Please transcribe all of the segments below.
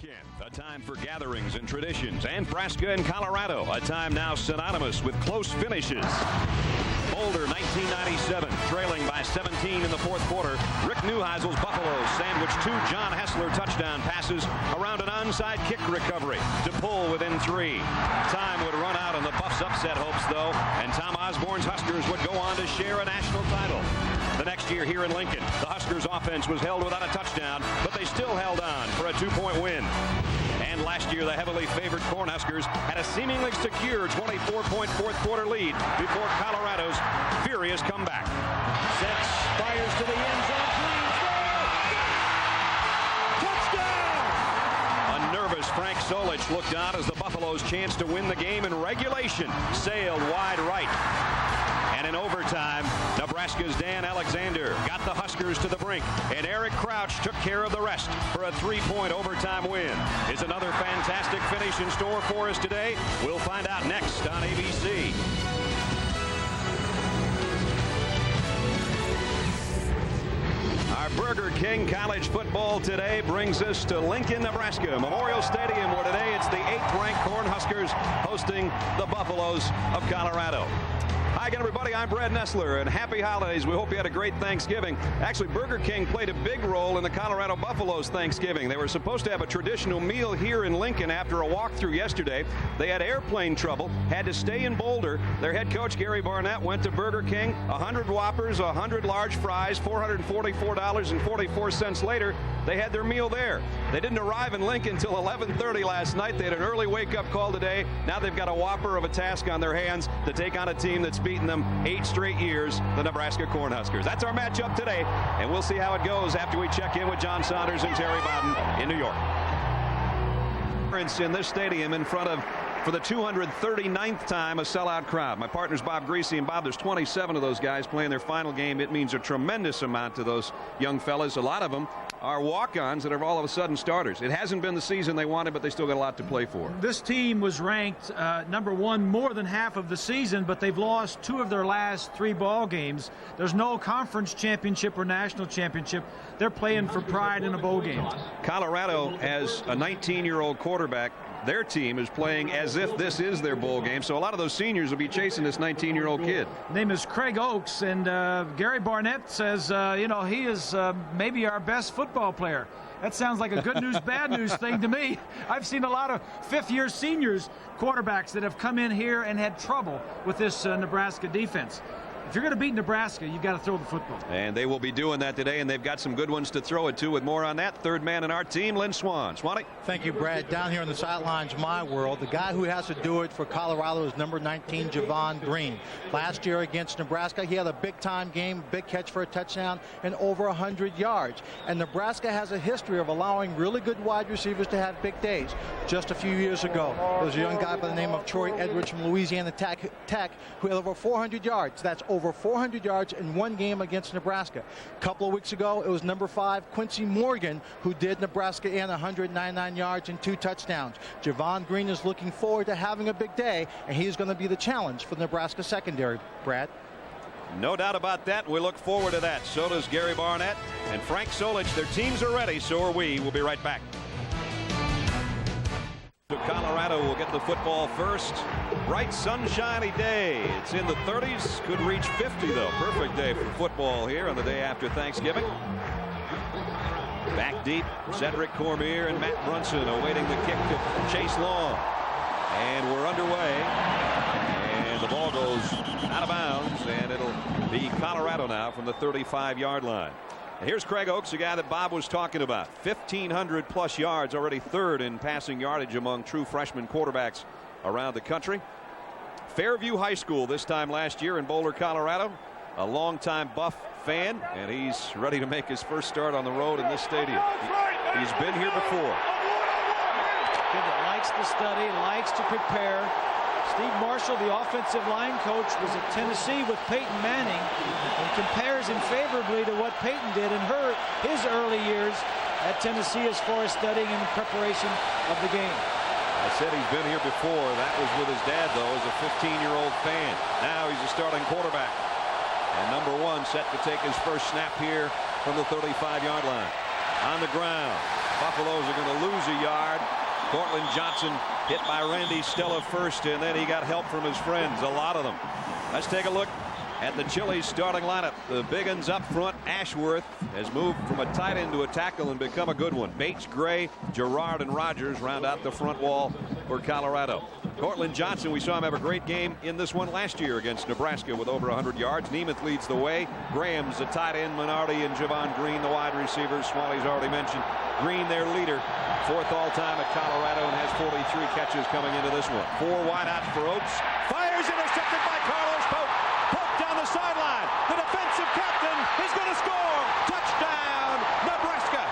weekend, a time for gatherings and traditions, and Nebraska and Colorado, a time now synonymous with close finishes. Boulder 1997, trailing by 17 in the fourth quarter. Rick Neuheisel's Buffaloes sandwiched two John Hessler touchdown passes around an onside kick recovery to pull within 3. Time would run out on the Buffs' upset hopes, though, and Tom Osborne's Huskers would go on to share a national title. The next year here in Lincoln, the Huskers' offense was held without a touchdown, but they still held on for a 2-point win. And last year, the heavily favored Cornhuskers had a seemingly secure 24-point fourth quarter lead before Colorado's furious comeback. Sets, fires to the end zone, touchdown! A nervous Frank Solich looked on as the Buffaloes' chance to win the game in regulation sailed wide right. And in overtime, Nebraska's Dan Alexander got the Huskers to the brink, and Eric Crouch took care of the rest for a 3-point overtime win. Is another fantastic finish in store for us today? We'll find out next on ABC. Our Burger King college football today brings us to Lincoln, Nebraska, Memorial Stadium, where today it's the 8th-ranked Cornhuskers hosting the Buffaloes of Colorado. Hi again, everybody. I'm Brad Nessler, and happy holidays. We hope you had a great Thanksgiving. Actually, Burger King played a big role in the Colorado Buffaloes' Thanksgiving. They were supposed to have a traditional meal here in Lincoln after a walkthrough yesterday. They had airplane trouble, had to stay in Boulder. Their head coach, Gary Barnett, went to Burger King. 100 Whoppers, 100 large fries, $444.44 later. They had their meal there. They didn't arrive in Lincoln until 11:30 last night. They had an early wake-up call today. Now they've got a whopper of a task on their hands to take on a team that's beaten them 8 straight years, the Nebraska Cornhuskers. That's our matchup today, and we'll see how it goes after we check in with John Saunders and Terry Bowden in New York. In this stadium in front of, for the 239th time, a sellout crowd. My partner's Bob Greasy, and Bob, there's 27 of those guys playing their final game. It means a tremendous amount to those young fellas. A lot of them are walk-ons that are all of a sudden starters. It hasn't been the season they wanted, but they still got a lot to play for. This team was ranked number 1 more than half of the season, but they've lost 2 of their last 3 ball games. There's no conference championship or national championship. They're playing for pride in a bowl game. Colorado has a 19-year-old quarterback. Their team is playing as if this is their bowl game, so a lot of those seniors will be chasing this 19-year-old kid. Name is Craig Oaks, and Gary Barnett says, he is maybe our best football player. That sounds like a good news, bad news thing to me. I've seen a lot of fifth-year seniors quarterbacks that have come in here and had trouble with this Nebraska defense. If you're going to beat Nebraska, you've got to throw the football. And they will be doing that today, and they've got some good ones to throw it to. With more on that, third man in our team, Lynn Swan. Swanee? Thank you, Brad. Down here on the sidelines, my world, the guy who has to do it for Colorado is number 19, Javon Green. Last year against Nebraska, he had a big-time game, big catch for a touchdown, and over 100 yards. And Nebraska has a history of allowing really good wide receivers to have big days. Just a few years ago, there was a young guy by the name of Troy Edwards from Louisiana Tech who had over 400 yards. That's over 400 yards in one game against Nebraska. A couple of weeks ago, it was number 5, Quincy Morgan, who did Nebraska in 199 yards and 2 touchdowns. Javon Green is looking forward to having a big day, and he's going to be the challenge for the Nebraska secondary, Brad. No doubt about that. We look forward to that. So does Gary Barnett and Frank Solich. Their teams are ready, so are we. We'll be right back. Colorado will get the football first. Bright sunshiny day. It's in the 30s. Could reach 50 though. Perfect day for football here on the day after Thanksgiving. Back deep, Cedric Cormier and Matt Brunson awaiting the kick to Chase Long. And we're underway. And the ball goes out of bounds, and it'll be Colorado now from the 35-yard line. And here's Craig Oaks, the guy that Bob was talking about. 1,500 plus yards, already 3rd in passing yardage among true freshman quarterbacks around the country. Fairview High School this time last year in Boulder, Colorado. A longtime Buff fan, and he's ready to make his first start on the road in this stadium. He's been here before. Kid that likes to study, likes to prepare. Steve Marshall, the offensive line coach, was at Tennessee with Peyton Manning and compares him favorably to what Peyton did in his early years at Tennessee as far as studying and preparation of the game. I said he's been here before. That was with his dad, though, as a 15-year-old fan. Now he's a starting quarterback. And number 1 set to take his first snap here from the 35-yard line. On the ground, Buffaloes are going to lose a yard. Cortland Johnson hit by Randy Stella first, and then he got help from his friends, a lot of them. Let's take a look at the Chili's starting lineup. The big uns up front. Ashworth has moved from a tight end to a tackle and become a good one. Bates, Gray, Gerard, and Rogers round out the front wall for Colorado. Cortland Johnson, we saw him have a great game in this one last year against Nebraska with over 100 yards. Nemeth leads the way. Graham's the tight end. Minardi and Javon Green, the wide receivers. Smalley's already mentioned. Green, their leader, 4th all-time at Colorado, and has 43 catches coming into this one. 4 wideouts for Oaks. Fires, intercepted by Carlos Pope. Pope down the sideline. The defensive captain is going to score. Touchdown, Nebraska.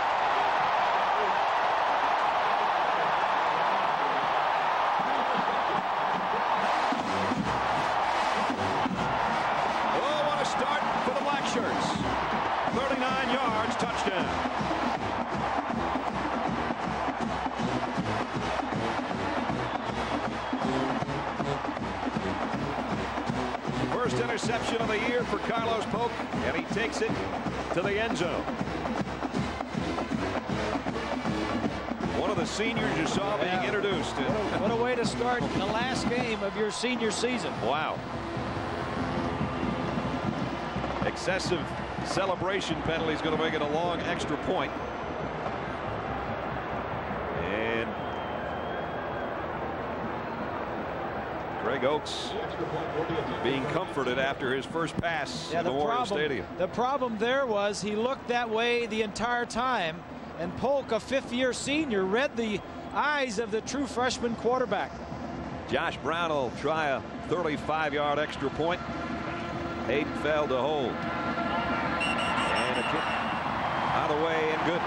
Oh, what a start for the Black Shirts. 39 yards, touchdown. First interception of the year for Carlos Polk, and he takes it to the end zone. One of the seniors you saw being introduced. What a way to start the last game of your senior season. Wow. Excessive celebration penalty is going to make it a long extra point. And Greg Oaks being comforted after his first pass in Memorial Stadium. The problem there was he looked that way the entire time, and Polk, a 5th-year senior, read the eyes of the true freshman quarterback. Josh Brown will try a 35-yard extra point. Hayden failed to hold. And a kick out of the way and good.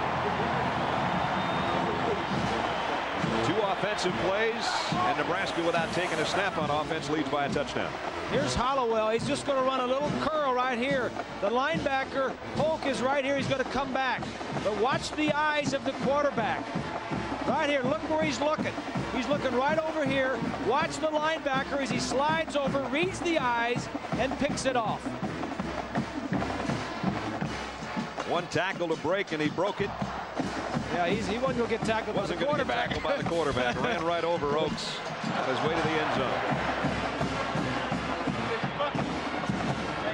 2 offensive plays, and Nebraska, without taking a snap on offense, leads by a touchdown. Here's Hollowell. He's just going to run a little curl right here. The linebacker, Polk, is right here. He's going to come back. But watch the eyes of the quarterback. Right here. Look where he's looking. He's looking right over here. Watch the linebacker as he slides over, reads the eyes, and picks it off. 1 tackle to break, and he broke it. Yeah, he wasn't going to get tackled by the quarterback. Wasn't going to get tackled by the quarterback. Ran right over Oaks on his way to the end zone.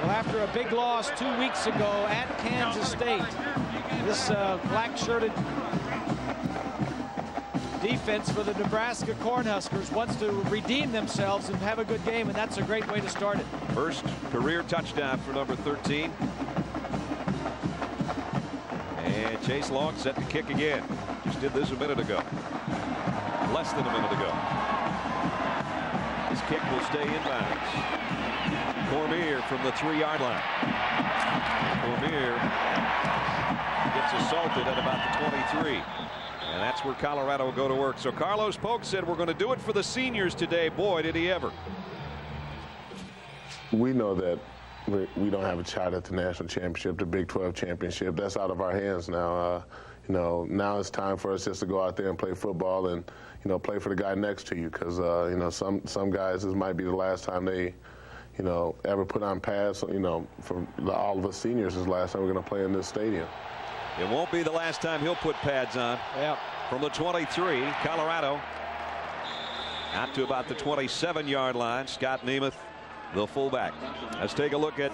Well, after a big loss 2 weeks ago at Kansas State, this black-shirted defense for the Nebraska Cornhuskers wants to redeem themselves and have a good game, and that's a great way to start it. First career touchdown for number 13. And Chase Long set to kick again. Just did this a minute ago. Less than a minute ago. His kick will stay inbounds. Cormier from the 3-yard line. Cormier gets assaulted at about the 23. And that's where Colorado will go to work. So Carlos Polk said, we're going to do it for the seniors today. Boy, did he ever. We know that we don't have a shot at the national championship, the Big 12 championship. That's out of our hands now. You know, now it's time for us just to go out there and play football and, you know, play for the guy next to you, because, you know, some guys, this might be the last time they, you know, ever put on pads. You know, for all of us seniors, is the last time we're going to play in this stadium. It won't be the last time he'll put pads on. Yeah. From the 23, Colorado out to about the 27-yard line. Scott Nemeth, the fullback. Let's take a look at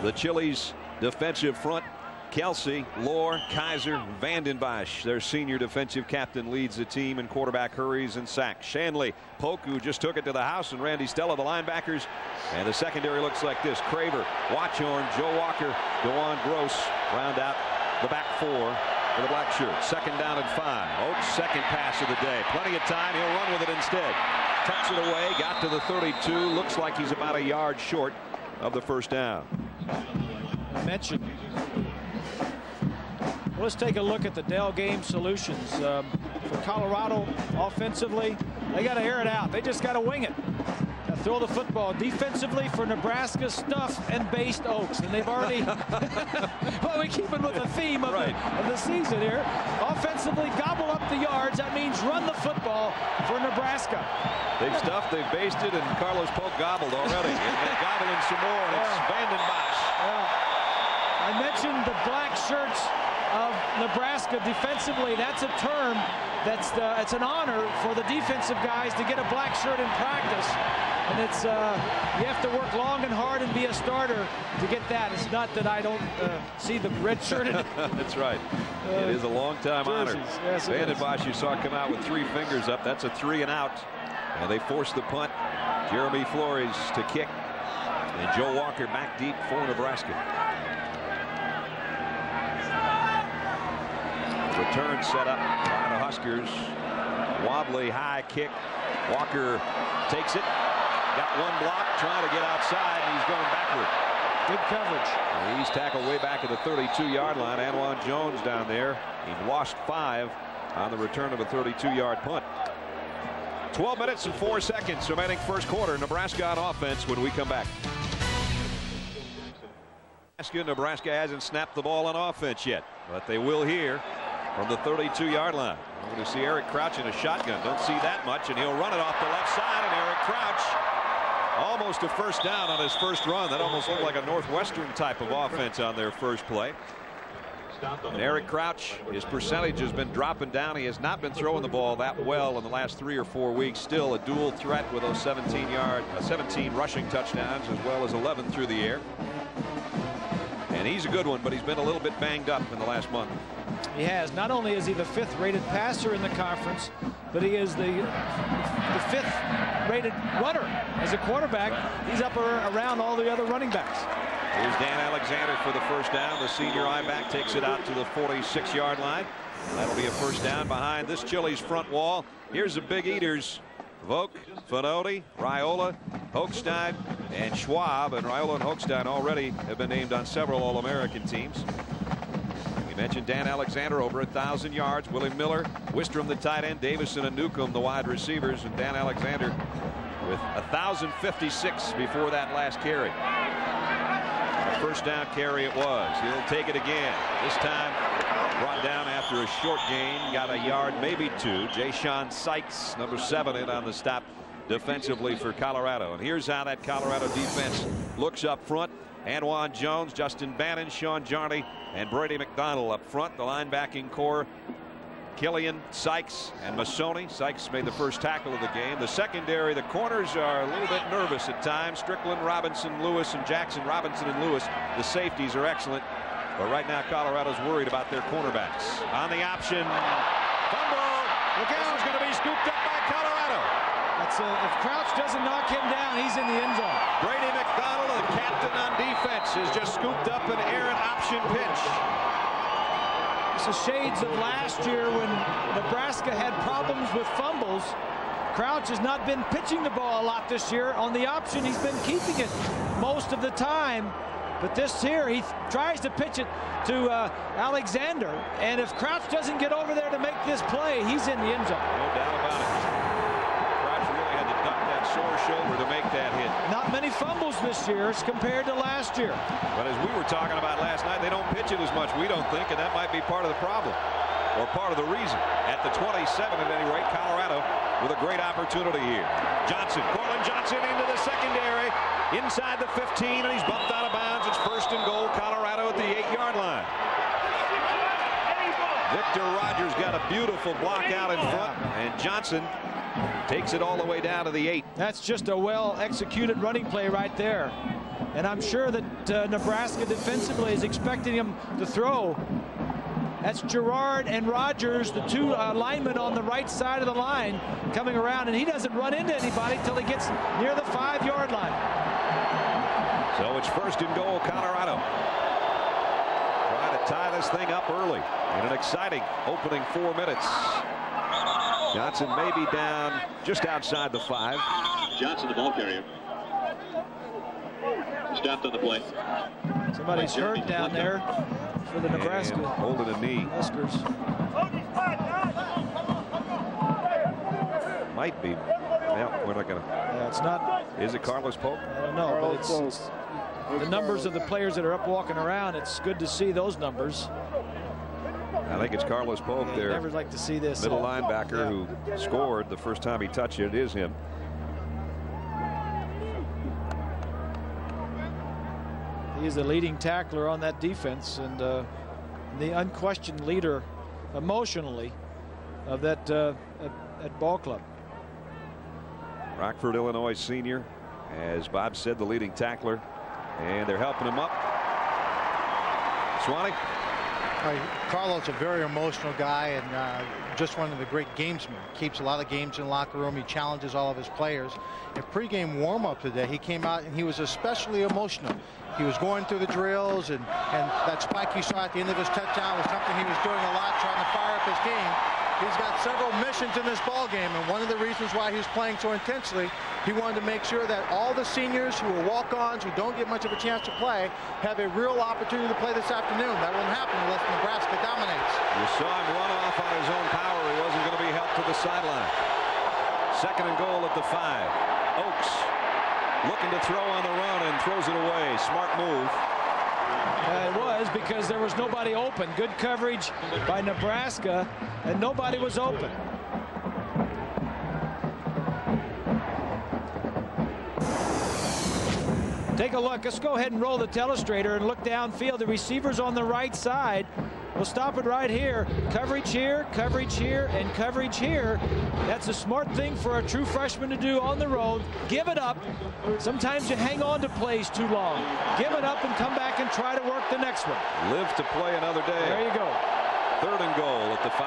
the Chili's defensive front. Kelsey, Lohr, Kaiser, Vandenbosch, their senior defensive captain, leads the team in quarterback hurries and sacks. Shanley, Polk, who just took it to the house, and Randy Stella, the linebackers. And the secondary looks like this. Craver, Watchorn, Joe Walker, DeJuan Gross round out the back 4 for the Black Shirts. 2nd down and 5. Oaks' second pass of the day. Plenty of time. He'll run with it instead. Tucks it away. Got to the 32. Looks like he's about a yard short of the first down. I mentioned. Well, let's take a look at the Dell Game Solutions. For Colorado offensively, they got to air it out. They just got to wing it. Throw the football. Defensively for Nebraska, stuff and based Oaks, and they've already well, we keep it with the theme of, of the season here. Offensively, gobble up the yards. That means run the football for Nebraska. They've stuffed, they've basted, and Carlos Polk gobbled already. And they're gobbling some more, and it's Vandenbosch. I mentioned the Black Shirts of Nebraska defensively. That's a term it's an honor for the defensive guys to get a black shirt in practice. And it's you have to work long and hard and be a starter to get that. It's not that I don't see the red shirted. That's right. It is a long-time honor. Yes, Van Bosch, you saw come out with 3 fingers up. That's a 3 and out. And they force the punt. Jeremy Flores to kick. And Joe Walker back deep for Nebraska. Return set up by the Huskers. Wobbly high kick. Walker takes it. Got one block, trying to get outside, and he's going backward. Good coverage. And he's tackled way back at the 32-yard line. Anwan Jones down there. He lost 5 on the return of a 32-yard punt. 12 minutes and 4 seconds remaining first quarter. Nebraska on offense when we come back. Nebraska hasn't snapped the ball on offense yet, but they will here from the 32-yard line. We're going to see Eric Crouch in a shotgun. Don't see that much, and he'll run it off the left side, and Eric Crouch almost a first down on his first run. That almost looked like a Northwestern type of offense on their first play. And Eric Crouch, his percentage has been dropping down. He has not been throwing the ball that well in the last 3 or 4 weeks. Still a dual threat with those 17 rushing touchdowns as well as 11 through the air. And he's a good one, but he's been a little bit banged up in the last month. He has. Not only is he the 5th rated passer in the conference, but he is the 5th rated runner as a quarterback. He's up around all the other running backs. Here's Dan Alexander for the first down. The senior I-back takes it out to the 46-yard line. That'll be a first down behind this Chili's front wall. Here's the big eaters. Vogt, Fanoti, Raiola, Hochstein, and Schwab. And Raiola and Hochstein already have been named on several All-American teams. We mentioned Dan Alexander over 1,000 yards. Willie Miller, Wistrom the tight end, Davison and Newcomb the wide receivers, and Dan Alexander with 1,056 before that last carry. A first down carry it was. He'll take it again. This time brought down after a short gain. Got a yard, maybe 2. Jay-Sean Sykes, number 7, in on the stop defensively for Colorado. And here's how that Colorado defense looks up front. Anwan Jones, Justin Bannon, Sean Jarney, and Brady McDonald up front. The linebacking core, Killian, Sykes, and Masoni. Sykes made the first tackle of the game. The secondary, the corners are a little bit nervous at times. Strickland, Robinson, Lewis, and Jackson. Robinson and Lewis. The safeties are excellent. But right now, Colorado's worried about their cornerbacks. On the option, fumble. This is going to be scooped up by Colorado. If Crouch doesn't knock him down, he's in the end zone. Brady McDonald, the captain on defense, has just scooped up an errant option pitch. It's the shades of last year when Nebraska had problems with fumbles. Crouch has not been pitching the ball a lot this year. On the option, he's been keeping it most of the time. But this here, he tries to pitch it to Alexander. And if Crouch doesn't get over there to make this play, he's in the end zone. No doubt about it. Crouch really had to duck that sore shoulder to make that hit. Not many fumbles this year as compared to last year. But as we were talking about last night, they don't pitch it as much, we don't think, and that might be part of the problem. Or part of the reason. At the 27, at any rate, Colorado with a great opportunity here. Johnson, Cortland Johnson into the secondary. Inside the 15, and he's bumped out of bounds. It's first and goal, Colorado at the 8-yard line. Victor Rogers got a beautiful block out in front, and Johnson takes it all the way down to the 8. That's just a well-executed running play right there. And I'm sure that Nebraska defensively is expecting him to throw. That's Gerard and Rogers, the 2 linemen on the right side of the line, coming around, and he doesn't run into anybody until he gets near the 5-yard line. So it's first and goal, Colorado. Trying to tie this thing up early in an exciting opening 4 minutes. Johnson may be down just outside the 5. Johnson, the ball carrier. Stopped on the play. Somebody's hurt down there for the Nebraska. And holding a knee. Huskers. Might be. Yeah, we're not going to. Yeah, it's not. Is it Carlos Polk? I don't know, but it's the numbers of the players that are up walking around. It's good to see those numbers. I think it's Carlos Polk there. Never like to see this. Middle linebacker who scored the first time he touched it. It is him. He is the leading tackler on that defense, and the unquestioned leader emotionally of that at ball club. Rockford, Illinois senior, as Bob said, the leading tackler, and they're helping him up. Swanee. Carlos, a very emotional guy, and just one of the great gamesmen. Keeps a lot of games in the locker room. He challenges all of his players. In pregame warm-up today, he came out and he was especially emotional. He was going through the drills, and that spike you saw at the end of his touchdown was something he was doing a lot, trying to fire up his game. He's got several missions in this ball game, and one of the reasons why he's playing so intensely, he wanted to make sure that all the seniors who are walk-ons, who don't get much of a chance to play, have a real opportunity to play this afternoon. That won't happen unless Nebraska dominates. You saw him run off on his own power. He wasn't going to be helped to the sideline. 2nd and goal at the 5. Oaks looking to throw on the run and throws it away. Smart move. It was, because there was nobody open. Good coverage by Nebraska, and nobody was open. Take a look. Let's go ahead and roll the telestrator and look downfield. The receiver's on the right side. We'll stop it right here. Coverage here, and coverage here. That's a smart thing for a true freshman to do on the road. Give it up. Sometimes you hang on to plays too long. Give it up and come back and try to work the next one. Live to play another day. There you go. 3rd and goal at the 5.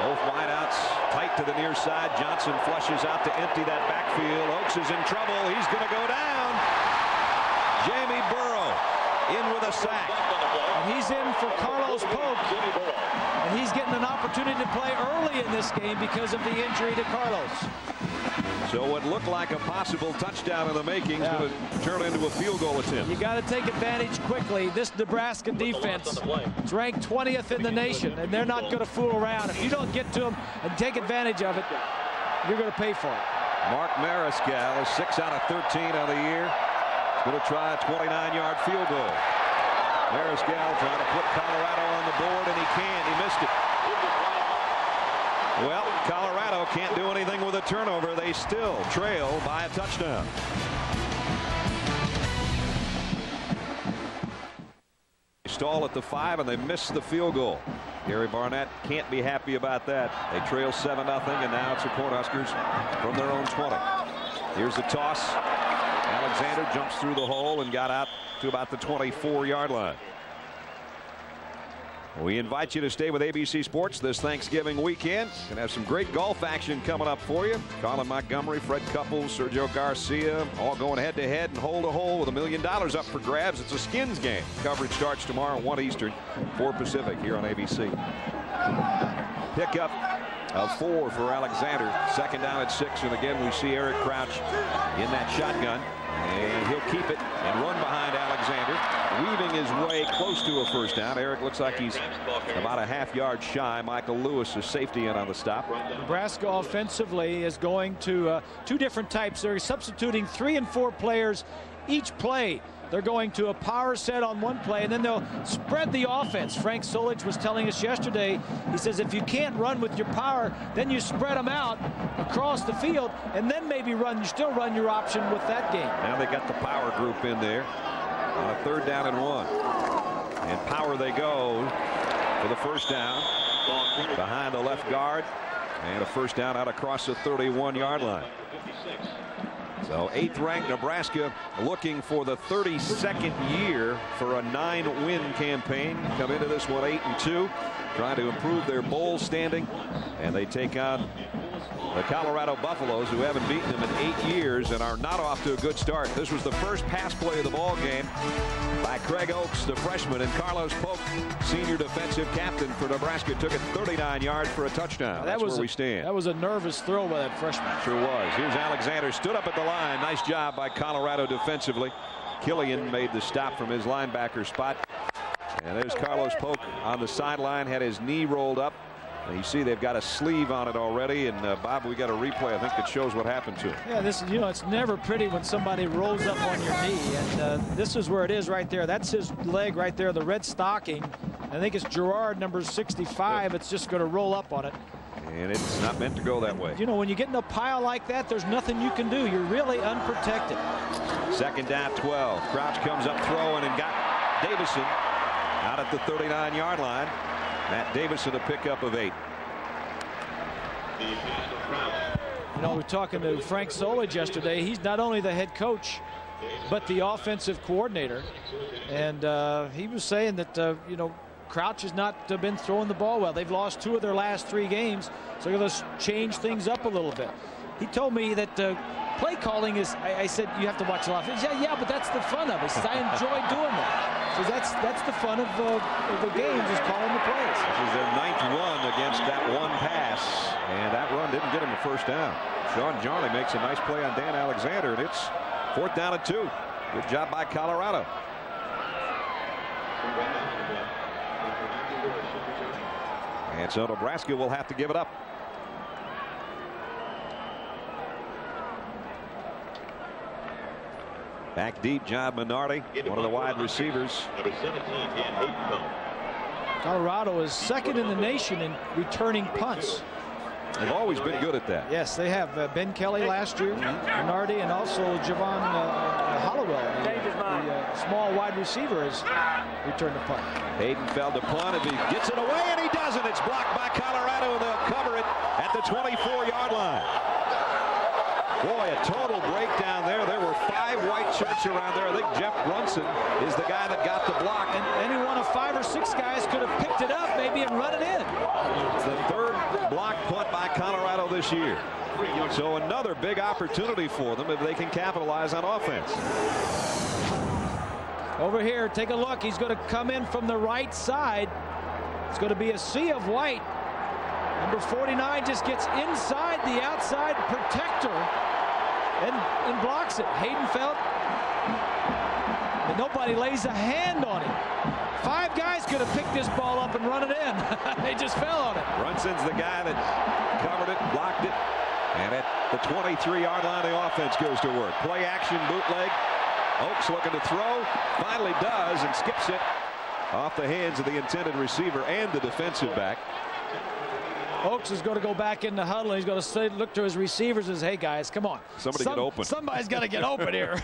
Both wideouts tight to the near side. Johnson flushes out to empty that backfield. Oaks is in trouble. He's going to go down. Jamie Burrow in with a sack. And he's in for Carlos Polk. And he's getting an opportunity to play early in this game because of the injury to Carlos. So what looked like a possible touchdown in the making is going to turn into a field goal attempt. You got to take advantage quickly. This Nebraska defense is ranked 20th in the nation, and they're not going to fool around. If you don't get to them and take advantage of it, you're going to pay for it. Mark Mariscal is 6 out of 13 on the year. He's going to try a 29-yard field goal. Mariscal trying to put Colorado on the board, and he can't. He missed it. Well, Colorado can't do anything with a turnover. They still trail by a touchdown. They stall at the 5, and they miss the field goal. Gary Barnett can't be happy about that. They trail 7-0, and now it's the Cornhuskers from their own 20. Here's the toss. Alexander jumps through the hole and got out to about the 24-yard line. We invite you to stay with ABC Sports this Thanksgiving weekend. Going to have some great golf action coming up for you. Colin Montgomery, Fred Couples, Sergio Garcia, all going head-to-head and hole-to-hole with $1 million up for grabs. It's a skins game. Coverage starts tomorrow, 1 Eastern, 4 Pacific, here on ABC. Pickup of 4 for Alexander. 2nd down at 6, and again we see Eric Crouch in that shotgun. And he'll keep it and run behind Alexander, weaving his way close to a 1st down. Eric looks like he's about a half-yard shy. Michael Lewis is safety in on the stop. Nebraska offensively is going to 2 different types. They're substituting 3 and 4 players each play. They're going to a power set on one play, and then they'll spread the offense. Frank Solich was telling us yesterday, he says if you can't run with your power, then you spread them out across the field, and then maybe you still run your option with that game. Now they got the power group in there on a 3rd down and 1. And power they go for the 1st down behind the left guard, and a 1st down out across the 31-yard line. So 8th-ranked Nebraska looking for the 32nd year for a 9-win campaign. Come into this one 8-2, trying to improve their bowl standing, and they take on the Colorado Buffaloes, who haven't beaten them in 8 years and are not off to a good start. This was the first pass play of the ball game by Craig Oaks, the freshman, and Carlos Polk, senior defensive captain for Nebraska, took it 39 yards for a touchdown. That's where we stand. That was a nervous throw by that freshman. Sure was. Here's Alexander, stood up at the line. Nice job by Colorado defensively. Killian made the stop from his linebacker spot. And there's Carlos Polk on the sideline, had his knee rolled up. And you see they've got a sleeve on it already, and Bob, we got a replay I think that shows what happened to him. Yeah, this is, it's never pretty when somebody rolls up on your knee, and this is where it is right there. That's his leg right there, the red stocking. I think it's Gerard, number 65. Yep. It's just going to roll up on it. And it's not meant to go that way. When you get in a pile like that, there's nothing you can do. You're really unprotected. 2nd down, 12. Crouch comes up throwing and got Davison. out at the 39-yard line. Matt Davison a pickup of 8. You know, we were talking to Frank Solich yesterday. He's not only the head coach, but the offensive coordinator. And he was saying that, you know, Crouch has not been throwing the ball well. They've lost 2 of their last 3 games, so they're going to change things up a little bit. He told me that play calling is, I said, you have to watch a lot. He said, yeah, but that's the fun of it. He said, I enjoy doing that. So that's the fun of the games, is calling the plays. This is their 9th run against that one pass, and that run didn't get him a first down. Sean Jarley makes a nice play on Dan Alexander, and it's 4th down and 2. Good job by Colorado. And so Nebraska will have to give it up. Back deep, John Minardi, one of the wide receivers. Number 17, Dan Hayden. Colorado is 2nd in the nation in returning punts. They've always been good at that. Yes, they have. Ben Kelly last year, Minardi, and also Javon Hollowell, the small wide receiver, has returned the punt. Hayden failed to punt. If he gets it away, and he doesn't, it's blocked by Colorado, and they'll cover it at the 24-yard line. Boy, a total breakdown there. There were 5 white shirts around there. I think Jeff Brunson is the guy that got the block. And any one of 5 or 6 guys could have picked it up maybe and run it in. It's the 3rd block punt by Colorado this year. So another big opportunity for them if they can capitalize on offense. Over here, take a look. He's going to come in from the right side. It's going to be a sea of white. Number 49 just gets inside the outside protector and blocks it. Hayden felt that nobody lays a hand on him. 5 guys could have picked this ball up and run it in. They just fell on it. Brunson's the guy that covered it, blocked it, and at the 23-yard line, the offense goes to work. Play action bootleg. Oaks looking to throw, finally does, and skips it off the hands of the intended receiver and the defensive back. Oaks is going to go back in the huddle. And he's going to say, look to his receivers and say, hey, guys, come on. Get open. Somebody's got to get open here.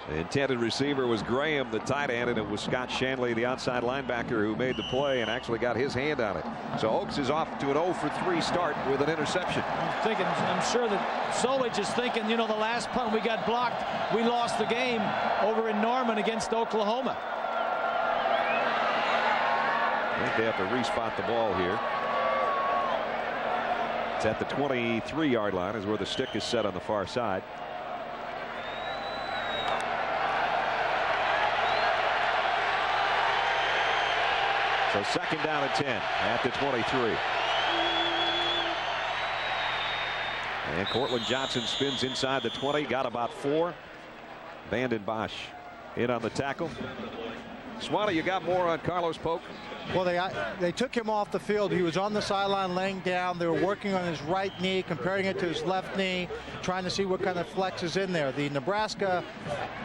The intended receiver was Graham, the tight end, and it was Scott Shanley, the outside linebacker, who made the play and actually got his hand on it. So Oaks is off to an 0-for-3 start with an interception. I'm sure that Solich is thinking, you know, the last punt we got blocked, we lost the game over in Norman against Oklahoma. I think they have to respot the ball here. It's at the 23-yard line is where the stick is set on the far side. So 2nd down and 10 at the 23. And Cortland Johnson spins inside the 20, got about 4. Vanden Bosch in on the tackle. Swanee, you got more on Carlos Polk? Well, they took him off the field. He was on the sideline laying down. They were working on his right knee, comparing it to his left knee, trying to see what kind of flex is in there. The Nebraska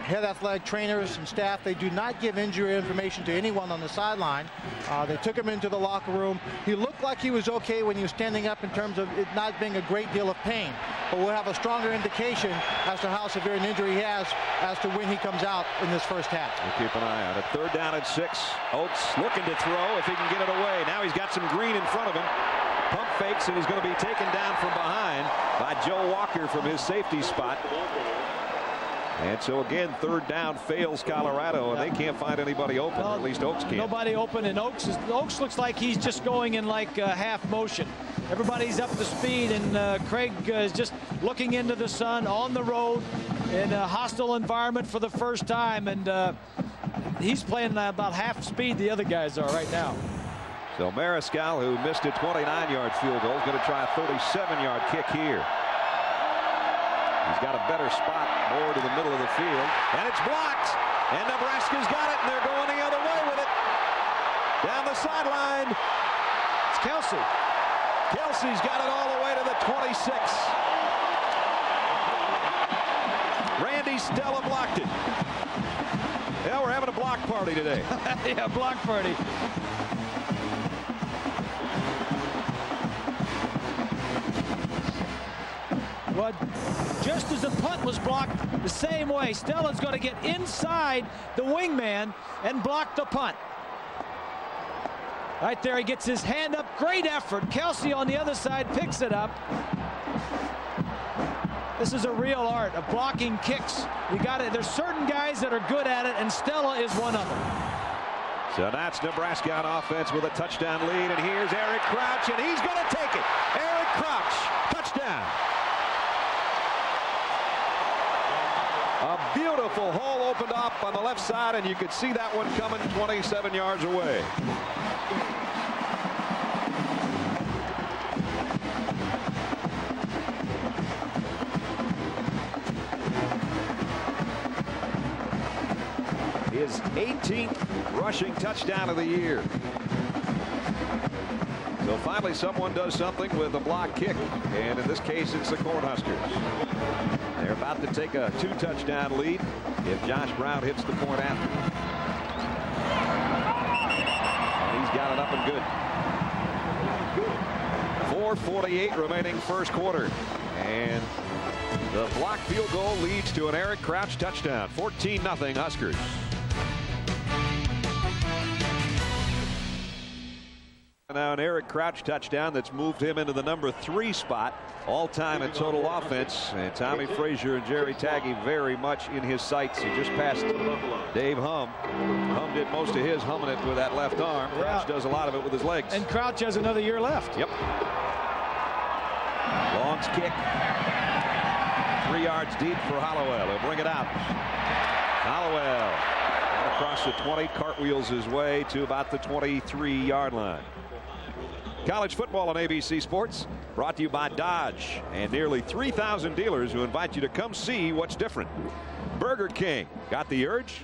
head athletic trainers and staff, they do not give injury information to anyone on the sideline. They took him into the locker room. He looked like he was okay when he was standing up in terms of it not being a great deal of pain. But we'll have a stronger indication as to how severe an injury he has as to when he comes out in this first half. We'll keep an eye on it. 3rd down and 6. Oates looking to throw if he can get it away. Now he's got some green in front of him. Pump fakes, and he's going to be taken down from behind by Joe Walker from his safety spot. And so again, 3rd down fails Colorado, and they can't find anybody open, or at least Oaks can't. Nobody open, and Oaks looks like he's just going in like half motion. Everybody's up to speed, and Craig is just looking into the sun on the road in a hostile environment for the first time, and he's playing about half speed the other guys are right now. So Mariscal, who missed a 29-yard field goal, is going to try a 37-yard kick here. He's got a better spot more to the middle of the field, and it's blocked, and Nebraska's got it, and they're going the other way with it. Down the sideline, it's Kelsey. Kelsey's got it all the way to the 26. Randy Stella blocked it. Yeah, we're having a block party today. Yeah, block party. But just as the punt was blocked the same way, Stella's going to get inside the wingman and block the punt. Right there, he gets his hand up. Great effort. Kelsey on the other side picks it up. This is a real art of blocking kicks. You got it. There's certain guys that are good at it, and Stella is one of them. So that's Nebraska on offense with a touchdown lead, and here's Eric Crouch, and he's going to take it. Eric Crouch, touchdown. A beautiful hole opened up on the left side, and you could see that one coming 27 yards away. His 18th rushing touchdown of the year. So finally someone does something with a block kick, and in this case it's the Cornhuskers. They're about to take a 2-touchdown lead if Josh Brown hits the point after. And he's got it up and good. 4:48 remaining first quarter, and the block field goal leads to an Eric Crouch touchdown. 14-0 Huskers. Now an Eric Crouch touchdown that's moved him into the number 3 spot all-time in total offense. And Tommy Frazier and Jerry Taggy very much in his sights. He just passed Dave Humm. Humm did most of his humming it with that left arm. Crouch does a lot of it with his legs. And Crouch has another year left. Yep. Long's kick. 3 yards deep for Hollowell. He'll bring it out. Hollowell across the 20, cartwheels his way to about the 23-yard line. College football on ABC Sports, brought to you by Dodge and nearly 3,000 dealers who invite you to come see what's different. Burger King, got the urge?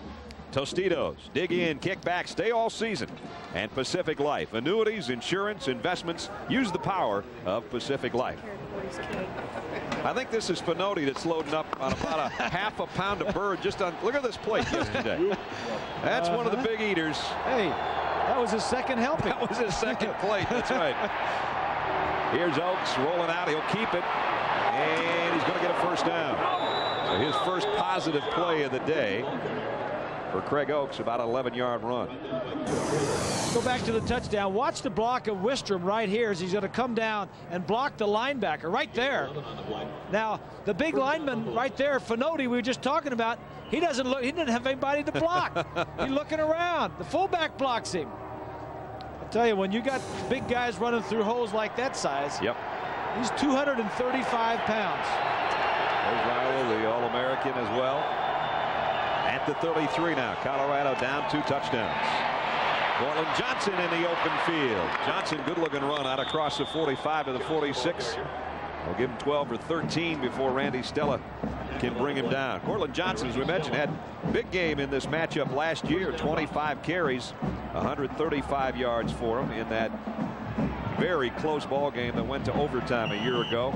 Tostitos, dig in, kick back, stay all season. And Pacific Life, annuities, insurance, investments, use the power of Pacific Life. I think this is Finotti that's loading up on about a half a pound of bird just on. Look at this plate yesterday. That's one of the big eaters. Hey. That was his second helping. That was his second plate. That's right. Here's Oaks rolling out. He'll keep it. And he's going to get a first down. So his first positive play of the day for Craig Oaks, about an 11-yard run. Go back to the touchdown. Watch the block of Wistrom right here as he's going to come down and block the linebacker right there. Now, the big lineman right there, Finotti, we were just talking about, he doesn't look. He didn't have anybody to block. He's looking around. The fullback blocks him. I tell you, when you got big guys running through holes like that size, yep. He's 235 pounds. There's Riley, the All-American as well. At the 33 now. Colorado down 2 touchdowns. Cortland Johnson in the open field. Johnson, good-looking run out across the 45 to the 46. We'll give him 12 or 13 before Randy Stella can bring him down. Cortland Johnson, as we mentioned, had a big game in this matchup last year. 25 carries, 135 yards for him in that very close ball game that went to overtime a year ago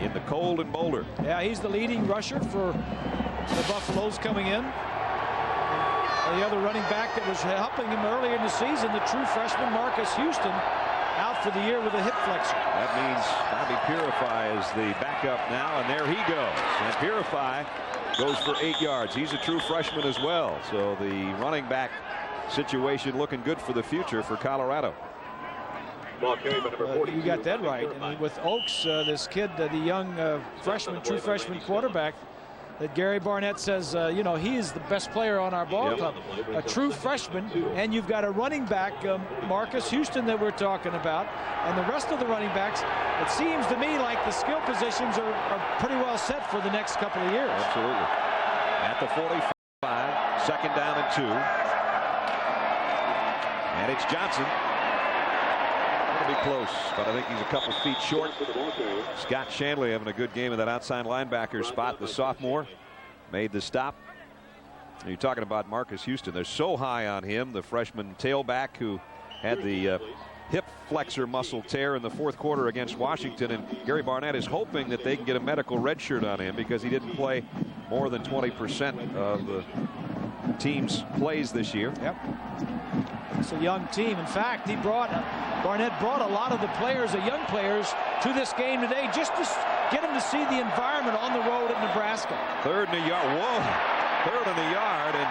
in the cold in Boulder. Yeah, he's the leading rusher for the Buffaloes coming in. The other running back that was helping him earlier in the season, the true freshman Marcus Houston, out for the year with a hip flexor. That means Bobby Purify is the backup now, and there he goes. And Purify goes for 8 yards. He's a true freshman as well. So the running back situation looking good for the future for Colorado. You got that right. And with Oaks, this kid, the young freshman, true freshman quarterback, that Gary Barnett says, you know, he is the best player on our ball club. A true freshman, and you've got a running back, Marcus Houston, that we're talking about, and the rest of the running backs. It seems to me like the skill positions are pretty well set for the next couple of years. Absolutely. At the 45, second down and 2. And it's Johnson. Be close, but I think he's a couple feet short. Scott Shanley having a good game in that outside linebacker spot. The sophomore made the stop. And you're talking about Marcus Houston. They're so high on him, the freshman tailback who had the hip flexor muscle tear in the fourth quarter against Washington. And Gary Barnett is hoping that they can get a medical red shirt on him because he didn't play more than 20% of the team's plays this year. Yep. It's a young team. In fact, Barnett brought a lot of the players, the young players, to this game today just to get him to see the environment on the road at Nebraska. Third in the yard. Whoa. Third in the yard, and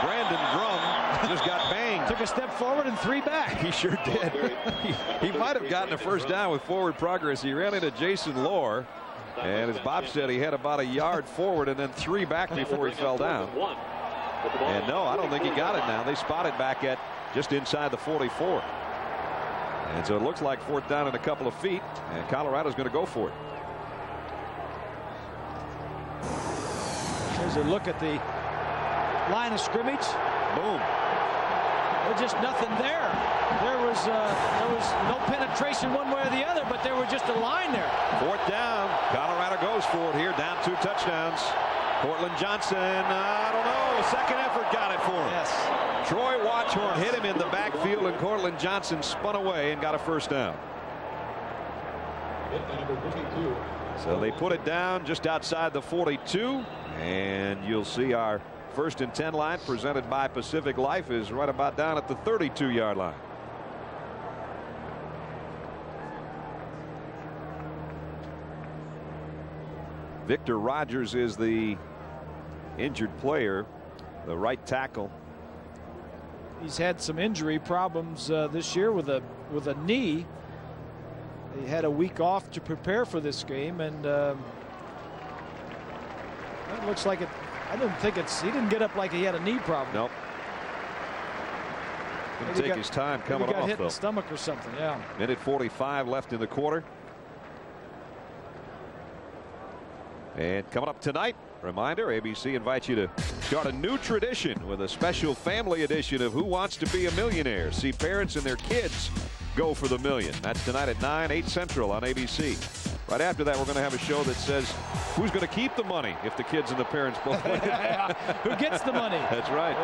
Brandon Drum just got banged. Took a step forward and 3 back. He sure did. He might have gotten a first down with forward progress. He ran into Jason Lohr, and as Bob said, he had about a yard forward and then 3 back before he fell down. And no, I don't think he got it now. They spotted back at just inside the 44. And so it looks like 4th down and a couple of feet, and Colorado's going to go for it. Here's a look at the line of scrimmage. Boom. There's just nothing there. There was no penetration one way or the other, but there was just a line there. 4th down. Colorado goes for it here. Down 2 touchdowns. Cortland Johnson, I don't know. Second effort got it for him. Yes. Troy Watchorn hit him in the backfield, and Cortland Johnson spun away and got a first down. So they put it down just outside the 42, and you'll see our 1st and 10 line presented by Pacific Life is right about down at the 32-yard line. Victor Rogers is the injured player, the right tackle. He's had some injury problems this year with a knee. He had a week off to prepare for this game, and it looks like it. I didn't think he didn't get up like he had a knee problem. Nope. Didn't take his time coming got off, hit though. in the stomach or something. Yeah. Minute 45 left in the quarter. And coming up tonight, reminder, ABC invites you to start a new tradition with a special family edition of Who Wants to Be a Millionaire. See parents and their kids go for the million. That's tonight at 9, 8 Central on ABC. Right after that, we're going to have a show that says who's going to keep the money if the kids and the parents both win. Who gets the money? That's right.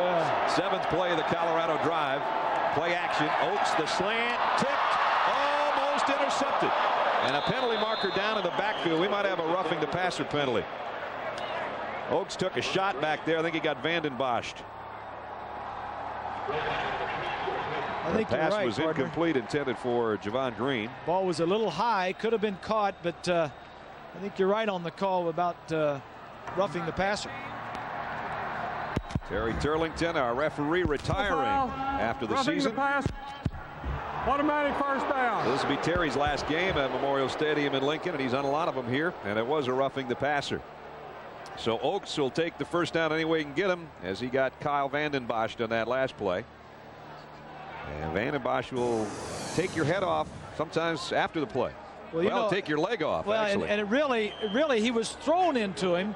7th play of the Colorado drive. Play action. Oakes, the slant, tipped, almost intercepted. And a penalty marker down in the backfield. We might have a roughing the passer penalty. Oakes took a shot back there. I think he got Vanden Boshed. I think the pass you're right, was partner. incomplete, intended for Javon Green. Ball was a little high, could have been caught, but I think you're right on the call about roughing the passer. Terry Turlington, our referee, retiring after the season. Automatic first down. This will be Terry's last game at Memorial Stadium in Lincoln, and he's on a lot of them here, and it was a roughing the passer. So Oakes will take the first down any way he can get him, as he got Kyle Vanden Bosch on that last play. And Vanden Bosch will take your head off sometimes after the play. Well, take your leg off. Well, actually. and it really, he was thrown into him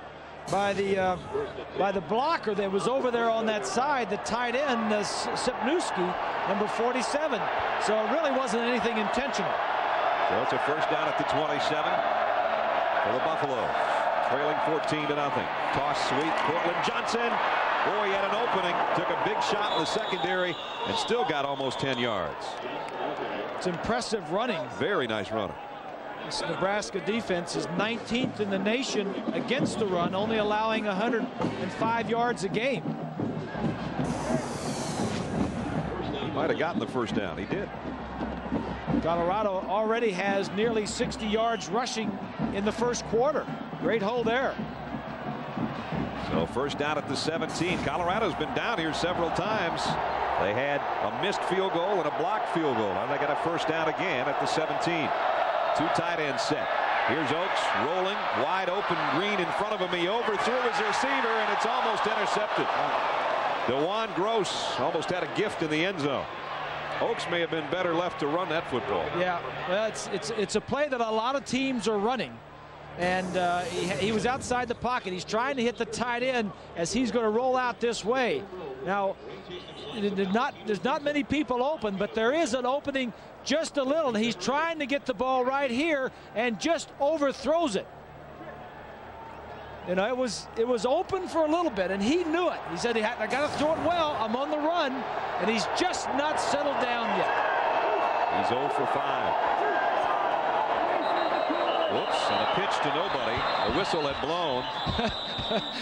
by the blocker that was over there on that side, the tight end, Sipnewski, number 47. So it really wasn't anything intentional. So it's a first down at the 27 for the Buffalo, trailing 14-0. Toss sweep, Cortland Johnson. Boy, he had an opening, took a big shot in the secondary, and still got almost 10 yards. It's impressive running. Very nice runner. This Nebraska defense is 19th in the nation against the run, only allowing 105 yards a game. He might have gotten the first down. He did. Colorado already has nearly 60 yards rushing in the first quarter. Great hole there. So first down at the 17. Colorado's been down here several times. They had a missed field goal and a blocked field goal. Now they got a first down again at the 17. 2 tight ends set. Here's Oakes rolling, wide open, Green in front of him. He overthrew his receiver, and it's almost intercepted. DeJuan Gross almost had a gift in the end zone. Oakes may have been better left to run that football. Yeah, well, it's a play that a lot of teams are running. And he was outside the pocket. He's trying to hit the tight end as he's going to roll out this way. Now, there's not many people open, but there is an opening just a little. He's trying to get the ball right here and just overthrows it. You know, it was open for a little bit, and he knew it. He said, I got to throw it well. I'm on the run, and he's just not settled down yet. He's 0 for 5. Whoops, and a pitch to nobody. The whistle had blown.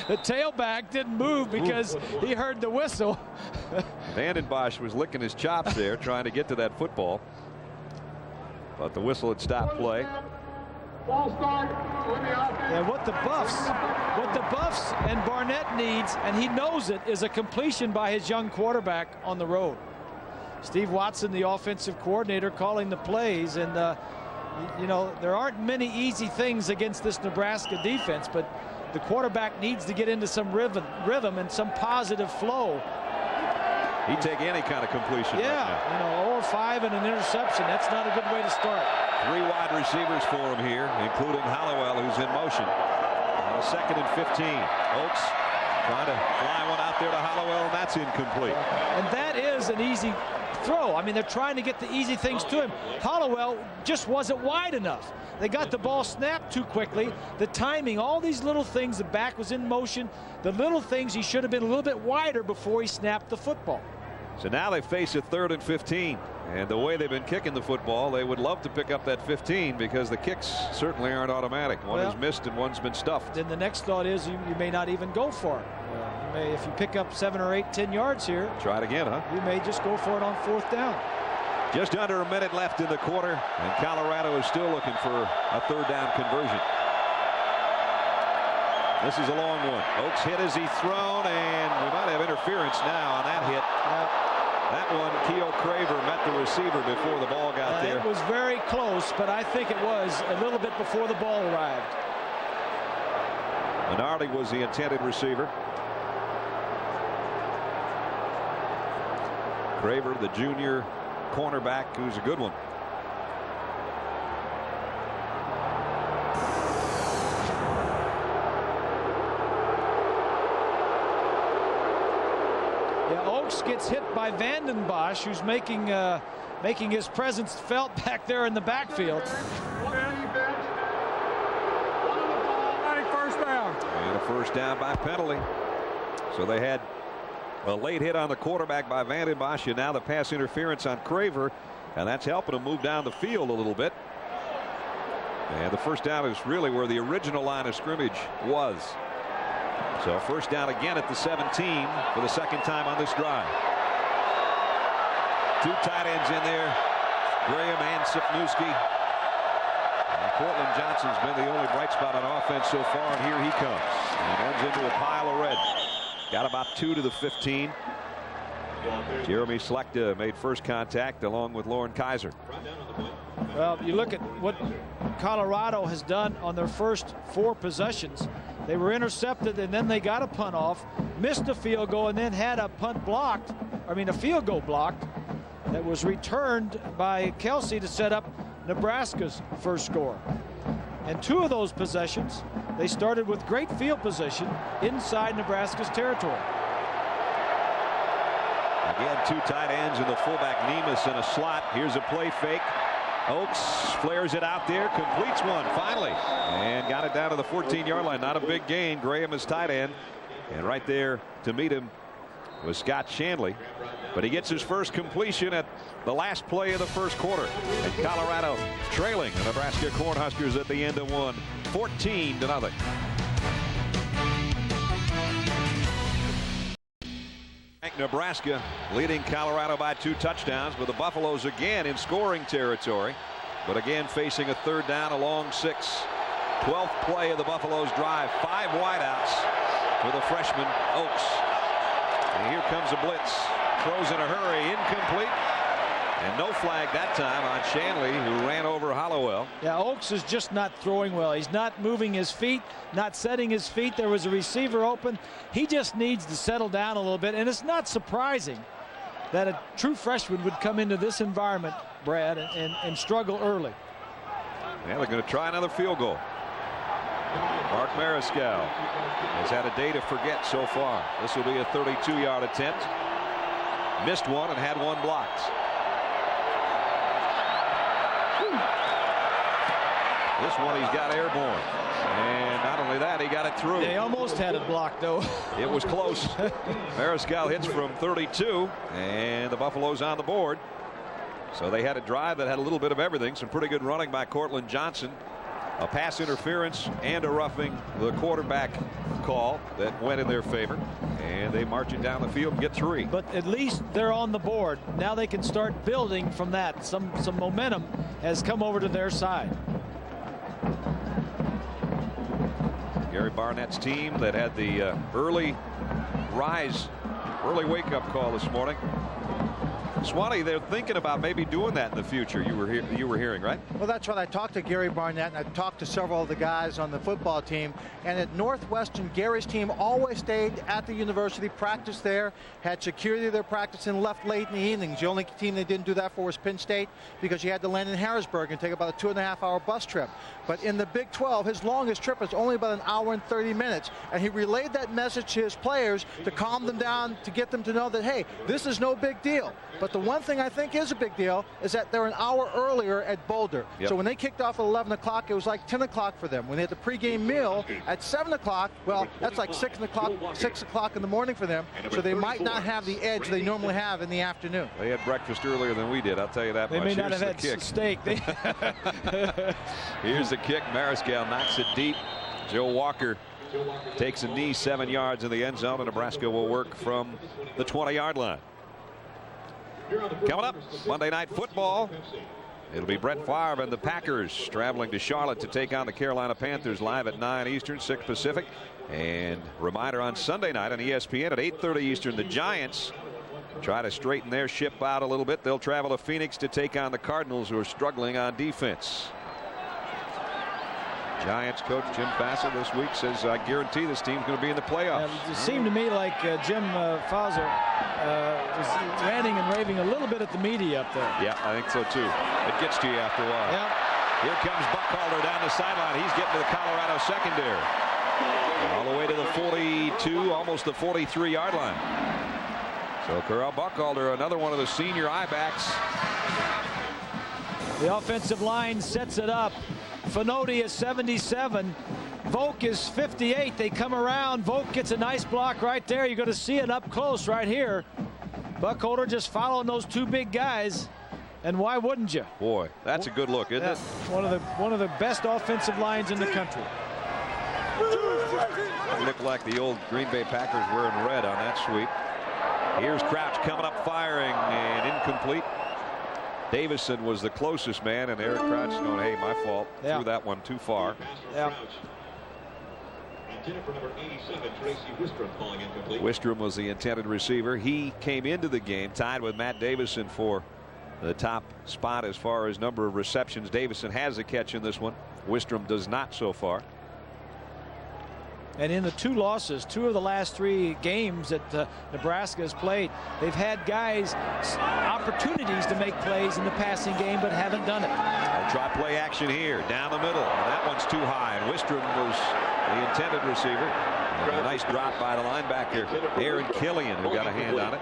The tailback didn't move because he heard the whistle. Vanden Bosch was licking his chops there trying to get to that football. But the whistle had stopped play. And what the Buffs and Barnett needs, and he knows it, is a completion by his young quarterback on the road. Steve Watson, the offensive coordinator, calling the plays, and you know, there aren't many easy things against this Nebraska defense, but the quarterback needs to get into some rhythm and some positive flow. He'd take any kind of completion. Yeah, right now. you know, 0-5 and an interception. That's not a good way to start. 3 wide receivers for him here, including Hollowell, who's in motion. On a 2nd and 15. Oaks trying to fly one out there to Hollowell, and that's incomplete. And that is an easy throw. I mean, they're trying to get the easy things to him. Hollowell just wasn't wide enough. They got the ball snapped too quickly. The timing, all these little things, the back was in motion. The little things, he should have been a little bit wider before he snapped the football. So now they face a 3rd and 15. And the way they've been kicking the football, they would love to pick up that 15 because the kicks certainly aren't automatic. One is missed and one's been stuffed. Then the next thought is you may not even go for it. If you pick up 7 or 8, 10 yards here. Try it again, huh? You may just go for it on 4th down. Just under a minute left in the quarter, and Colorado is still looking for a 3rd down conversion. This is a long one. Oaks hit as he's thrown, and we might have interference now on that hit. That one, Keo Craver met the receiver before the ball got there. It was very close, but I think it was a little bit before the ball arrived. Minardi was the intended receiver. Craver, the junior cornerback, who's a good one. Yeah, Oaks gets hit by Vandenbosch, who's making his presence felt back there in the backfield. First down. And a 1st down by penalty. So they had a late hit on the quarterback by Vandenbosch, and now the pass interference on Craver, and that's helping him move down the field a little bit. And the 1st down is really where the original line of scrimmage was. So 1st down again at the 17 for the 2nd time on this drive. 2 tight ends in there, Graham and Sipnewski. And Cortland Johnson's been the only bright spot on offense so far, and here he comes. And runs into a pile of red. Got about 2 to the 15. Jeremy Slechta made first contact along with Lauren Kaiser. Well, you look at what Colorado has done on their first 4 possessions. They were intercepted, and then they got a punt off, missed a field goal, and then had a field goal blocked that was returned by Kelsey to set up Nebraska's first score. And 2 of those possessions, they started with great field position inside Nebraska's territory. Again, 2 tight ends and the fullback Nemus in a slot. Here's a play fake. Oaks flares it out there, completes one finally, and got it down to the 14-yard line. Not a big gain. Graham is tight end, and right there to meet him was Scott Shanley. But he gets his first completion at the last play of the first quarter. And Colorado trailing the Nebraska Cornhuskers at the end of one, 14-0. Nebraska leading Colorado by 2 touchdowns, but the Buffaloes again in scoring territory, but again facing a 3rd down, a long 6. 12th play of the Buffaloes drive. 5 wideouts for the freshman Oaks. And here comes a blitz. Throws in a hurry, incomplete. And no flag that time on Shanley, who ran over Hollowell. Yeah, Oaks is just not throwing well. He's not moving his feet, not setting his feet. There was a receiver open. He just needs to settle down a little bit. And it's not surprising that a true freshman would come into this environment, Brad, and struggle early. Yeah, they're going to try another field goal. Mark Mariscal has had a day to forget so far. This will be a 32-yard attempt. Missed one and had one blocked. This one he's got airborne. And not only that, he got it through. They almost had it blocked, though. It was close. Mariscal hits from 32, and the Buffaloes on the board. So they had a drive that had a little bit of everything. Some pretty good running by Cortland Johnson. A pass interference and a roughing the quarterback call that went in their favor. And they march it down the field and get 3. But at least they're on the board. Now they can start building from that. Some momentum has come over to their side. Gary Barnett's team that had the early wake-up call this morning. Swanee, they're thinking about maybe doing that in the future. You were hearing, right? Well, that's right. I talked to Gary Barnett, and I talked to several of the guys on the football team. And at Northwestern, Gary's team always stayed at the university, practiced there, had security of their practice, and left late in the evenings. The only team they didn't do that for was Penn State, because you had to land in Harrisburg and take about a 2.5-hour bus trip. But in the Big 12, his longest trip was only about an hour and 30 minutes. And he relayed that message to his players to calm them down, to get them to know that, hey, this is no big deal. But the one thing I think is a big deal is that they're an hour earlier at Boulder. Yep. So when they kicked off at 11 o'clock, it was like 10 o'clock for them. When they had the pregame meal at 7 o'clock, well, that's like 6 o'clock in the morning for them. So they might not have the edge they normally have in the afternoon. They had breakfast earlier than we did, I'll tell you that much. They may not have had steak. Here's the kick. Mariscal knocks it deep. Joe Walker takes a knee 7 yards in the end zone, and Nebraska will work from the 20-yard line. Coming up, Monday Night Football. It'll be Brett Favre and the Packers traveling to Charlotte to take on the Carolina Panthers, live at 9 Eastern, 6 Pacific. And reminder, on Sunday night on ESPN at 8:30 Eastern, the Giants try to straighten their ship out a little bit. They'll travel to Phoenix to take on the Cardinals, who are struggling on defense. Giants coach Jim Fassel this week says, I guarantee this team's going to be in the playoffs. It seemed to me like Jim Fassel was ranting and raving a little bit at the media up there. Yeah, I think so too. It gets to you after a while. Yeah. Here comes Buckhalter down the sideline. He's getting to the Colorado secondary. All the way to the 42, almost the 43-yard line. So Corral Buckhalter, another one of the senior I-backs. The offensive line sets it up. Fenoti is 77. Volk is 58. They come around. Volk gets a nice block right there. You're going to see it up close right here. Buckholder just following those two big guys. And why wouldn't you? Boy, that's a good look, isn't it? One of the best offensive lines in the country. It looked like the old Green Bay Packers wearing red on that sweep. Here's Crouch coming up firing, and incomplete. Davison was the closest man, and Eric Crouch is going, hey, my fault. Yeah. Threw that one too far. Yeah. Wistrom was the intended receiver. He came into the game tied with Matt Davison for the top spot as far as number of receptions. Davison has a catch in this one. Wistrom does not so far. And in the two losses, 2 of the last 3 games that Nebraska has played, they've had guys opportunities to make plays in the passing game, but haven't done it. They'll try play action here down the middle. And that one's too high, and Wistrom was the intended receiver. And a nice drop by the linebacker Aaron Killian, who got a hand on it.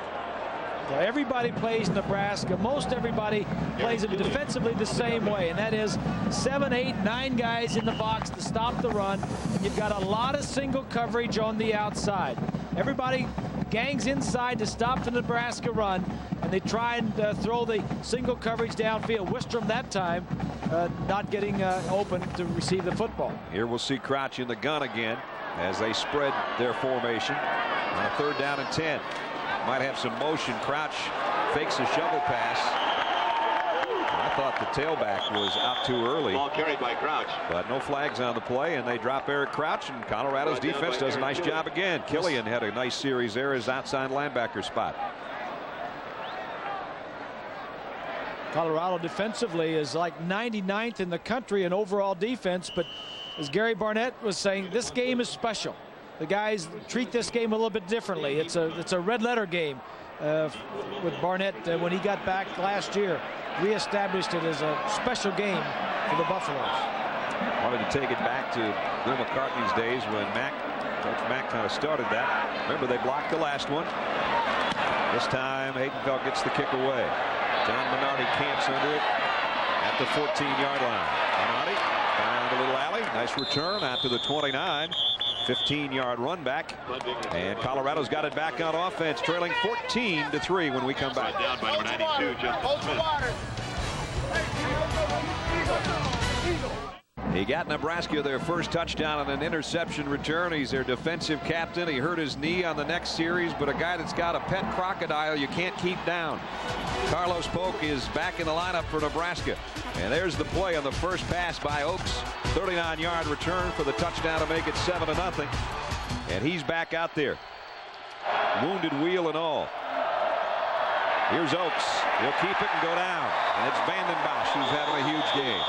Well, everybody plays Nebraska. Most everybody plays it defensively the same way, and that is 7, 8, 9 guys in the box to stop the run. And you've got a lot of single coverage on the outside. Everybody gangs inside to stop the Nebraska run, and they try and throw the single coverage downfield. Wistrom that time not getting open to receive the football. Here we'll see Crouch in the gun again as they spread their formation on a 3rd down and 10. Might have some motion. Crouch fakes a shovel pass. I thought the tailback was out too early. Ball carried by Crouch. But no flags on the play, and they drop Eric Crouch, and Colorado's defense does a nice job again. Killian had a nice series there, his outside linebacker spot. Colorado defensively is like 99th in the country in overall defense, but as Gary Barnett was saying, this game is special. The guys treat this game a little bit differently. It's a red letter game with Barnett when he got back last year. Reestablished it as a special game for the Buffaloes. Wanted to take it back to Bill McCartney's days when Coach Mack kind of started that. Remember, they blocked the last one. This time Haydenfeld gets the kick away. John Minardi camps under it at the 14-yard line. Minardi found a little alley. Nice return out to the 29. 15-yard run back, and Colorado's got it back on offense, trailing 14-3 when we come back. Down by number 92, Justin Smith. He got Nebraska their first touchdown on an interception return. He's their defensive captain. He hurt his knee on the next series, but a guy that's got a pet crocodile you can't keep down. Carlos Polk is back in the lineup for Nebraska. And there's the play on the first pass by Oaks. 39-yard return for the touchdown to make it 7-0. And he's back out there. Wounded wheel and all. Here's Oaks. He'll keep it and go down. And it's Vandenbosch who's having a huge game.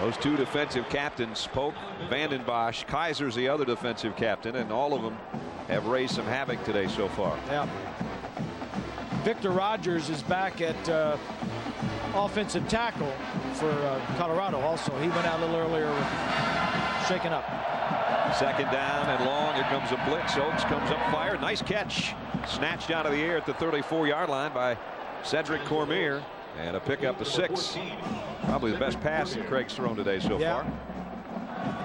Those two defensive captains, Polk, Vandenbosch, Kaiser's the other defensive captain, and all of them have raised some havoc today so far. Yeah. Victor Rogers is back at offensive tackle for Colorado also. He went out a little earlier with shaken up. Second down and long. Here comes a blitz. Oaks comes up fired. Nice catch. Snatched out of the air at the 34-yard line by Cedric Cormier. And a pickup of 6. Probably the best pass that Craig's thrown today so far.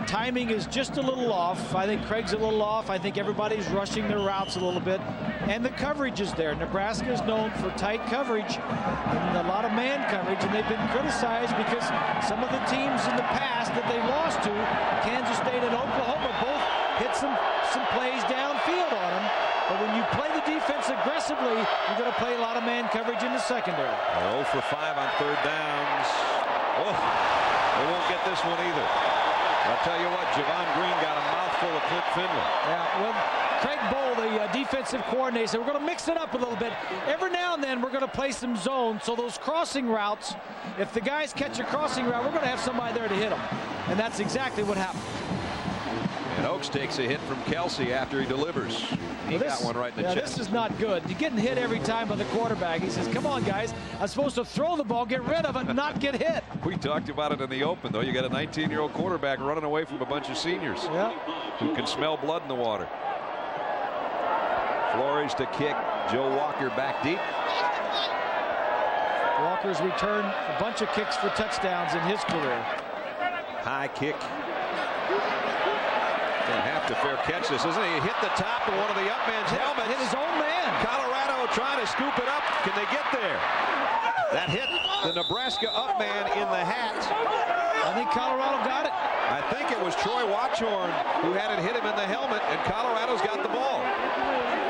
Timing is just a little off. I think Craig's a little off. I think everybody's rushing their routes a little bit. And the coverage is there. Nebraska is known for tight coverage and a lot of man coverage. And they've been criticized because some of the teams in the past that they lost to, Kansas State and Oklahoma, both hit some plays downfield on them. But when you play the defense aggressively, you're going to play a lot of man coverage in the secondary. 0 for 5 on third downs. Oh, they won't get this one either. I'll tell you what, Javon Green got a mouthful of Clint Finley. Yeah, well, Craig Bohl, the defensive coordinator, said we're going to mix it up a little bit. Every now and then we're going to play some zones. So those crossing routes, if the guys catch a crossing route, we're going to have somebody there to hit them. And that's exactly what happened. And Oaks takes a hit from Kelsey after he delivers. He got one right in the chest. This is not good. You're getting hit every time by the quarterback. He says, come on, guys. I'm supposed to throw the ball, get rid of it, and not get hit. We talked about it in the open, though. You got a 19-year-old quarterback running away from a bunch of seniors who can smell blood in the water. Flores to kick. Joe Walker back deep. Walker's returned a bunch of kicks for touchdowns in his career. High kick. Gonna have to fair catch this, isn't he? He hit the top of one of the up man's helmets. Hit his own man. Colorado trying to scoop it up. Can they get there? That hit the Nebraska up man in the hat. I think Colorado got it. I think it was Troy Watchorn who had it hit him in the helmet, and Colorado's got the ball.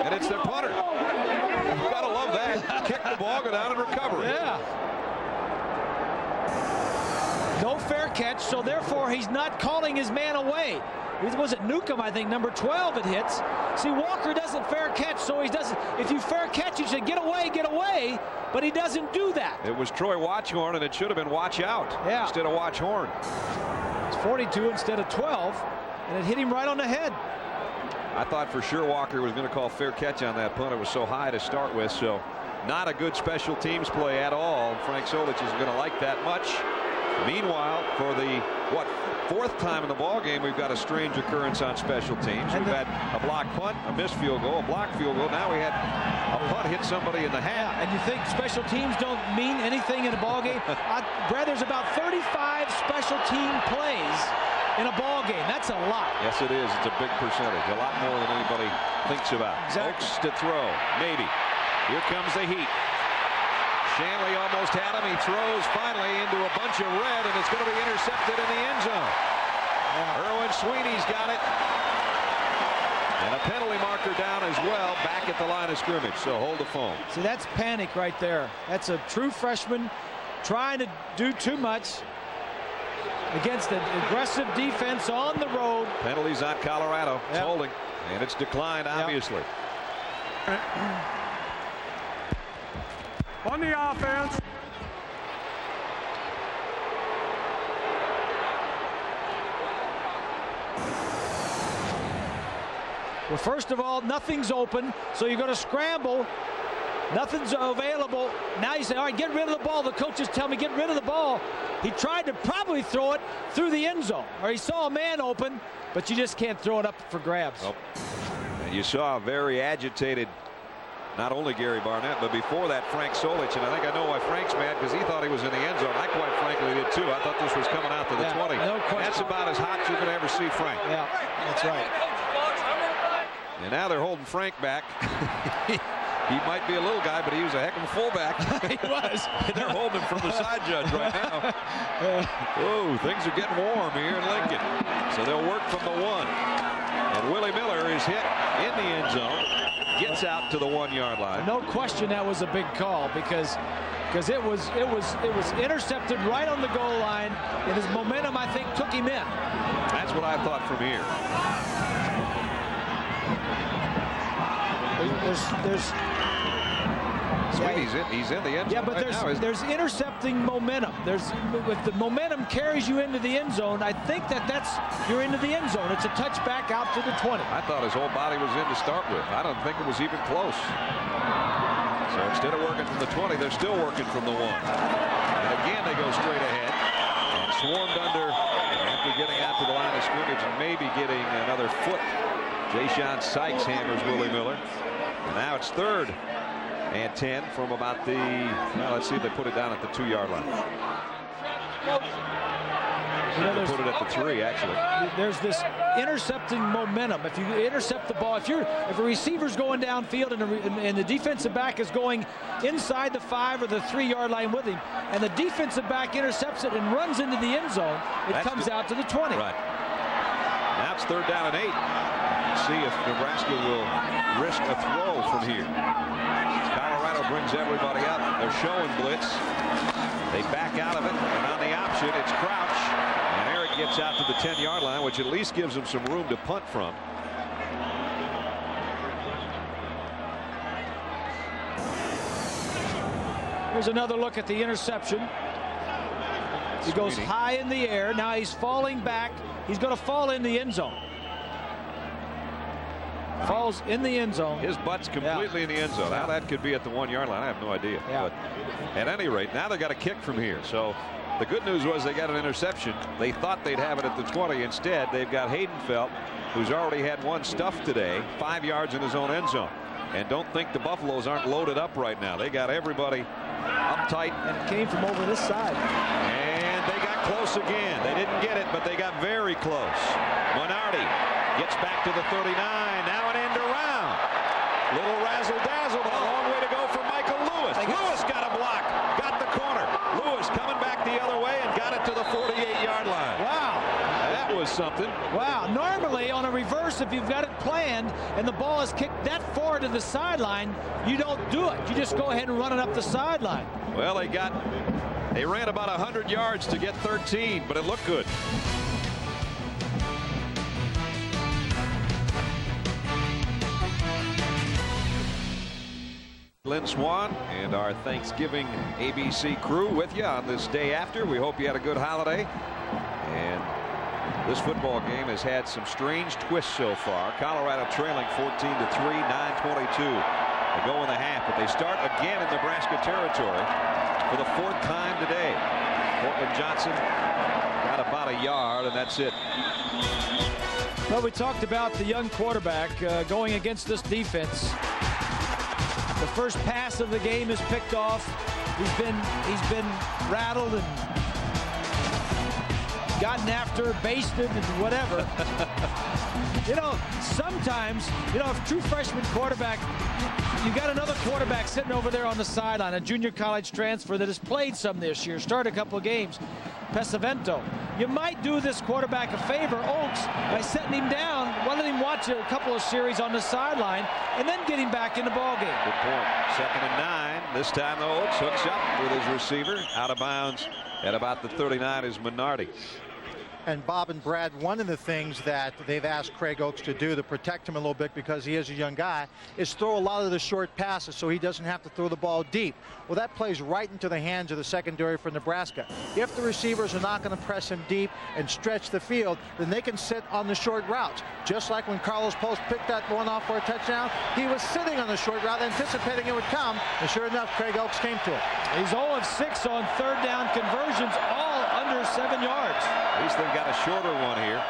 And it's their punter. You gotta love that. Kick the ball, go down and recover it. Yeah. No fair catch, so therefore he's not calling his man away. Was it Newcomb, I think, number 12 it hits. See, Walker doesn't fair catch, so he doesn't. If you fair catch, you say, get away, but he doesn't do that. It was Troy Watchorn, and it should have been watch out instead of watch horn. It's 42 instead of 12, and it hit him right on the head. I thought for sure Walker was going to call fair catch on that punt. It was so high to start with, so not a good special teams play at all. Frank Solich isn't going to like that much. Meanwhile, for the, fourth time in the ball game, we've got a strange occurrence on special teams. We've had a block punt, a missed field goal, a blocked field goal. Now we had a punt hit somebody in the hat. And you think special teams don't mean anything in a ball game? Brad, there's about 35 special team plays in a ball game. That's a lot. Yes, it is. It's a big percentage. A lot more than anybody thinks about. Exactly. Oaks to throw. Maybe. Here comes the heat. Shanley almost had him. He throws finally into a bunch of red, and it's going to be intercepted in the end zone. Erwin Sweeney's got it. And a penalty marker down as well, back at the line of scrimmage. So hold the phone. See, that's panic right there. That's a true freshman trying to do too much against an aggressive defense on the road. Penalties on Colorado. It's holding. And it's declined, obviously. On the offense. Well, first of all, nothing's open, so you're going to scramble. Nothing's available. Now you say, all right, get rid of the ball. The coaches tell me, get rid of the ball. He tried to probably throw it through the end zone, or he saw a man open, but you just can't throw it up for grabs. Oh. And you saw a very agitated, not only Gary Barnett, but before that, Frank Solich. And I think I know why Frank's mad, because he thought he was in the end zone. I quite frankly did too. I thought this was coming out to the 20. No question. That's about as hot as you're going to ever see Frank. Yeah, that's right. And now they're holding Frank back. He might be a little guy, but he was a heck of a fullback. He was. They're holding him from the side judge right now. Oh, things are getting warm here in Lincoln. So they'll work from the 1. And Willie Miller is hit in the end zone. Gets out to the 1-yard line. No question that was a big call because it was intercepted right on the goal line, and his momentum, I think, took him in. That's what I thought from here. He's in the end zone. Yeah, but there's intercepting momentum. If the momentum carries you into the end zone, I think you're into the end zone. It's a touchback out to the 20. I thought his whole body was in to start with. I don't think it was even close. So instead of working from the 20, they're still working from the 1. And again, they go straight ahead and swarmed under after getting out to the line of scrimmage and maybe getting another foot. Jay-Sean Sykes hammers Willie Miller. And now it's 3rd and 10 from about the, well, let's see if they put it down at the 2-yard line. They put it at the 3, actually. There's this intercepting momentum. If you intercept the ball, if a receiver's going downfield and the defensive back is going inside the 5 or the 3-yard line with him, and the defensive back intercepts it and runs into the end zone, it comes out to the 20. Right. Now it's 3rd down and 8. See if Nebraska will risk a throw from here. Colorado brings everybody up. They're showing blitz. They back out of it, and on the option, it's Crouch. And Eric gets out to the 10-yard line, which at least gives him some room to punt from. Here's another look at the interception. He goes high in the air. Now he's falling back. He's going to fall in the end zone. Falls in the end zone. His butt's completely in the end zone. How that could be at the 1-yard line, I have no idea. Yeah. But at any rate, now they got a kick from here. So the good news was they got an interception. They thought they'd have it at the 20. Instead, they've got Haydenfeld, who's already had one stuff today, 5 yards in his own end zone. And don't think the Buffaloes aren't loaded up right now. They got everybody uptight. And it came from over this side. And they got close again. They didn't get it, but they got very close. Minardi gets back to the 39. Now an end around. Little razzle-dazzle, but a long way to go for Michael Lewis. Lewis got a block. Got the corner. Lewis coming back the other way and got it to the 48-yard line. Wow. That was something. Wow. Normally on a reverse, if you've got it planned and the ball is kicked that far to the sideline, you don't do it. You just go ahead and run it up the sideline. Well, they ran about 100 yards to get 13, but it looked good. Lynn Swan and our Thanksgiving ABC crew with you on this day after. We hope you had a good holiday. And this football game has had some strange twists so far. Colorado trailing 14-3, 9:22 to go in the half, but they start again in Nebraska territory for the 4th time today. Cortland Johnson got about a yard, and that's it. Well, we talked about the young quarterback going against this defense. The first pass of the game is picked off. He's been rattled and gotten after, basted, and whatever. You know, sometimes, a true freshman quarterback, you got another quarterback sitting over there on the sideline, a junior college transfer that has played some this year, started a couple of games, Pesavento. You might do this quarterback a favor, Oaks, by setting him down, letting him watch a couple of series on the sideline, and then get him back in the ballgame. Good point. 2nd and 9. This time, the Oaks hooks up with his receiver. Out of bounds at about the 39 is Minardi. And Bob and Brad, one of the things that they've asked Craig Oaks to do to protect him a little bit, because he is a young guy, is throw a lot of the short passes so he doesn't have to throw the ball deep. Well, that plays right into the hands of the secondary for Nebraska. If the receivers are not going to press him deep and stretch the field, then they can sit on the short routes. Just like when Carlos Post picked that one off for a touchdown, he was sitting on the short route anticipating it would come, and sure enough, Craig Oaks came to it. He's 0 of 6 on 3rd down conversions, all under 7 yards. At least they've got a shorter one here.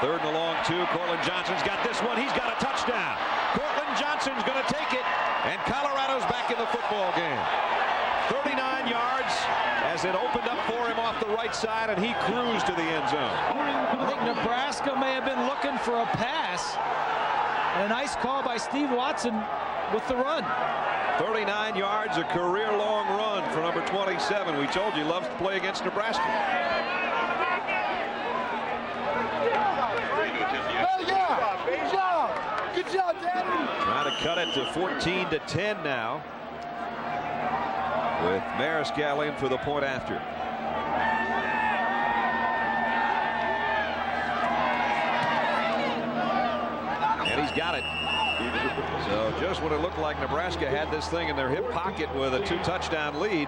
3rd and long 2. Cortland Johnson's got this one. He's got a touchdown. Cortland Johnson's going to take it, and Colorado's back in the football game. 39 yards as it opened up for him off the right side, and he cruised to the end zone. I think Nebraska may have been looking for a pass, and a nice call by Steve Watson with the run. 39 yards, a career-long run for number 27. We told you he loves to play against Nebraska. Good job, Daddy. Trying to cut it to 14-10 now, with Mariscal in for the point after. And he's got it. So just when it looked like Nebraska had this thing in their hip pocket with a 2-touchdown lead,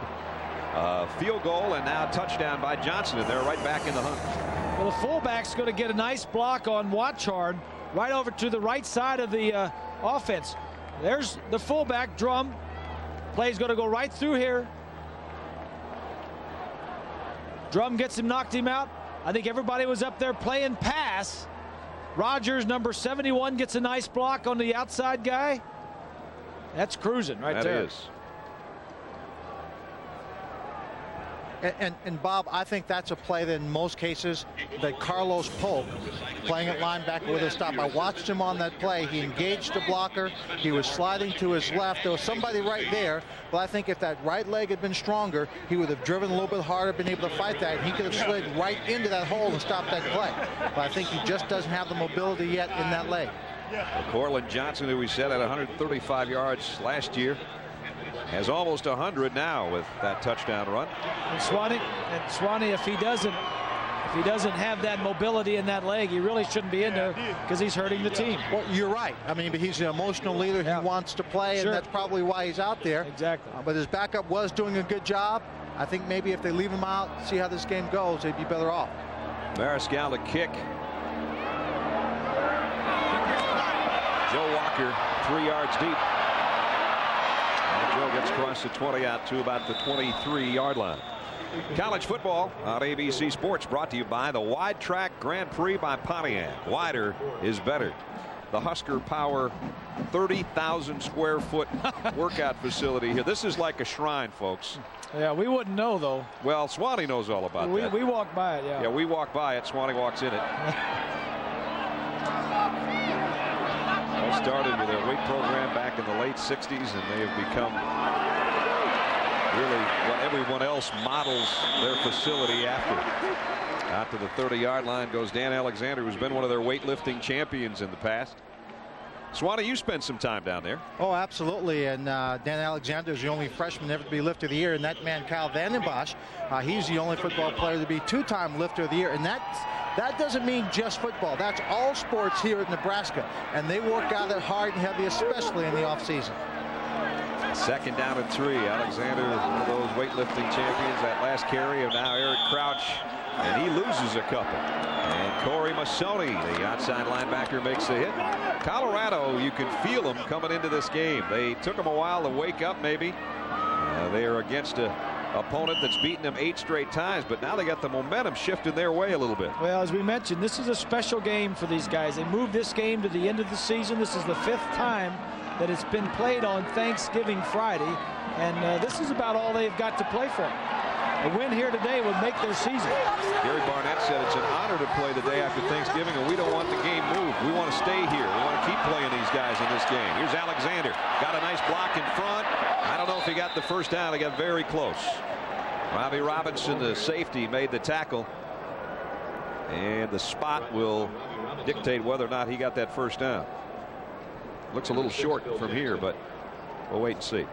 field goal and now touchdown by Johnson, and they're right back in the hunt. Well, the fullback's going to get a nice block on Watchard right over to the right side of the offense. There's the fullback. Drum play's going to go right through here. Drum gets him, knocked him out. I think everybody was up there playing pass. Rogers, number 71, gets a nice block on the outside guy. That's cruising right there. That is. And Bob, I think that's a play that in most cases that Carlos Polk, playing at linebacker with a stop. I watched him on that play. He engaged the blocker. He was sliding to his left. There was somebody right there. But I think if that right leg had been stronger, he would have driven a little bit harder, been able to fight that. And he could have slid right into that hole and stopped that play. But I think he just doesn't have the mobility yet in that leg. Cortland Johnson, who we said had 135 yards last year, has almost 100 now with that touchdown run. And Swanee, if he doesn't have that mobility in that leg, he really shouldn't be in there because he's hurting the team. Well, you're right. I mean, but he's an emotional leader. Yeah. He wants to play, Sure. and that's probably why he's out there. Exactly. But his backup was doing a good job. I think maybe if they leave him out, see how this game goes, they'd be better off. Mariscal to kick. Joe Walker 3 yards deep. And Joe gets across the 20 out to about the 23-yard line. College football on ABC Sports, brought to you by the Wide Track Grand Prix by Pontiac. Wider is better. The Husker Power 30,000 square foot workout facility here. This is like a shrine, folks. Yeah, we wouldn't know, though. Well, Swanee knows all about that. We walk by it, yeah. Yeah, we walk by it. Swanee walks in it. All started with their weight program back in the late 60s, and they have become really what everyone else models their facility after. Out to the 30-yard line goes Dan Alexander, who's been one of their weightlifting champions in the past. Swanee, you spent some time down there. Oh, absolutely. And Dan Alexander is the only freshman ever to be lifter of the year. And that man, Kyle Vandenbosch, he's the only football player to be two-time lifter of the year. And that doesn't mean just football. That's all sports here at Nebraska. And they work out it hard and heavy, especially in the offseason. 2nd down and 3. Alexander is one of those weightlifting champions. That last carry of now Eric Crouch, and he loses a couple. And Corey Masoni, the outside linebacker, makes the hit. Colorado, you can feel them coming into this game. They took them a while to wake up, maybe. They are against an opponent that's beaten them 8 straight times, but now they got the momentum shifting their way a little bit. Well, as we mentioned, this is a special game for these guys. They moved this game to the end of the season. This is the 5th time that it's been played on Thanksgiving Friday, and this is about all they've got to play for. A win here today would make their season. Gary Barnett said it's an honor to play the day after Thanksgiving, and we don't want the game moved. We want to stay here. We want to keep playing these guys in this game. Here's Alexander. Got a nice block in front. I don't know if he got the first down. He got very close. Robbie Robinson, the safety, made the tackle, and the spot will dictate whether or not he got that first down. Looks a little short from here, but we'll wait and see.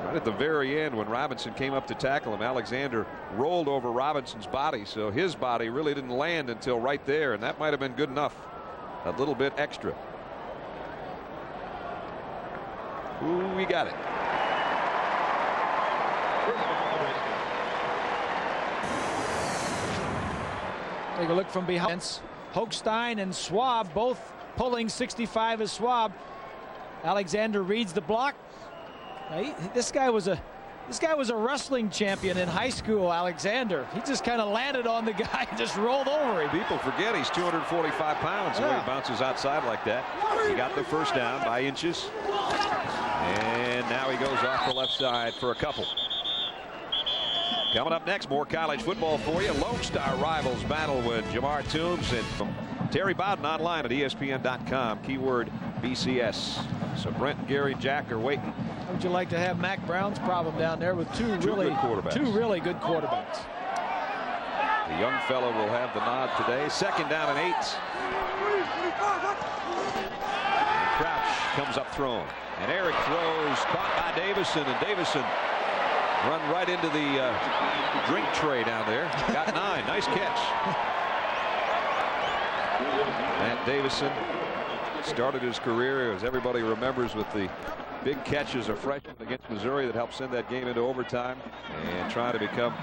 Right at the very end, when Robinson came up to tackle him, Alexander rolled over Robinson's body, so his body really didn't land until right there, and that might have been good enough. A little bit extra. Ooh, we got it. Take a look from behind. Hochstein and Schwab both pulling 65 as Schwab. Alexander reads the block. This guy was a wrestling champion in high school, Alexander. He just kind of landed on the guy and just rolled over him. People forget he's 245 pounds. The way he bounces outside like that. He got the first down by inches. And now he goes off the left side for a couple. Coming up next, more college football for you. Lone Star rivals battle with Jamar Toombs and from Terry Bowden online at ESPN.com. Keyword BCS. So Brent and Gary Jack are waiting. How would you like to have Mac Brown's problem down there with two really good quarterbacks? The young fellow will have the nod today. 2nd down and 8. And Crouch comes up throwing. And Eric throws, caught by Davison, and Davison run right into the drink tray down there. Got 9. Nice catch. Matt Davison started his career, as everybody remembers, with the big catch as a freshman against Missouri that helped send that game into overtime, and trying to become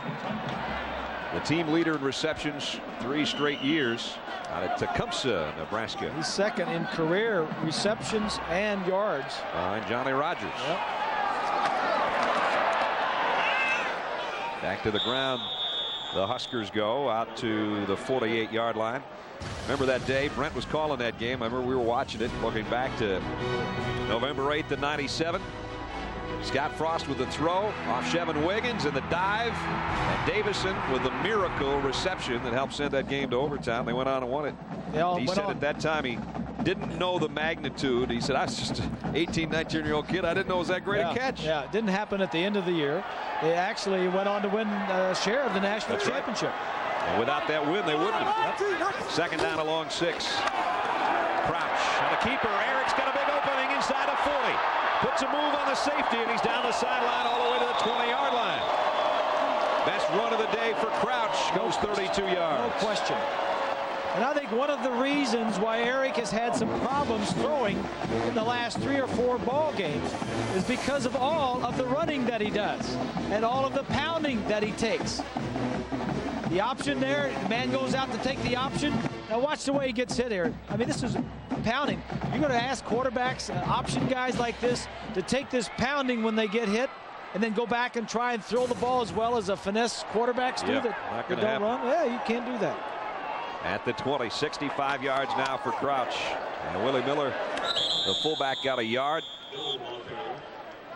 the team leader in receptions 3 straight years out of Tecumseh, Nebraska. He's 2nd in career receptions and yards. Behind Johnny Rogers. Yep. Back to the ground. The Huskers go out to the 48-yard line. Remember that day? Brent was calling that game. I remember we were watching it, looking back to November 8th of '97. Scott Frost with the throw off Shevin Wiggins and the dive, and Davison with the miracle reception that helped send that game to overtime. They went on and won it. He said at that time he didn't know the magnitude. He said, I was just an 18, 19-year-old kid. I didn't know it was that great a catch. Yeah, it didn't happen at the end of the year. They actually went on to win a share of the national championship. Right. And without that win, they wouldn't have. 2nd down along 6. Crouch on the keeper. Eric's got a big opening inside of 40. Puts a move on the safety, and he's down the sideline all the way to the 20-yard line. Best run of the day for Crouch. Goes 32 yards. No question. And I think one of the reasons why Eric has had some problems throwing in the last 3 or 4 ball games is because of all of the running that he does and all of the pounding that he takes. The option there, the man goes out to take the option. Now watch the way he gets hit here. I mean, this is pounding. You're going to ask quarterbacks, option guys like this, to take this pounding when they get hit and then go back and try and throw the ball as well as a finesse quarterbacks do that don't run. Yeah, you can't do that. At the 20, 65 yards now for Crouch. And Willie Miller, the fullback, got a yard.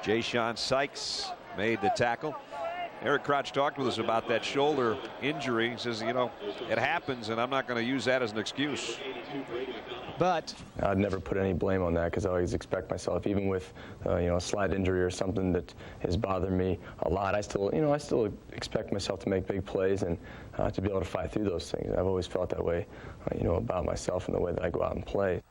Jay-Sean Sykes made the tackle. Eric Crouch talked with us about that shoulder injury. He says, you know, it happens, and I'm not going to use that as an excuse. But I'd never put any blame on that because I always expect myself, even with a slight injury or something that has bothered me a lot, I still expect myself to make big plays and to be able to fight through those things. I've always felt that way, about myself and the way that I go out and play.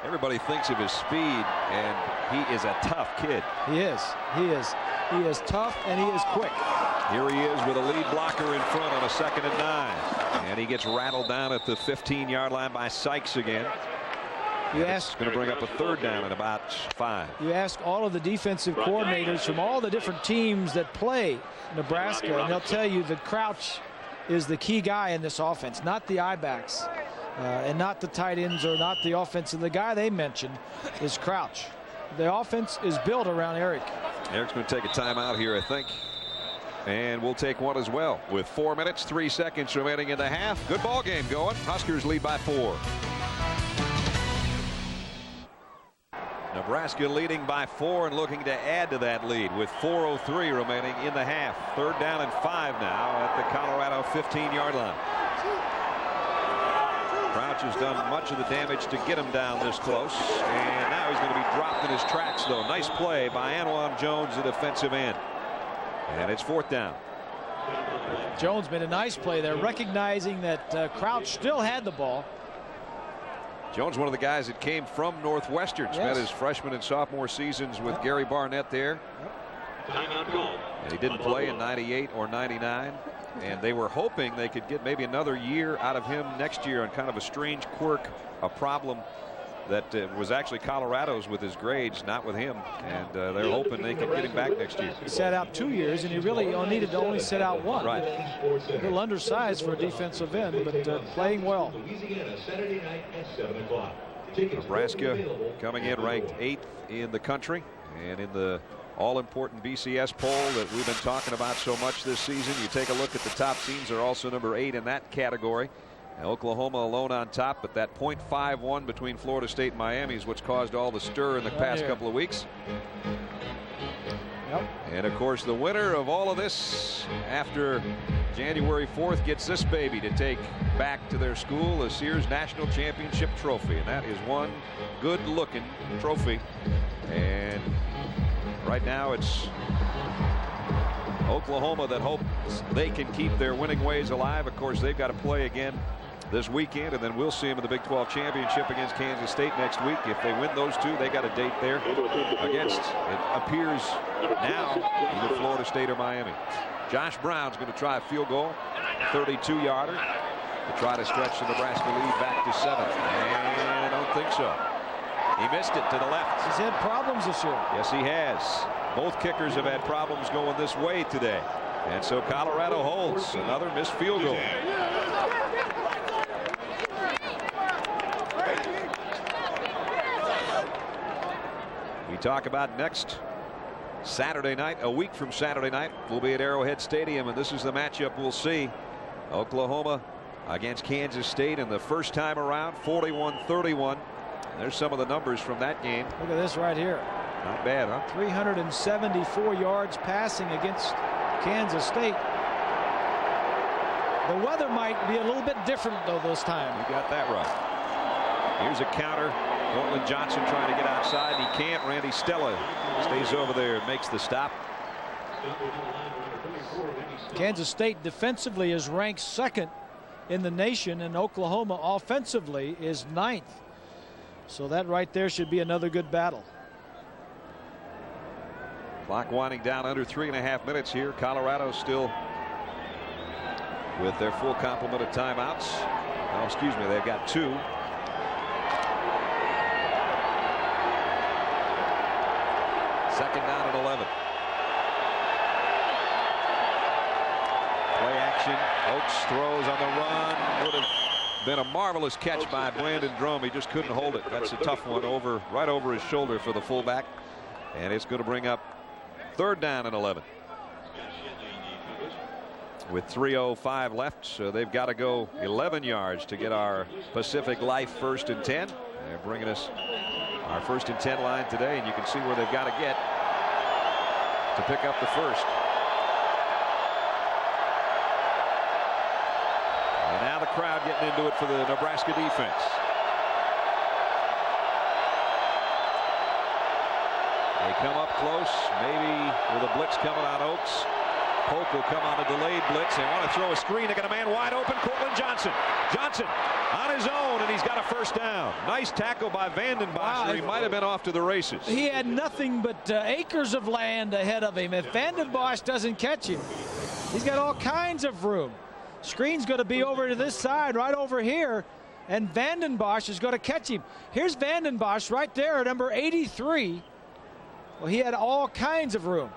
Everybody thinks of his speed, and he is a tough kid. He is. He is. He is tough, and he is quick. Here he is with a lead blocker in front on a 2nd and 9. And he gets rattled down at the 15-yard line by Sykes again. It's going to bring up a 3rd down at about 5. You ask all of the defensive coordinators from all the different teams that play Nebraska, and they'll tell you that Crouch is the key guy in this offense, not the I-backs, and not the tight ends or not the offensive. The guy they mentioned is Crouch. The offense is built around Eric. Eric's going to take a timeout here, I think. And we'll take one as well with 4 minutes, 3 seconds remaining in the half. Good ball game going. Huskers lead by 4. Nebraska leading by 4 and looking to add to that lead with 4:03 remaining in the half. 3rd down and 5 now at the Colorado 15-yard line. Crouch has done much of the damage to get him down this close, and now he's going to be dropped in his tracks, though. Nice play by Anwan Jones, the defensive end. And it's 4th down. Jones made a nice play there, recognizing that Crouch still had the ball. Jones, one of the guys that came from Northwestern, spent his freshman and sophomore seasons with Gary Barnett there. And he didn't play in '98 or '99. And they were hoping they could get maybe another year out of him next year on kind of a strange quirk, a problem that was actually Colorado's with his grades, not with him. And they're hoping they can get him back next year. He sat out 2 years, and he really needed to only sit out 1. Right. A little undersized for a defensive end, but playing well. Nebraska coming in ranked 8th in the country, and in the all-important BCS poll that we've been talking about so much this season, you take a look at the top teams, are also number 8 in that category. Now, Oklahoma alone on top, but that .51 between Florida State and Miami is what's caused all the stir in the past couple of weeks. Yep. And, of course, the winner of all of this after January 4th gets this baby to take back to their school, the Sears National Championship Trophy. And that is one good-looking trophy. And right now it's Oklahoma that hopes they can keep their winning ways alive. Of course, they've got to play again this weekend, and then we'll see them in the Big 12 championship against Kansas State next week. If they win those two, they got a date there against, it appears now, either Florida State or Miami. Josh Brown's going to try a field goal, 32-yarder, to try to stretch the Nebraska lead back to 7. And I don't think so. He missed it to the left. He's had problems this year. Yes, he has. Both kickers have had problems going this way today. And so Colorado holds. Another missed field goal. We talk about next Saturday night, a week from Saturday night, we'll be at Arrowhead Stadium, and this is the matchup we'll see. Oklahoma against Kansas State, and the first time around, 41-31. There's some of the numbers from that game. Look at this right here. Not bad, huh? 374 yards passing against Kansas State. The weather might be a little bit different, though, this time. You got that right. Here's a counter. Cortland Johnson trying to get outside. He can't. Randy Stella stays over there and makes the stop. Kansas State defensively is ranked 2nd in the nation, and Oklahoma offensively is 9th. So that right there should be another good battle. Clock winding down under 3.5 minutes here. Colorado still with their full complement of timeouts. Oh, excuse me, they've got 2. Second down and 11. Play action. Oaks throws on the run. Would have been a marvelous catch by Brandon Drum. He just couldn't hold it. That's a tough one, right over his shoulder for the fullback. And it's going to bring up third down and 11. With 3:05 left, so they've got to go 11 yards to get our Pacific Life 1st and 10. They're bringing us our 1st and 10 line today, and you can see where they've got to get to pick up the first. And now the crowd getting into it for the Nebraska defense. They come up close, maybe with a blitz coming on Oaks. Polk will come on a delayed blitz. They want to throw a screen. They got a man wide open. Cortland Johnson. Johnson on his own, and he's got a first down. Nice tackle by Vanden Bosch. Wow. He might have been off to the races. He had nothing but acres of land ahead of him. If Vanden Bosch doesn't catch him, he's got all kinds of room. Screen's going to be over to this side, right over here, and Vanden Bosch is going to catch him. Here's Vanden Bosch right there, number 83. Well, he had all kinds of room.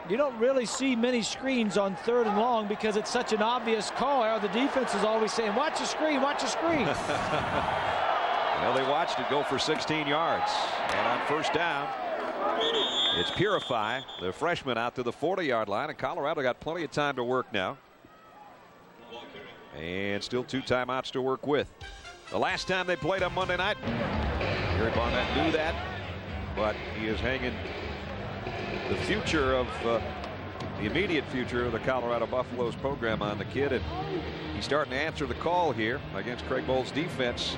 You don't really see many screens on 3rd and long because it's such an obvious call. The defense is always saying, watch the screen, watch the screen. Well, they watched it go for 16 yards. And on first down, it's Purify, the freshman, out to the 40-yard line. And Colorado got plenty of time to work now. And still 2 timeouts to work with. The last time they played on Monday night, Gary Barnett knew that, but he is hanging the future of the immediate future of the Colorado Buffaloes program on the kid, and he's starting to answer the call here against Craig Bohl's defense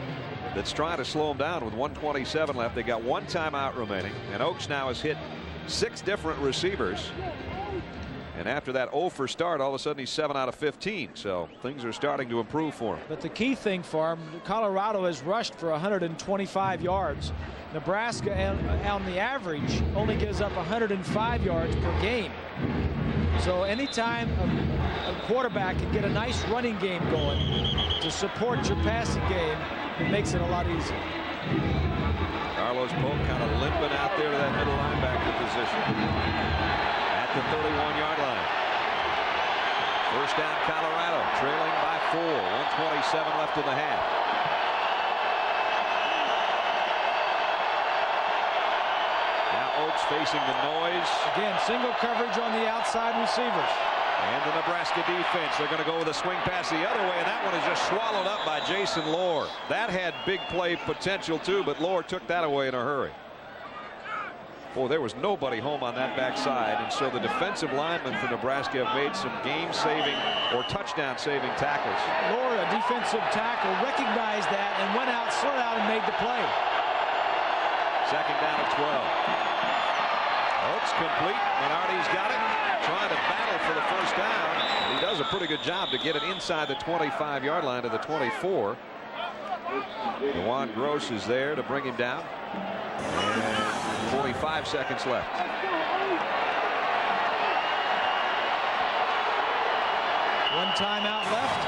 that's trying to slow him down with 1:27 left. They got 1 timeout remaining, and Oaks now has hit 6 different receivers, and after that 0 for start, all of a sudden he's 7 out of 15, so things are starting to improve for him. But the key thing for him, Colorado has rushed for 125 yards. Nebraska, on the average, only gives up 105 yards per game. So anytime a quarterback can get a nice running game going to support your passing game, it makes it a lot easier. Carlos Polk kind of limping out there to that middle linebacker position at the 31-yard line. First down, Colorado, trailing by 4. 1:27 left in the half. Oaks facing the noise. Again, single coverage on the outside receivers. And the Nebraska defense, they're going to go with a swing pass the other way, and that one is just swallowed up by Jason Lohr. That had big play potential too, but Lohr took that away in a hurry. Boy, there was nobody home on that backside, and so the defensive linemen for Nebraska have made some game-saving or touchdown-saving tackles. Lord, a defensive tackle recognized that and went out, slid out, and made the play. Second down at 12. Oaks complete. Minardi's got it. Trying to battle for the first down. He does a pretty good job to get it inside the 25-yard line to the 24. Dewan Gross is there to bring him down. And 45 seconds left. One timeout left.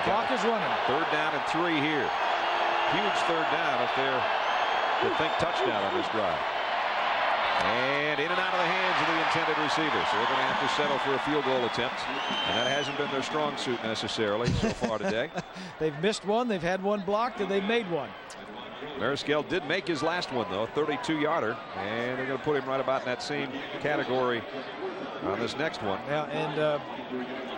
Clock is running. Third down and 3 here. Huge third down if they're to think touchdown on this drive. And in and out of the hands of the intended receiver. So they're going to have to settle for a field goal attempt. And that hasn't been their strong suit necessarily so far today. They've missed one. They've had one blocked, and they've made one. Mariscal did make his last one, though, 32-yarder. And they're going to put him right about in that same category on this next one. Yeah, and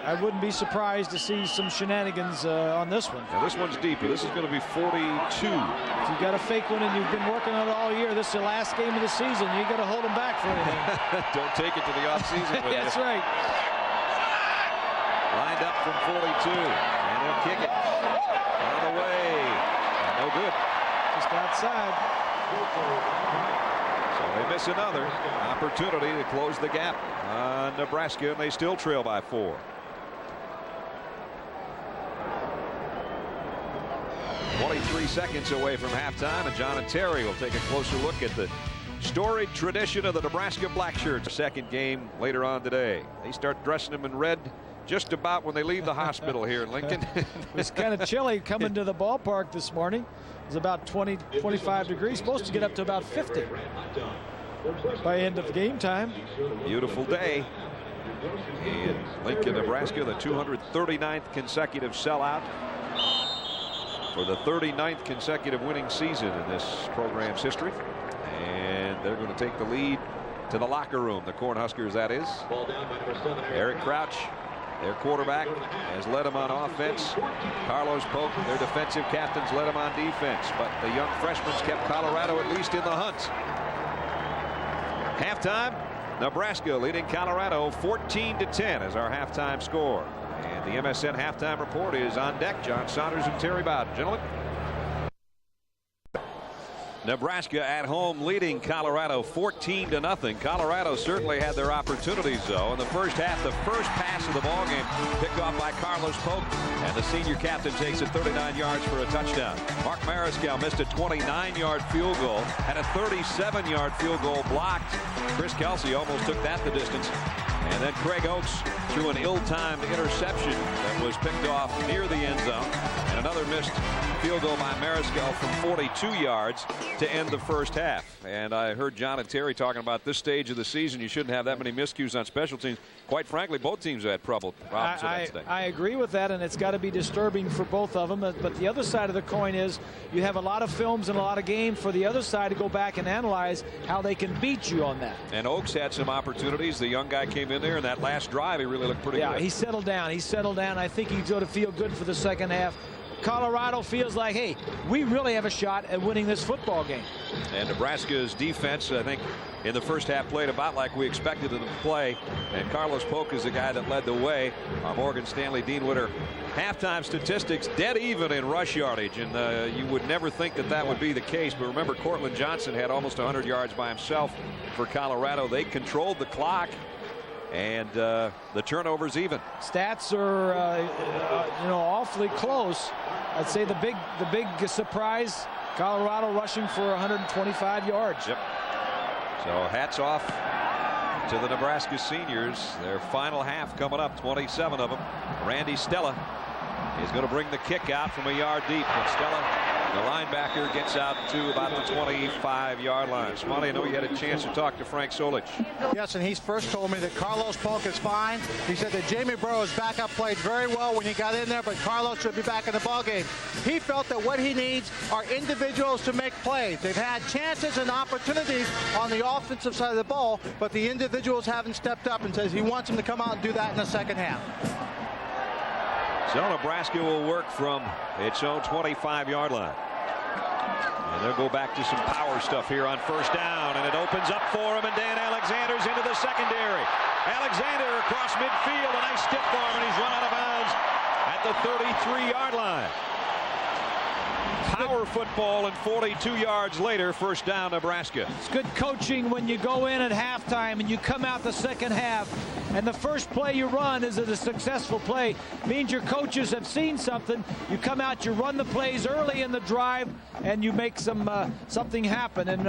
I wouldn't be surprised to see some shenanigans on this one. Now, this one's deeper. This is going to be 42. If you've got a fake one and you've been working on it all year, this is the last game of the season. You got to hold them back for anything. Don't take it to the offseason with That's you. right. Lined up from 42, and they'll kick it on the way. No good. Just outside. So they miss another opportunity to close the gap on Nebraska, and they still trail by 4. .23 seconds away from halftime, and John and Terry will take a closer look at the storied tradition of the Nebraska Blackshirts. Second game later on today. They start dressing them in red just about when they leave the hospital here in Lincoln. It was kind of chilly coming to the ballpark this morning. It was about 25 degrees, supposed to get up to about 50 by end of game time. Beautiful day in Lincoln, Nebraska, the 239th consecutive sellout for the 39th consecutive winning season in this program's history. And they're going to take the lead to the locker room, the Cornhuskers, that is. Eric Crouch, their quarterback, has led them on offense. Carlos Polk, their defensive captains, led them on defense. But the young freshmen kept Colorado at least in the hunt. Halftime, Nebraska leading Colorado 14-10 as our halftime score. And the MSN halftime report is on deck. John Saunders and Terry Bowden. Gentlemen. Nebraska at home leading Colorado 14-0. Colorado certainly had their opportunities, though. In the first half, the first pass of the ballgame picked off by Carlos Polk, and the senior captain takes it 39 yards for a touchdown. Mark Mariscal missed a 29-yard field goal, had a 37-yard field goal blocked. Chris Kelsey almost took that the distance. And then Craig Oaks threw an ill-timed interception that was picked off near the end zone. And another missed field goal by Mariscal from 42 yards to end the first half. And I heard John and Terry talking about this stage of the season. You shouldn't have that many miscues on special teams. Quite frankly, both teams have had problems with that today. I agree with that, and it's got to be disturbing for both of them. But the other side of the coin is you have a lot of films and a lot of game for the other side to go back and analyze how they can beat you on that. And Oaks had some opportunities. The young guy came in there, and that last drive, he really looked pretty good. Yeah, he settled down. I think he's going to feel good for the second half. Colorado feels like, hey, we really have a shot at winning this football game. And Nebraska's defense, I think, in the first half played about like we expected them to play. And Carlos Polk is the guy that led the way. Our Morgan Stanley Dean Witter halftime statistics dead even in rush yardage. And you would never think that that would be the case. But remember, Cortland Johnson had almost 100 yards by himself for Colorado. They controlled the clock. And the turnovers even. Stats are, awfully close. I'd say the big surprise, Colorado rushing for 125 yards. Yep. So hats off to the Nebraska seniors. Their final half coming up, 27 of them. Randy Stella is going to bring the kick out from a yard deep. But Stella, the linebacker, gets out to about the 25-yard line. Swanee, I know you had a chance to talk to Frank Solich. Yes, and he's first told me that Carlos Polk is fine. He said that Jamie Burroughs' backup played very well when he got in there, but Carlos should be back in the ballgame. He felt that what he needs are individuals to make plays. They've had chances and opportunities on the offensive side of the ball, but the individuals haven't stepped up, and says he wants them to come out and do that in the second half. So Nebraska will work from its own 25-yard line. And they'll go back to some power stuff here on first down, and it opens up for him, and Dan Alexander's into the secondary. Alexander across midfield, a nice stiff arm, and he's run out of bounds at the 33-yard line. Power football, and 42 yards later, first down, Nebraska. It's good coaching when you go in at halftime and you come out the second half, and the first play you run is a successful play. Means your coaches have seen something. You come out, you run the plays early in the drive, and you make something happen. And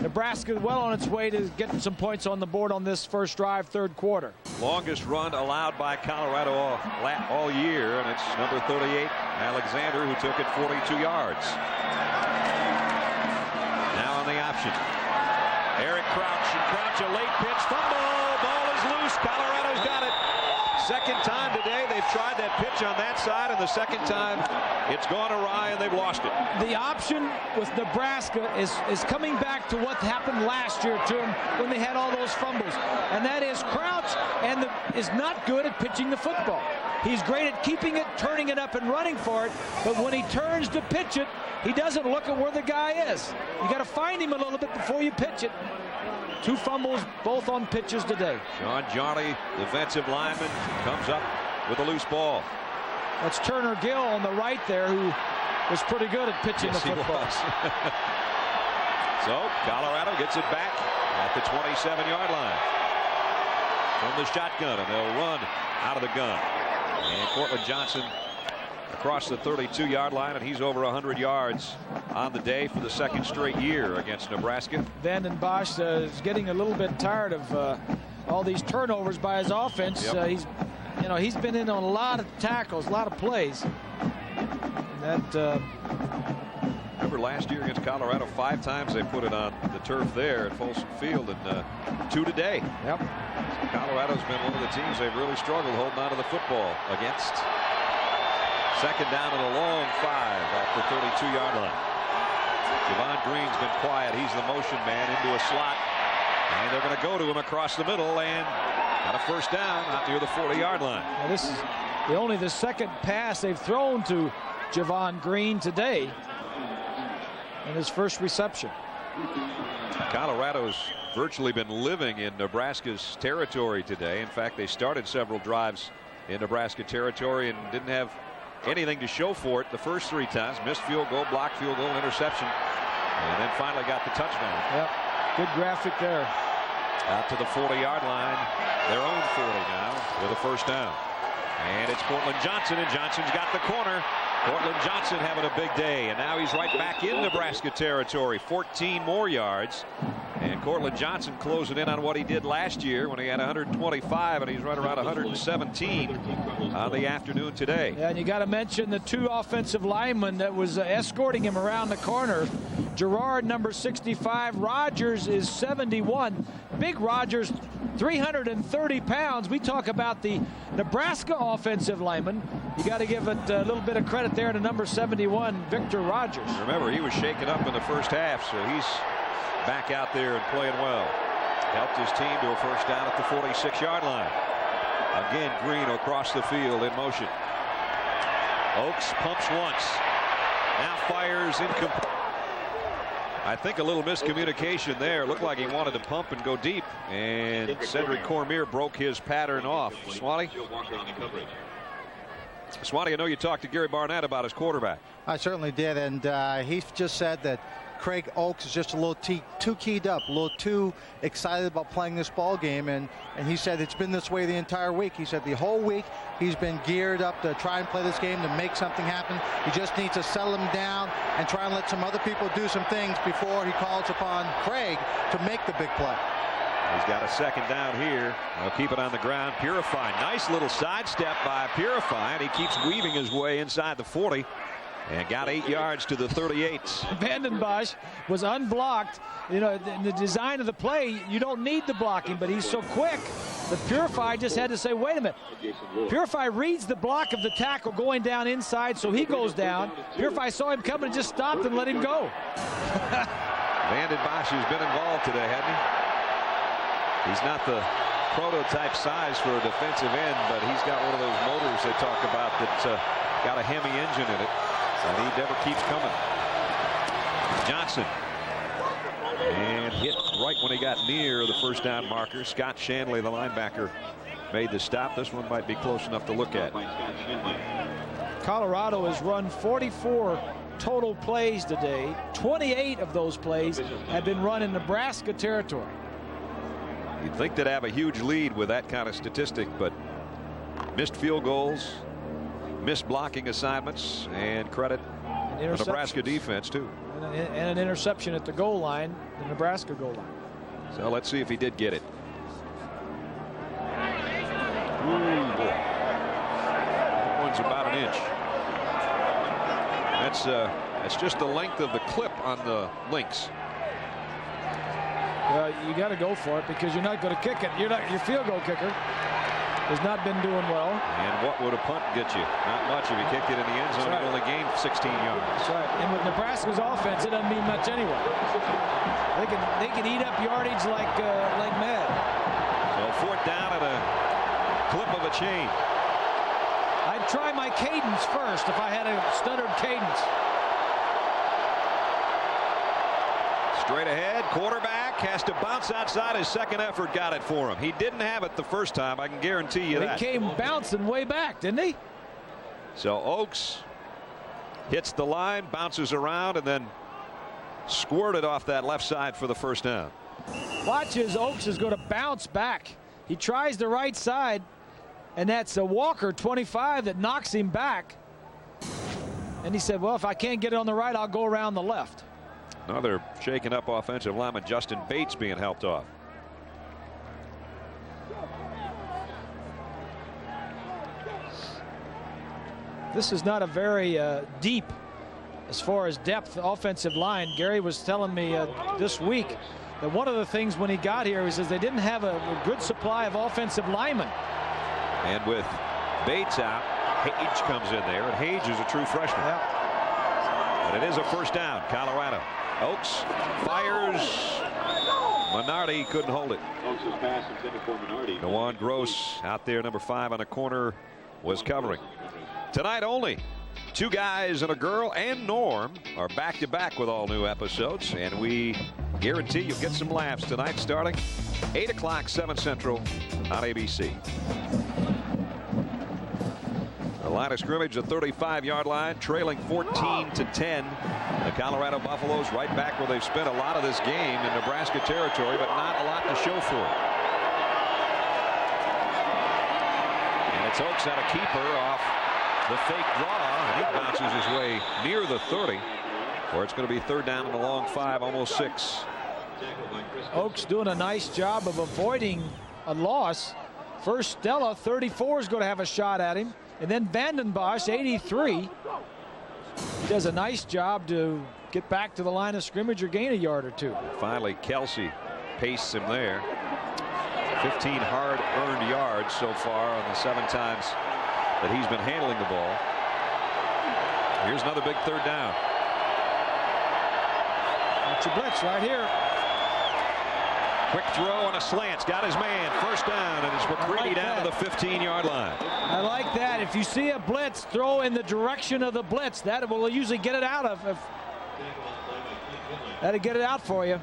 Nebraska well on its way to getting some points on the board on this first drive, third quarter. Longest run allowed by Colorado all year, and it's number 38, Alexander, who took it 42 yards. Now on the option, Eric Crouch, and Crouch a late pitch fumble. Ball is loose. Colorado's got it. Second time today they've tried that pitch on that side, and the second time it's gone awry and they've lost it. The option with Nebraska is coming back to what happened last year to them when they had all those fumbles, and that is Crouch is not good at pitching the football. He's great at keeping it, turning it up, and running for it, but when he turns to pitch it, he doesn't look at where the guy is. You got to find him a little bit before you pitch it. 2 fumbles, both on pitches today. Sean Jarley, defensive lineman, comes up with a loose ball. That's Turner Gill on the right there, who was pretty good at pitching the football. So Colorado gets it back at the 27-yard line from the shotgun, and they'll run out of the gun. And Cortland Johnson across the 32-yard line, and he's over 100 yards on the day for the second straight year against Nebraska. Vanden Bosch is getting a little bit tired of all these turnovers by his offense. Yep. He's been in on a lot of tackles, a lot of plays. Remember last year against Colorado, 5 times they put it on the turf there at Folsom Field, and 2 today. Yep. Colorado's been one of the teams they've really struggled holding on to the football against. Second down and a long 5 at the 32-yard line. Javon Green's been quiet. He's the motion man into a slot, and they're going to go to him across the middle, and got a first down out near the 40-yard line. Now this is only the second pass they've thrown to Javon Green today in his first reception. Colorado's virtually been living in Nebraska's territory today. In fact, they started several drives in Nebraska territory and didn't have anything to show for it the first 3 times. Missed field goal, blocked field goal, interception, and then finally got the touchdown. Yep, good graphic there. Out to the 40-yard line, their own 40 now with a first down. And it's Cortland Johnson, and Johnson's got the corner. Cortland Johnson having a big day, and now he's right back in Nebraska territory. 14 more yards, and Cortland Johnson closing in on what he did last year when he had 125, and he's right around 117 on the afternoon today. Yeah, and you got to mention the 2 offensive linemen that was escorting him around the corner. Gerard, number 65. Rogers is 71. Big Rogers, 330 pounds. We talk about the Nebraska offensive lineman. You got to give it a little bit of credit there to number 71, Victor Rogers. Remember, he was shaken up in the first half, so he's back out there and playing well. Helped his team to a first down at the 46-yard line. Again, Green across the field in motion. Oaks pumps once. Now fires incomplete. I think a little miscommunication there. Looked like he wanted to pump and go deep, and Cedric Cormier broke his pattern off. Swanee, I know you talked to Gary Barnett about his quarterback. I certainly did, and he just said that Craig Oaks is just a little too keyed up, a little too excited about playing this ball game, and he said it's been this way the entire week. He said the whole week he's been geared up to try and play this game, to make something happen. He just needs to settle him down and try and let some other people do some things before he calls upon Craig to make the big play. He's got a second down here. They'll keep it on the ground. Purify, nice little sidestep by Purify, and he keeps weaving his way inside the 40. And got 8 yards to the 38. Vanden Bosch was unblocked. You know, the design of the play, you don't need the blocking, but he's so quick that Purify just had to say, wait a minute. Purify reads the block of the tackle going down inside, so he goes down. Purify saw him coming and just stopped and let him go. Vanden Bosch has been involved today, hasn't he? He's not the prototype size for a defensive end, but he's got one of those motors they talk about that's got a Hemi engine in it. And he never keeps coming. Johnson. And hit right when he got near the first down marker. Scott Shanley, the linebacker, made the stop. This one might be close enough to look at. Colorado has run 44 total plays today. 28 of those plays have been run in Nebraska territory. You'd think they'd have a huge lead with that kind of statistic, but missed field goals, missed blocking assignments, and credit the Nebraska defense too. And an interception at the goal line, the Nebraska goal line. So let's see if he did get it. Ooh, boy. That one's about an inch. That's just the length of the clip on the links. Well, you got to go for it because you're not going to kick it. Your field goal kicker has not been doing well. And what would a punt get you? Not much. If you kicked it in the end zone, you only gained 16 yards. That's right. And with Nebraska's offense, it doesn't mean much anyway. They can eat up yardage like mad. So 4th down and a clip of a chain. I'd try my cadence first if I had a stuttered cadence. Straight ahead, quarterback has to bounce outside. His second effort got it for him. He didn't have it the first time, I can guarantee you that. He came bouncing way back, didn't he? So Oaks hits the line, bounces around, and then squirted off that left side for the first down. Watch as Oaks is going to bounce back. He tries the right side, and that's a Walker 25 that knocks him back. And he said, well, if I can't get it on the right, I'll go around the left. Another shaken up offensive lineman, Justin Bates, being helped off. This is not a very deep, as far as depth, offensive line. Gary was telling me this week that one of the things when he got here, he says they didn't have a good supply of offensive linemen. And with Bates out, Hage comes in there, and Hage is a true freshman. Yeah. But it is a first down, Colorado. Oaks fires. Minardi couldn't hold it. Dewan Gross out there, number 5 on the corner, was covering. Tonight only, 2 guys and a girl and Norm are back-to-back with all new episodes, and we guarantee you'll get some laughs tonight starting 8 o'clock, 7 Central on ABC. The line of scrimmage, the 35-yard line, trailing 14-10. The Colorado Buffaloes right back where they've spent a lot of this game in Nebraska territory, but not a lot to show for it. And it's Oaks out a keeper off the fake draw, and he bounces his way near the 30, where it's going to be 3rd down and a long 5, almost 6. Oaks doing a nice job of avoiding a loss. First, Stella, 34, is going to have a shot at him. And then Vandenbosch, 83. He does a nice job to get back to the line of scrimmage or gain a yard or 2. Finally, Kelsey pastes him there. 15 hard-earned yards so far on the 7 times that he's been handling the ball. Here's another big 3rd down. Watch your blitz right here. Quick throw on a slant. Got his man. First down, and it's McCready down to the 15-yard line. I like that. If you see a blitz, throw in the direction of the blitz. That will usually get it out of. That'll get it out for you.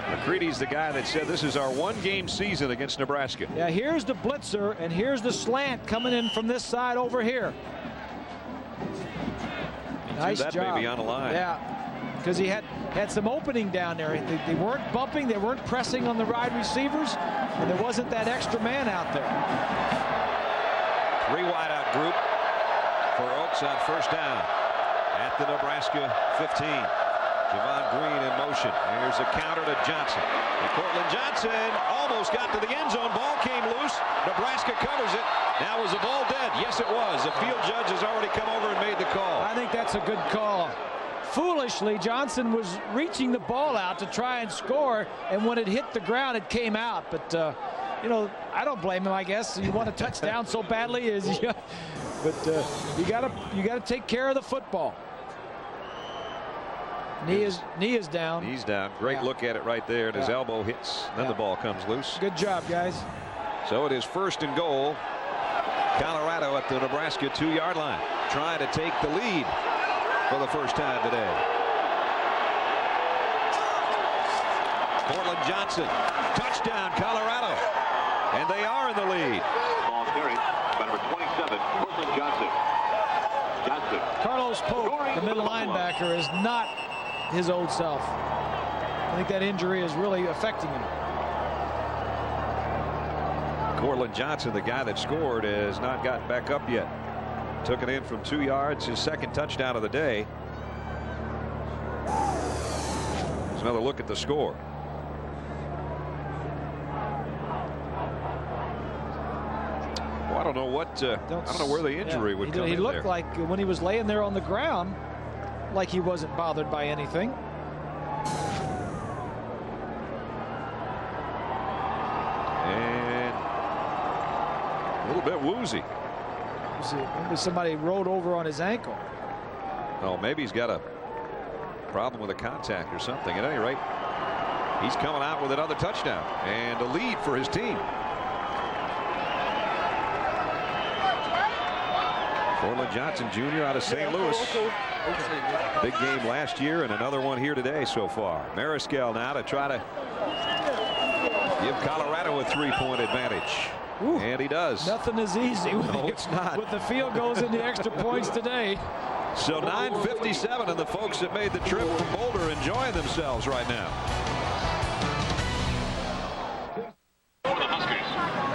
McCready's the guy that said this is our 1-game season against Nebraska. Yeah, here's the blitzer, and here's the slant coming in from this side over here. Nice job. That may be on the line. Yeah. Because he had some opening down there. They weren't bumping, they weren't pressing on the wide receivers, and there wasn't that extra man out there. 3 wideout group for Oaks on first down at the Nebraska 15. Javon Green in motion. Here's a counter to Johnson. And Cortland Johnson almost got to the end zone. Ball came loose. Nebraska covers it. Now was the ball dead? Yes, it was. The field judge has already come over and made the call. I think that's a good call. Foolishly, Johnson was reaching the ball out to try and score, and when it hit the ground, it came out. But you know, I don't blame him. I guess you want a touchdown so badly, but you gotta take care of the football. Knee is down. Knee's down. Great look at it right there, and his elbow hits. Then the ball comes loose. Good job, guys. So it is 1st and goal. Colorado at the Nebraska 2-yard line, trying to take the lead for the first time today. Cortland Johnson, touchdown, Colorado. And they are in the lead. Ball carried by number 27, Cortland Johnson. Carlos Pope, the middle linebacker, is not his old self. I think that injury is really affecting him. Cortland Johnson, the guy that scored, has not gotten back up yet. Took it in from 2 yards, his second touchdown of the day. There's another look at the score. Well, I don't know what. I don't know where the injury would come in. He looked there. like when he was laying there on the ground, like he wasn't bothered by anything. And a little bit woozy. Maybe somebody rode over on his ankle. Oh, maybe he's got a problem with a contact or something. At any rate, he's coming out with another touchdown and a lead for his team. Cortland Johnson Jr. out of St. Louis. Big game last year and another one here today so far. Mariscal now to try to give Colorado a 3-point advantage. Ooh, and he does. Nothing is easy. No, it's not. With the field goals and the extra points today. So 9:57 and the folks that made the trip from Boulder enjoying themselves right now.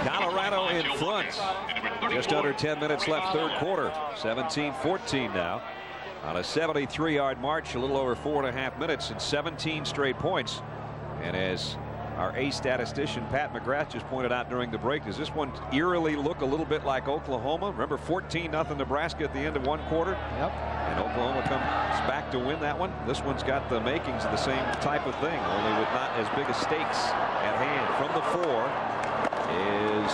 Colorado in front. Just under 10 minutes left, third quarter. 17-14 now. On a 73-yard march, a little over 4.5 minutes and 17 straight points. And as our ace statistician Pat McGrath just pointed out during the break, does this one eerily look a little bit like Oklahoma? Remember 14-0 Nebraska at the end of one quarter? Yep. And Oklahoma comes back to win that one. This one's got the makings of the same type of thing, only with not as big a stakes at hand. From the 4 is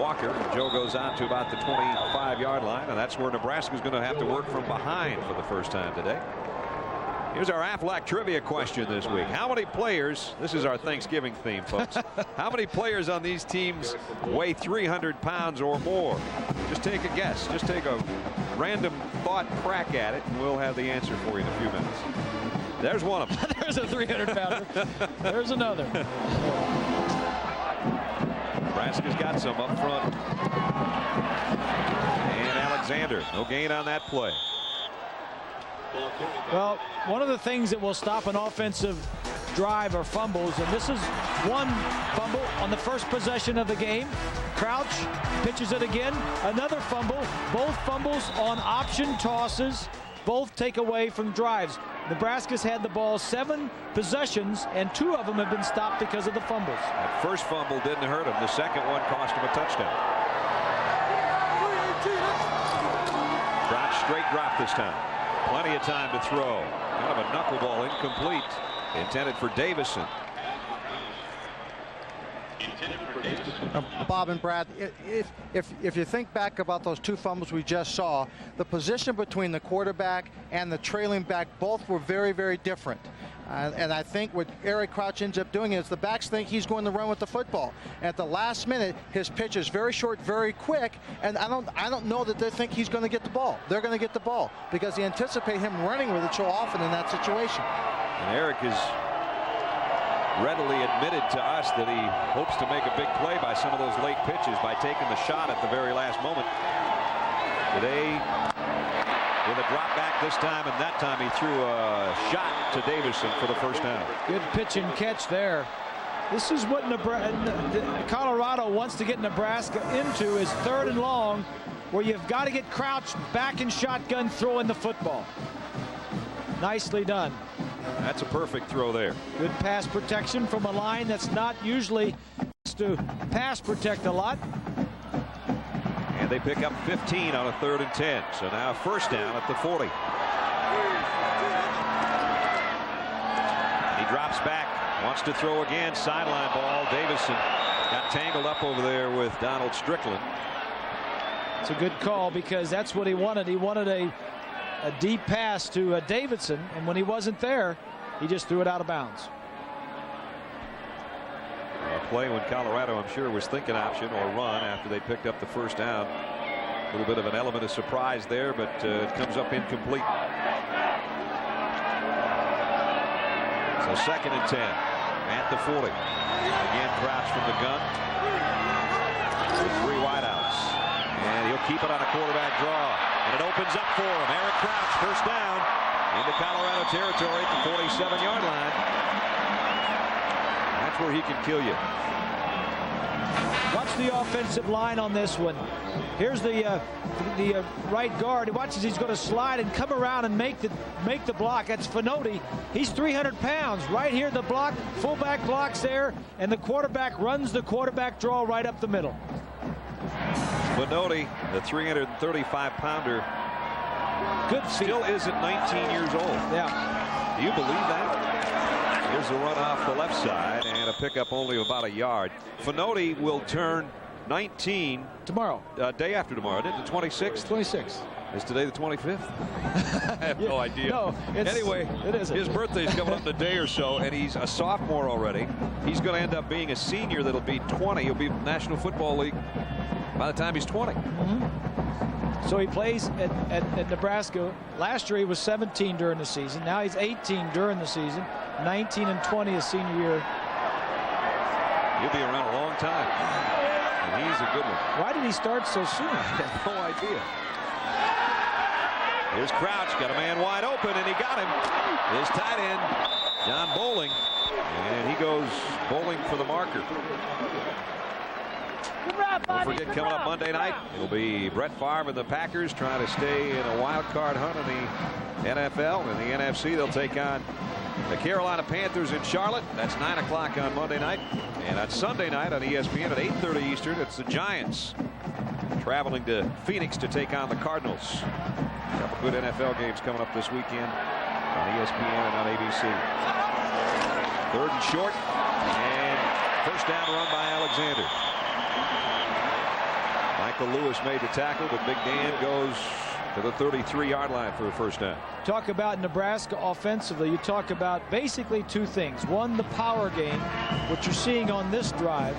Walker. Joe goes out to about the 25-yard line, and that's where Nebraska's going to have to work from behind for the first time today. Here's our Aflac trivia question this week. How many players, this is our Thanksgiving theme, folks, how many players on these teams weigh 300 pounds or more? Just take a guess. Just take a random thought crack at it, and we'll have the answer for you in a few minutes. There's one of them. There's a 300-pounder. There's another. Nebraska's got some up front. And Alexander, no gain on that play. Well, one of the things that will stop an offensive drive are fumbles, and this is one fumble on the first possession of the game. Crouch pitches it again. Another fumble. Both fumbles on option tosses. Both take away from drives. Nebraska's had the ball 7 possessions, and 2 of them have been stopped because of the fumbles. That first fumble didn't hurt him. The second one cost him a touchdown. Crouch straight drop this time. Plenty of time to throw. Kind of a knuckleball, incomplete. Intended for Davison. Bob and Brad, if you think back about those 2 fumbles we just saw, the position between the quarterback and the trailing back both were very, very different. And I think what Eric Crouch ends up doing is the backs think he's going to run with the football. At the last minute, his pitch is very short, very quick, and I don't know that they think he's going to get the ball. They're going to get the ball because they anticipate him running with it so often in that situation. And Eric has readily admitted to us that he hopes to make a big play by some of those late pitches by taking the shot at the very last moment. Today, with a drop back this time, and that time he threw a shot to Davison for the first down. Good pitch and catch there. This is what Colorado wants to get Nebraska into, is 3rd and long, where you've got to get Crouch back in shotgun throwing the football. Nicely done. That's a perfect throw there. Good pass protection from a line that's not usually to pass protect a lot. And they pick up 15 on a 3rd and 10. So now first down at the 40. He drops back, wants to throw again. Sideline ball. Davison got tangled up over there with Donald Strickland. It's a good call because that's what he wanted. He wanted a deep pass to Davidson, and when he wasn't there, he just threw it out of bounds. A play when Colorado, I'm sure, was thinking option or run after they picked up the first down. A little bit of an element of surprise there, but it comes up incomplete. So 2nd and 10. at the 40. Again, Crouch from the gun. 3 wideouts. And he'll keep it on a quarterback draw. And it opens up for him. Eric Crouch, first down into Colorado territory at the 47-yard line. That's where he can kill you. Watch the offensive line on this one. Here's the right guard. Watch as he's going to slide and come around and make the block. That's Finotti. He's 300 pounds. Right here, the block. Fullback blocks there, and the quarterback runs the quarterback draw right up the middle. Finotti, the 335-pounder, good feet. Still isn't 19 years old. Yeah. Do you believe that? Here's the run off the left side and a pickup only of about a yard. Finotti will turn 19 tomorrow. Day after tomorrow, isn't it? The 26th? 26th. Is today the 25th? I have no idea. No, anyway, it isn't. His birthday's coming up in a day or so, and he's a sophomore already. He's going to end up being a senior that'll be 20. He'll be in the National Football League by the time he's 20. So he plays at Nebraska. Last year he was 17 during the season. Now he's 18 during the season. 19 and 20 his senior year. He'll be around a long time. And he's a good one. Why did he start so soon? I have no idea. Here's Crouch, got a man wide open, and he got him. His tight end, John Bowling, and he goes bowling for the marker. Don't forget, coming up Monday night, it'll be Brett Favre and the Packers trying to stay in a wild card hunt in the NFL. In the NFC, they'll take on the Carolina Panthers in Charlotte. That's 9 o'clock on Monday night. And on Sunday night on ESPN at 8:30 Eastern, it's the Giants traveling to Phoenix to take on the Cardinals. A couple good NFL games coming up this weekend on ESPN and on ABC. 3rd and short, and first down run by Alexander. Michael Lewis made the tackle, but Big Dan goes to the 33-yard line for a first down. Talk about Nebraska offensively. You talk about basically 2 things. One, the power game, which you're seeing on this drive,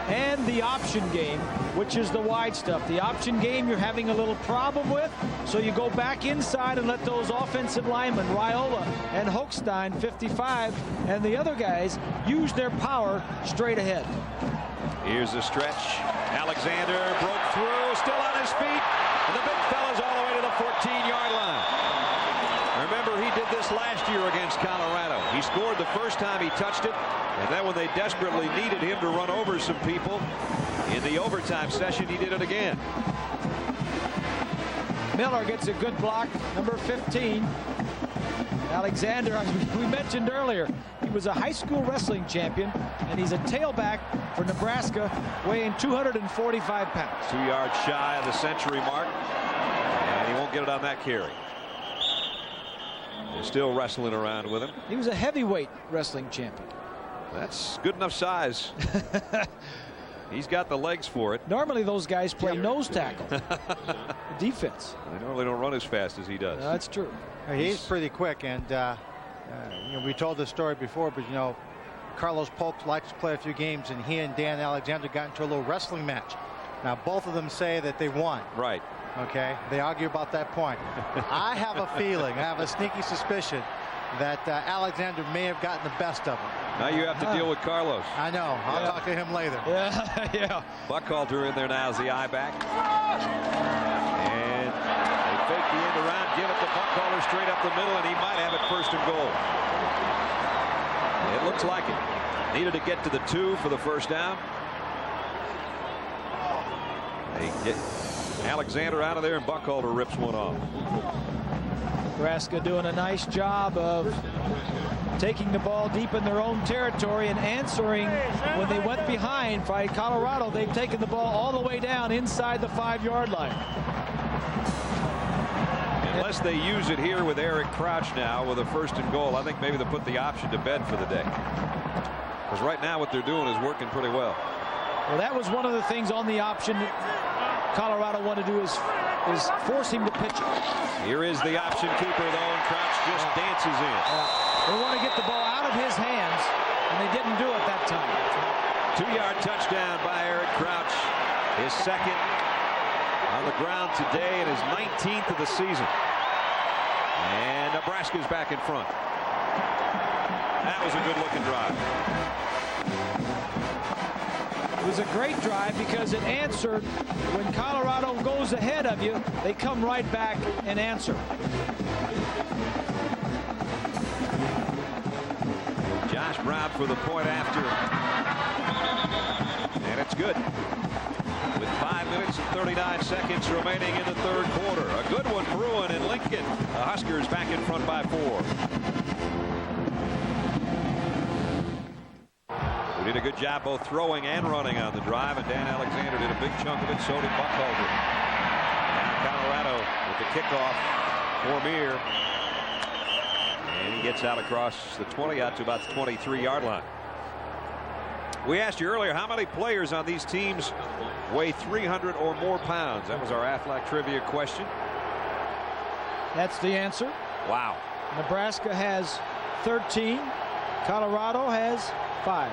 and the option game, which is the wide stuff. The option game you're having a little problem with, so you go back inside and let those offensive linemen, Raiola and Hochstein, 55, and the other guys use their power straight ahead. Here's the stretch. Alexander broke through, still on his feet, and the big fella's all the way to the 14-yard line. Remember, he did this last year against Colorado. He scored the first time he touched it, and then when they desperately needed him to run over some people in the overtime session, he did it again. Miller gets a good block, number 15. Alexander, as we mentioned earlier, he was a high school wrestling champion, and he's a tailback for Nebraska, weighing 245 pounds. 2 yards shy of the century mark, and he won't get it on that carry. They're still wrestling around with him. He was a heavyweight wrestling champion. That's good enough size. He's got the legs for it. Normally those guys play nose tackle. Defense. They normally don't run as fast as he does. That's true. He's pretty quick, and we told this story before, but Carlos Polk likes to play a few games, and he and Dan Alexander got into a little wrestling match. Now both of them say that they won. Right. Okay. They argue about that point. I have a feeling, I have a sneaky suspicion that Alexander may have gotten the best of him. Now you have to deal with Carlos. I know. I'll talk to him later. Yeah. Buckhalter in there now as the eye back. And they fake the end around, give it to Buckhalter straight up the middle, and he might have it 1st and goal. It looks like it. Needed to get to the 2 for the first down. They get Alexander out of there, and Buckhalter rips one off. Nebraska doing a nice job of taking the ball deep in their own territory and answering when they went behind by Colorado. They've taken the ball all the way down inside the 5-yard line. Unless they use it here with Eric Crouch now with a 1st and goal, I think maybe they'll put the option to bed for the day. Because right now what they're doing is working pretty well. Well, that was one of the things on the option Colorado wanted to do is force him to pitch it. Here is the option keeper, though, and Crouch just dances in. They want to get the ball out of his hands, and they didn't do it that time. 2-yard touchdown by Eric Crouch. His 2nd on the ground today and his 19th of the season. And Nebraska's back in front. That was a good-looking drive. It was a great drive because it answered. When Colorado goes ahead of you, they come right back and answer. Josh Brown for the point after. And it's good. With 5 minutes and 39 seconds remaining in the third quarter. A good one, Bruin and Lincoln. The Huskers back in front by 4. We did a good job both throwing and running on the drive, and Dan Alexander did a big chunk of it. So did Buckholder. Now Colorado with the kickoff for Meir. And he gets out across the 20 out to about the 23-yard line. We asked you earlier how many players on these teams weigh 300 or more pounds. That was our Aflac trivia question. That's the answer. Wow. Nebraska has 13. Colorado has 5.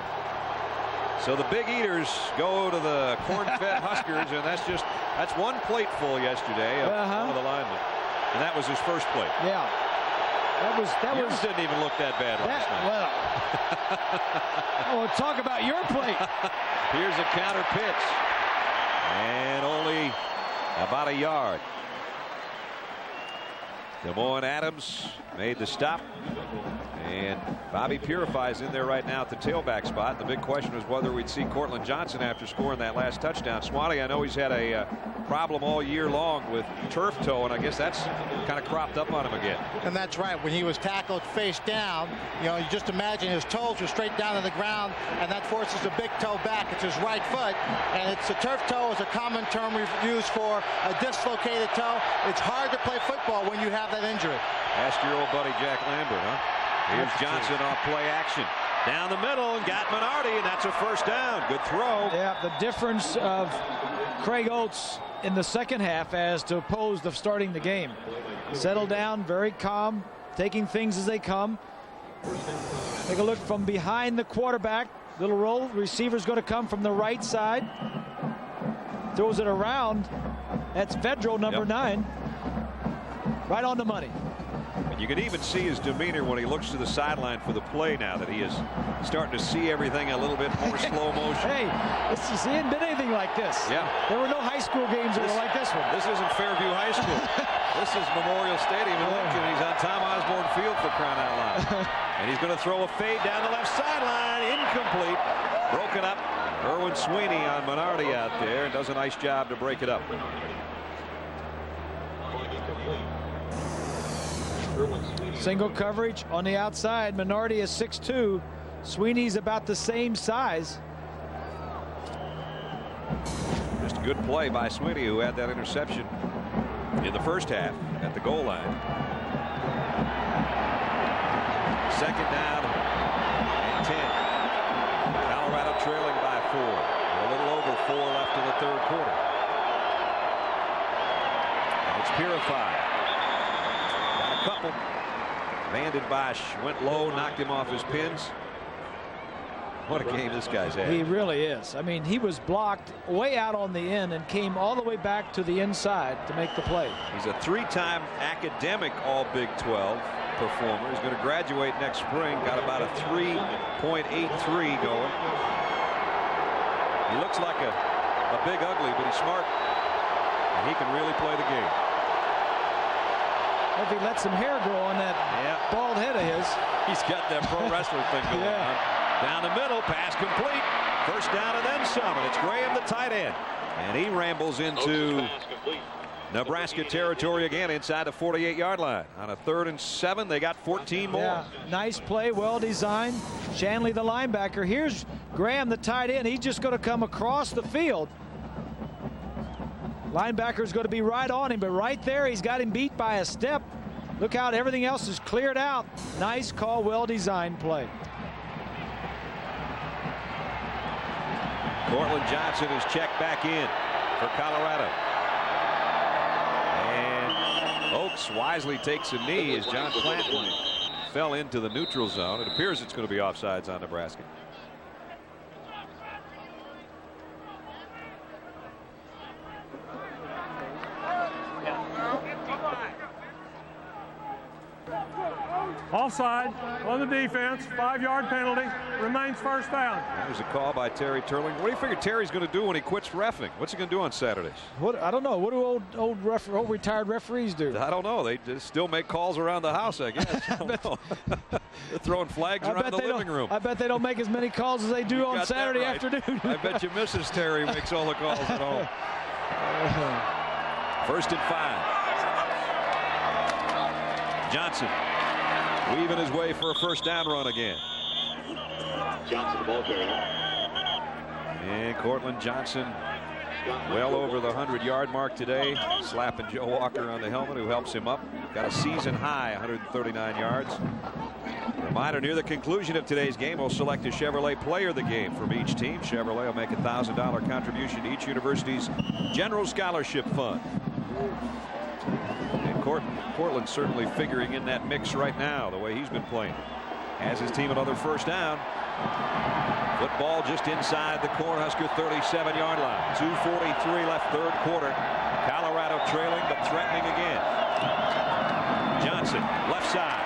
So the big eaters go to the corn-fed Huskers, and that's one plate full yesterday of one of the linemen. And that was his first plate. Yeah. Yours didn't even look that bad last night. Well, talk about your plate. Here's a counter pitch. And only about a yard. Des Moines Adams made the stop. And Bobby Purify's in there right now at the tailback spot. The big question was whether we'd see Cortland Johnson after scoring that last touchdown. Swanee, I know he's had a problem all year long with turf toe, and I guess that's kind of cropped up on him again. And that's right. When he was tackled face down, you just imagine his toes were straight down to the ground, and that forces the big toe back. It's his right foot, and it's a turf toe is a common term used for a dislocated toe. It's hard to play football when you have that injury. Ask your old buddy Jack Lambert, huh? Here's Johnson off play action. Down the middle and got Minardi, and that's a first down. Good throw. Yeah, the difference of Craig Oates in the second half as opposed of starting the game. Settled down, very calm, taking things as they come. Take a look from behind the quarterback. Little roll. Receiver's going to come from the right side. Throws it around. That's Vedro, number 9. Right on the money. You can even see his demeanor when he looks to the sideline for the play now that he is starting to see everything a little bit more slow motion. Hey, he hadn't been anything like this. Yeah. There were no high school games that were like this one. This isn't Fairview High School. This is Memorial Stadium in Lincoln. He's on Tom Osborne Field for crying out loud. And he's going to throw a fade down the left sideline. Incomplete. Broken up. Erwin Sweeney on Minardi out there and does a nice job to break it up. Single coverage on the outside. Minardi is 6'2". Sweeney's about the same size. Just a good play by Sweeney, who had that interception in the first half at the goal line. Second down and 10. Colorado trailing by 4. A little over 4 left in the third quarter. And it's Purified. Got a couple. Banded Bosch went low, knocked him off his pins. What a game this guy's had. He really is. I mean, he was blocked way out on the end and came all the way back to the inside to make the play. He's a 3-time academic All Big 12 performer. He's going to graduate next spring. Got about a 3.83 going. He looks like a big ugly, but he's smart. And he can really play the game. If he lets some hair grow on that bald head of his. He's got that pro wrestler thing going on. Down the middle, pass complete. First down and then some. And it's Graham, the tight end. And he rambles into Nebraska territory again inside the 48-yard line. On a 3rd and 7, they got 14 more. Yeah, nice play, well designed. Shanley, the linebacker. Here's Graham, the tight end. He's just going to come across the field. Linebacker's going to be right on him, but right there he's got him beat by a step. Look out, everything else is cleared out. Nice call, well-designed play. Cortland Johnson is checked back in for Colorado. And Oaks wisely takes a knee as John Clanton fell into the neutral zone. It appears it's going to be offsides on Nebraska. Offside on the defense, 5-yard penalty, remains first down. There's a call by Terry Turling. What do you figure Terry's going to do when he quits reffing? What's he going to do on Saturdays? I don't know. What do old retired referees do? I don't know. They just still make calls around the house, I guess. I don't know. They're throwing flags around the living room. I bet they don't make as many calls as they do on Saturday afternoon. I bet you Mrs. Terry makes all the calls at home. 1st and 5. Johnson weaving his way for a first down run again. Johnson, the ball carrier. And Cortland Johnson well over the 100-yard mark today, slapping Joe Walker on the helmet, who helps him up. Got a season high 139 yards. Reminder, near the conclusion of today's game, we'll select a Chevrolet player of the game from each team. Chevrolet will make a $1,000 contribution to each university's general scholarship fund. And Cortland certainly figuring in that mix right now, the way he's been playing. Has his team another first down. Football just inside the Cornhusker 37-yard line. 2:43 left, third quarter. Colorado trailing but threatening again. Johnson, left side.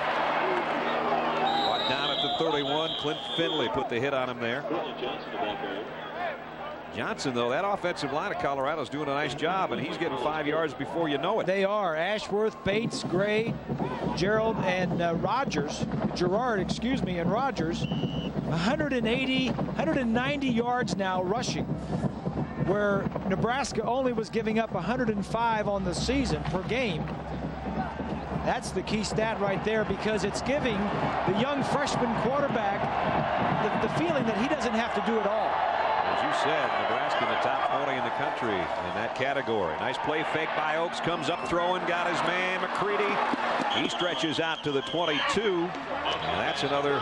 Brought down at the 31. Clint Finley put the hit on him there. Johnson, though, that offensive line of Colorado is doing a nice job, and he's getting 5 yards before you know it. They are. Ashworth, Bates, Gray, Gerald, and Gerard, and Rogers. 190 yards now rushing, where Nebraska only was giving up 105 on the season per game. That's the key stat right there, because it's giving the young freshman quarterback the feeling that he doesn't have to do it all. As you said, Nebraska in the top 20 in the country in that category. Nice play fake by Oaks. Comes up throwing. Got his man, McCready. He stretches out to the 22. And that's another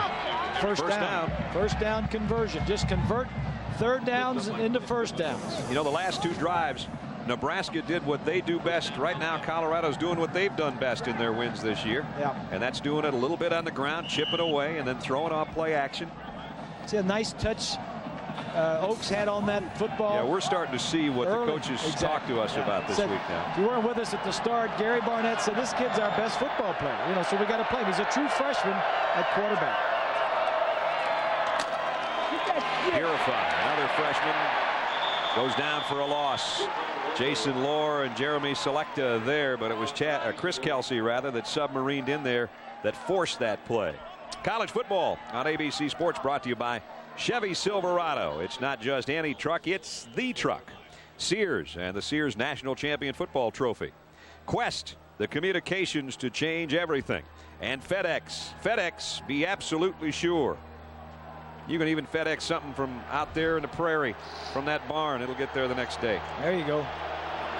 first down. First down conversion. Just convert third downs into first downs. You know, the last two drives, Nebraska did what they do best. Right now, Colorado's doing what they've done best in their wins this year. Yeah. And that's doing it a little bit on the ground, chip it away, and then throwing off play action. See a nice touch Oaks had on that football. Yeah, we're starting to see what the coaches talk to us about this week now. If you weren't with us at the start, Gary Barnett said this kid's our best football player. You know, so we got to play him. He's a true freshman at quarterback. Purify, another freshman, goes down for a loss. Jason Lohr and Jeremy Selecta there, but it was Chris Kelsey rather that submarined in there that forced that play. College football on ABC Sports, brought to you by Chevy Silverado. It's not just any truck, it's the truck. Sears and the Sears National Champion Football Trophy. Quest, the communications to change everything. And FedEx. FedEx, be absolutely sure. You can even FedEx something from out there in the prairie from that barn. It'll get there the next day. There you go.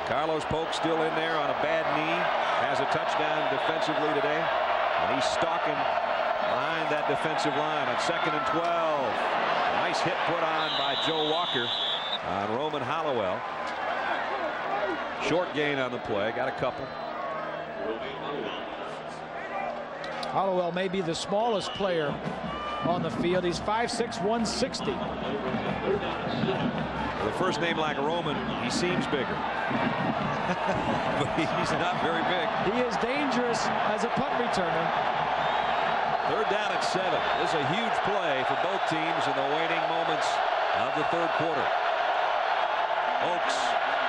Carlos Polk still in there on a bad knee. Has a touchdown defensively today. And he's stalking behind that defensive line on 2nd and 12. Nice hit put on by Joe Walker on Roman Hollowell. Short gain on the play. Got a couple. Hollowell may be the smallest player on the field. He's 5'6", 160. With a first name like Roman, he seems bigger. But he's not very big. He is dangerous as a punt returner. Third down at 7. This is a huge play for both teams in the waning moments of the third quarter. Oaks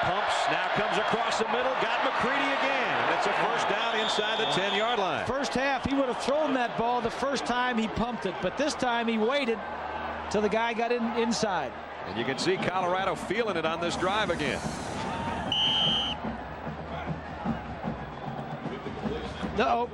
pumps, now comes across the middle, got McCready again. And it's a first down inside the 10-yard line. First half, he would have thrown that ball the first time he pumped it, but this time he waited till the guy got inside. And you can see Colorado feeling it on this drive again. Uh-oh.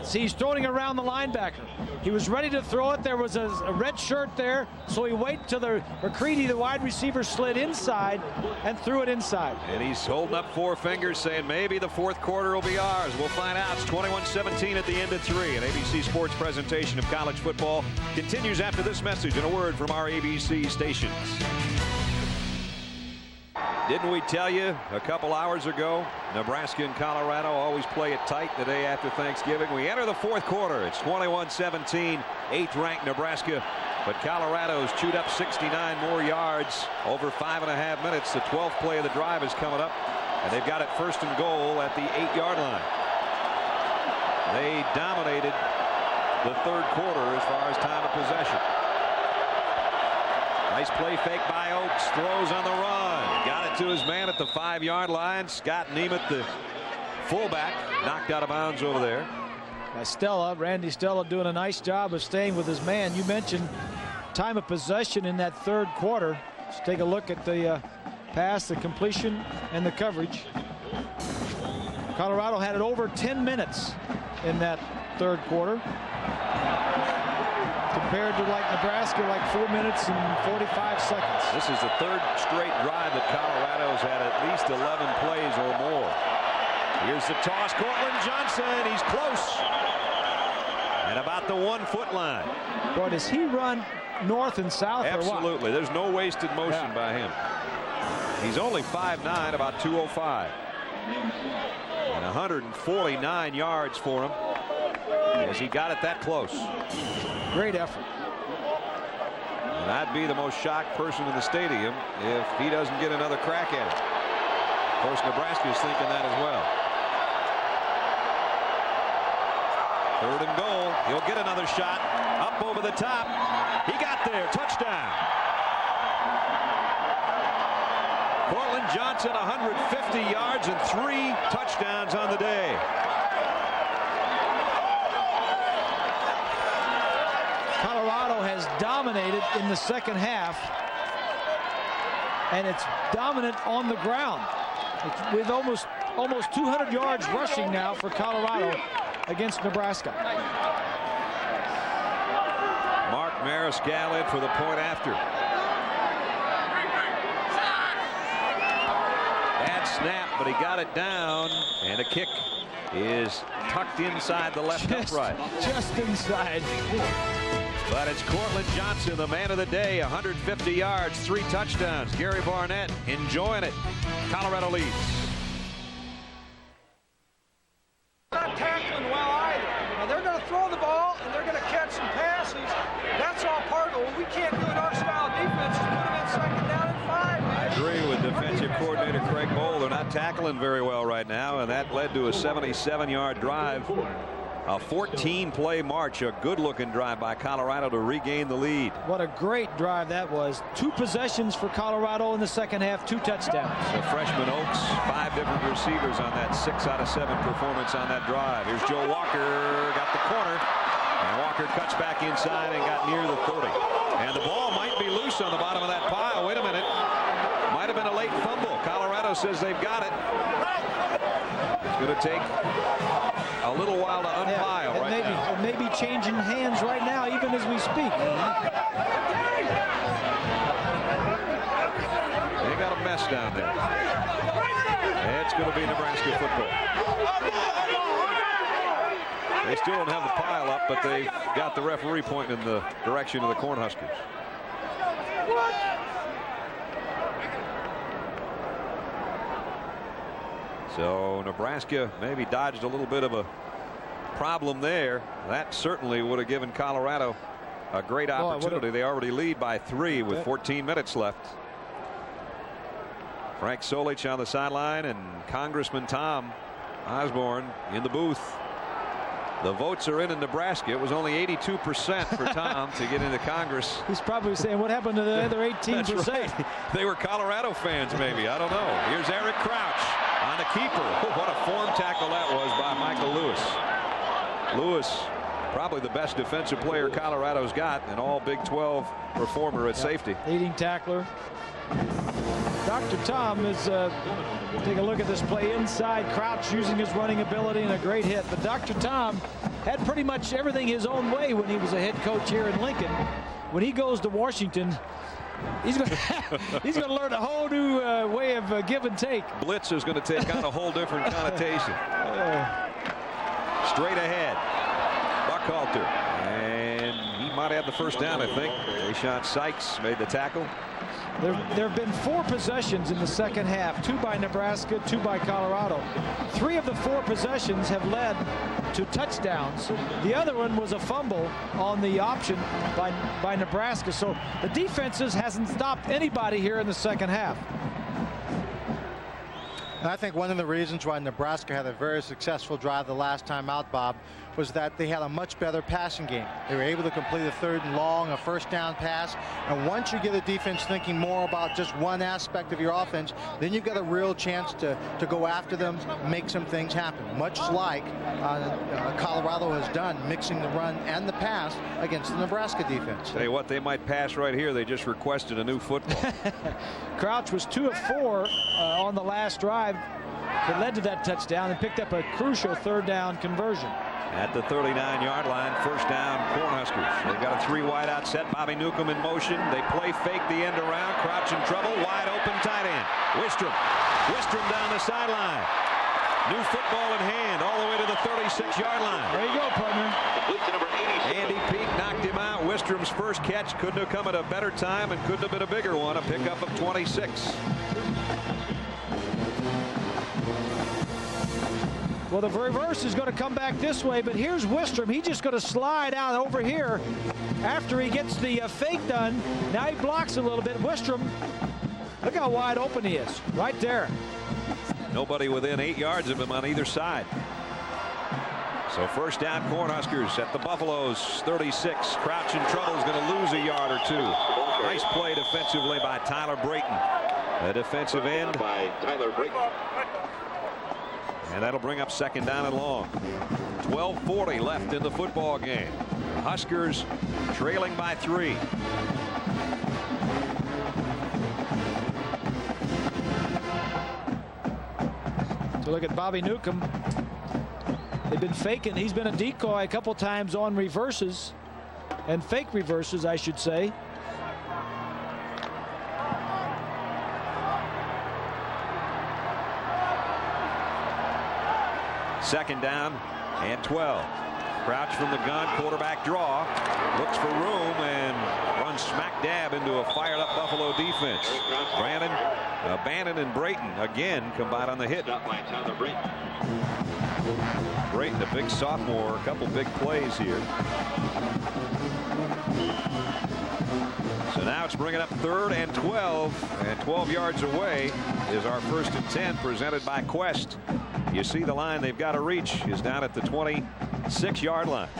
See, he's throwing around the linebacker. He was ready to throw it. There was a red shirt there, so he waited till the McCready, the wide receiver, slid inside and threw it inside. And he's holding up 4 fingers saying maybe the fourth quarter will be ours. We'll find out. It's 21-17 at the end of 3. An ABC Sports presentation of college football continues after this message and a word from our ABC stations. Didn't we tell you a couple hours ago, Nebraska and Colorado always play it tight the day after Thanksgiving? We enter the fourth quarter. It's 21-17, 8th-ranked Nebraska. But Colorado's chewed up 69 more yards over 5.5 minutes. The 12th play of the drive is coming up, and they've got it 1st and goal at the 8-yard line. They dominated the third quarter as far as time of possession. Nice play fake by Oaks. Throws on the run. Got it to his man at the 5-yard line. Scott Nemeth, the fullback, knocked out of bounds over there. Randy Stella doing a nice job of staying with his man. You mentioned time of possession in that third quarter. Let's take a look at the pass, the completion, and the coverage. Colorado had it over 10 minutes in that third quarter, compared to like Nebraska, like 4 minutes and 45 seconds. This is the third straight drive that Colorado's had at least 11 plays or more. Here's the toss. Cortland Johnson. He's close. At about the 1-foot line. Boy, does he run north and south? Absolutely. There's no wasted motion by him. He's only 5'9", about 205. And 149 yards for him as he got it that close. Great effort. And I'd be the most shocked person in the stadium if he doesn't get another crack at it. Of course, Nebraska is thinking that as well. 3rd and goal. He'll get another shot up over the top. He got there. Touchdown. Cortland Johnson, 150 yards and 3 touchdowns on the day. Colorado has dominated in the second half, and it's dominant on the ground. With almost 200 yards rushing now for Colorado against Nebraska. Mark Mariscal in for the point after. Bad snap, but he got it down, and a kick is tucked inside the left upright. Just inside. But it's Cortland Johnson, the man of the day, 150 yards, 3 touchdowns. Gary Barnett enjoying it. Colorado leads. Not tackling well either. Now they're going to throw the ball and they're going to catch some passes. That's all part of what we can't do in our style of defense is put them in 2nd down and 5. Man. I agree with defensive coordinator Craig Bohl. They're not tackling very well right now, and that led to a 77-yard drive. A 14-play march, a good-looking drive by Colorado to regain the lead. What a great drive that was. 2 possessions for Colorado in the second half, 2 touchdowns. The freshman Oaks, 5 different receivers on that 6 out of 7 performance on that drive. Here's Joe Walker, got the corner, and Walker cuts back inside and got near the 30. And the ball might be loose on the bottom of that pile. Wait a minute. Might have been a late fumble. Colorado says they've got it. It's going to take a little while to unpile right now. It may be changing hands right now, even as we speak. They got a mess down there. It's going to be Nebraska football. They still don't have the pile up, but they've got the referee pointing in the direction of the Cornhuskers. So Nebraska maybe dodged a little bit of a problem there. That certainly would have given Colorado a great opportunity. They already lead by 3 with 14 minutes left. Frank Solich on the sideline and Congressman Tom Osborne in the booth. The votes are in Nebraska. It was only 82% for Tom to get into Congress. He's probably saying, what happened to the other 18%? That's right. They were Colorado fans, maybe. I don't know. Here's Eric Crouch on the keeper. What a form tackle that was by Michael Lewis. Lewis, probably the best defensive player Colorado's got, an all Big 12 performer at safety. Leading tackler. Dr. Tom is take a look at this play inside. Crouch using his running ability and a great hit. But Dr. Tom had pretty much everything his own way when he was a head coach here in Lincoln. When he goes to Washington, he's going to learn a whole new way of give and take. Blitz is going to take on a whole different connotation. Straight ahead. Buckhalter. And he might have the first down, I think. Deshaun Sykes made the tackle. There have been 4 possessions in the second half, 2 by Nebraska, 2 by Colorado. 3 of the 4 possessions have led to touchdowns. The other one was a fumble on the option by Nebraska. So the defenses hasn't stopped anybody here in the second half. And I think one of the reasons why Nebraska had a very successful drive the last time out, Bob, was that they had a much better passing game. They were able to complete a 3rd and long, a first down pass. And once you get a defense thinking more about just one aspect of your offense, then you've got a real chance to go after them, make some things happen. Much like Colorado has done, mixing the run and the pass against the Nebraska defense. Tell you what, they might pass right here. They just requested a new football. Crouch was 2 of 4 on the last drive that led to that touchdown and picked up a crucial 3rd down conversion. At the 39-yard line, first down, Cornhuskers. They've got a 3 wide out set. Bobby Newcomb in motion. They play fake the end around. Crouch in trouble. Wide open tight end. Wistrom down the sideline. New football in hand all the way to the 36-yard line. There you go, partner. Andy Peak knocked him out. Wistrom's first catch couldn't have come at a better time and couldn't have been a bigger one. A pickup of 26. Well, the reverse is going to come back this way, but here's Wistrom. He's just going to slide out over here after he gets the fake done. Now he blocks a little bit. Wistrom, look how wide open he is. Right there. Nobody within 8 yards of him on either side. So first down, Cornhuskers at the Buffaloes 36. Crouch in trouble, is going to lose a yard or 2. Nice play defensively by Tyler Brayton. A defensive end. By Tyler Brayton. And that'll bring up second down and long. 12:40 left in the football game. Huskers trailing by 3. So look at Bobby Newcomb. They've been faking. He's been a decoy a couple times on reverses and fake reverses, I should say. Second down and 12. Crouch from the gun, quarterback draw, looks for room and runs smack dab into a fired up Buffalo defense. Bannon and Brayton again combined on the hit. Brayton, a big sophomore, a couple big plays here. So now it's bringing up 3rd and 12, and 12 yards away is our 1st and 10 presented by Quest. You see the line they've got to reach is down at the 26-yard line.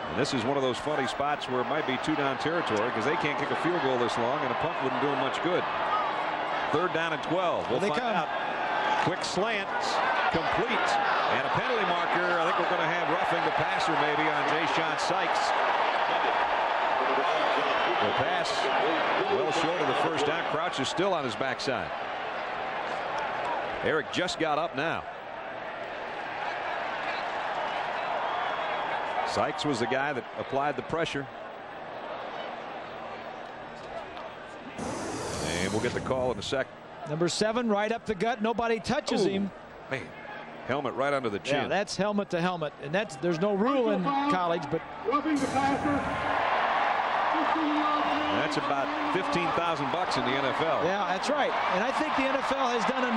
And this is one of those funny spots where it might be 2-down territory because they can't kick a field goal this long and a punt wouldn't do them much good. 3rd down and 12. We'll find out. Quick slant, complete, and a penalty marker. I think we're going to have roughing the passer maybe on Jay-Sean Sykes. The pass well short of the first down. Crouch is still on his backside. Eric just got up now. Sykes was the guy that applied the pressure. And we'll get the call in a sec. Number 7 right up the gut. Nobody touches him. Man, helmet right under the chin. Yeah, that's helmet to helmet, and there's no rule in college, but Roughing the passer. that's about $15,000 in the NFL. Yeah, that's right. And I think the NFL has done a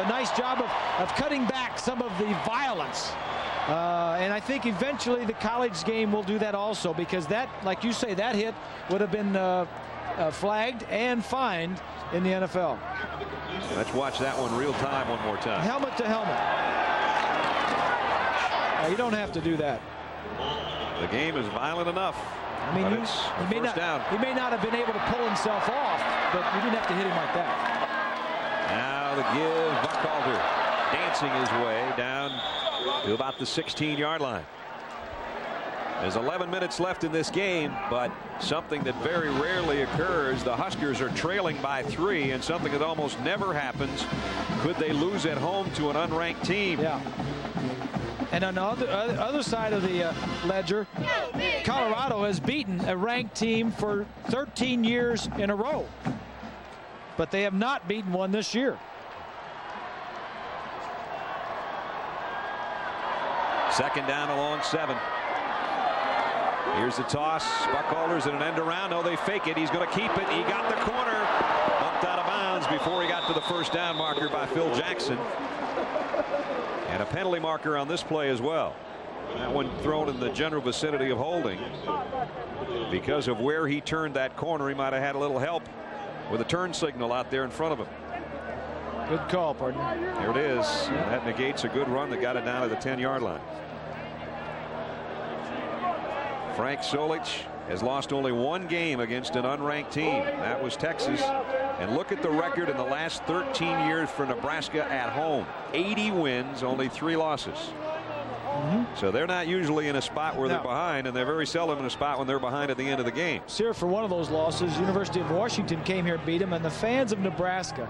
nice job of cutting back some of the violence. And I think eventually the college game will do that also, because that, like you say, that hit would have been flagged and fined in the NFL. Let's watch that one real time one more time. Helmet to helmet. You don't have to do that. The game is violent enough. I mean, he may not have been able to pull himself off, but you didn't have to hit him like that. Now the give, Buchalter dancing his way down to about the 16-yard line. There's 11 minutes left in this game, but something that very rarely occurs. The Huskers are trailing by 3, and something that almost never happens. Could they lose at home to an unranked team? Yeah. And on the other side of the ledger, Colorado has beaten a ranked team for 13 years in a row, but they have not beaten one this year. Second down along 7. Here's the toss. Buckhalter's in an end around. No, they fake it. He's going to keep it. He got the corner. Bumped out of bounds before he got to the first down marker by Phil Jackson. And a penalty marker on this play as well. That one thrown in the general vicinity of holding. Because of where he turned that corner, he might have had a little help with a turn signal out there in front of him. Good call, partner. Here it is. And that negates a good run that got it down to the 10-yard line. Frank Solich has lost only one game against an unranked team. That was Texas. And look at the record in the last 13 years for Nebraska at home. 80 wins, only 3 losses. So they're not usually in a spot where they're behind, and they're very seldom in a spot when they're behind at the end of the game. Here for one of those losses, University of Washington came here and beat them, and the fans of Nebraska,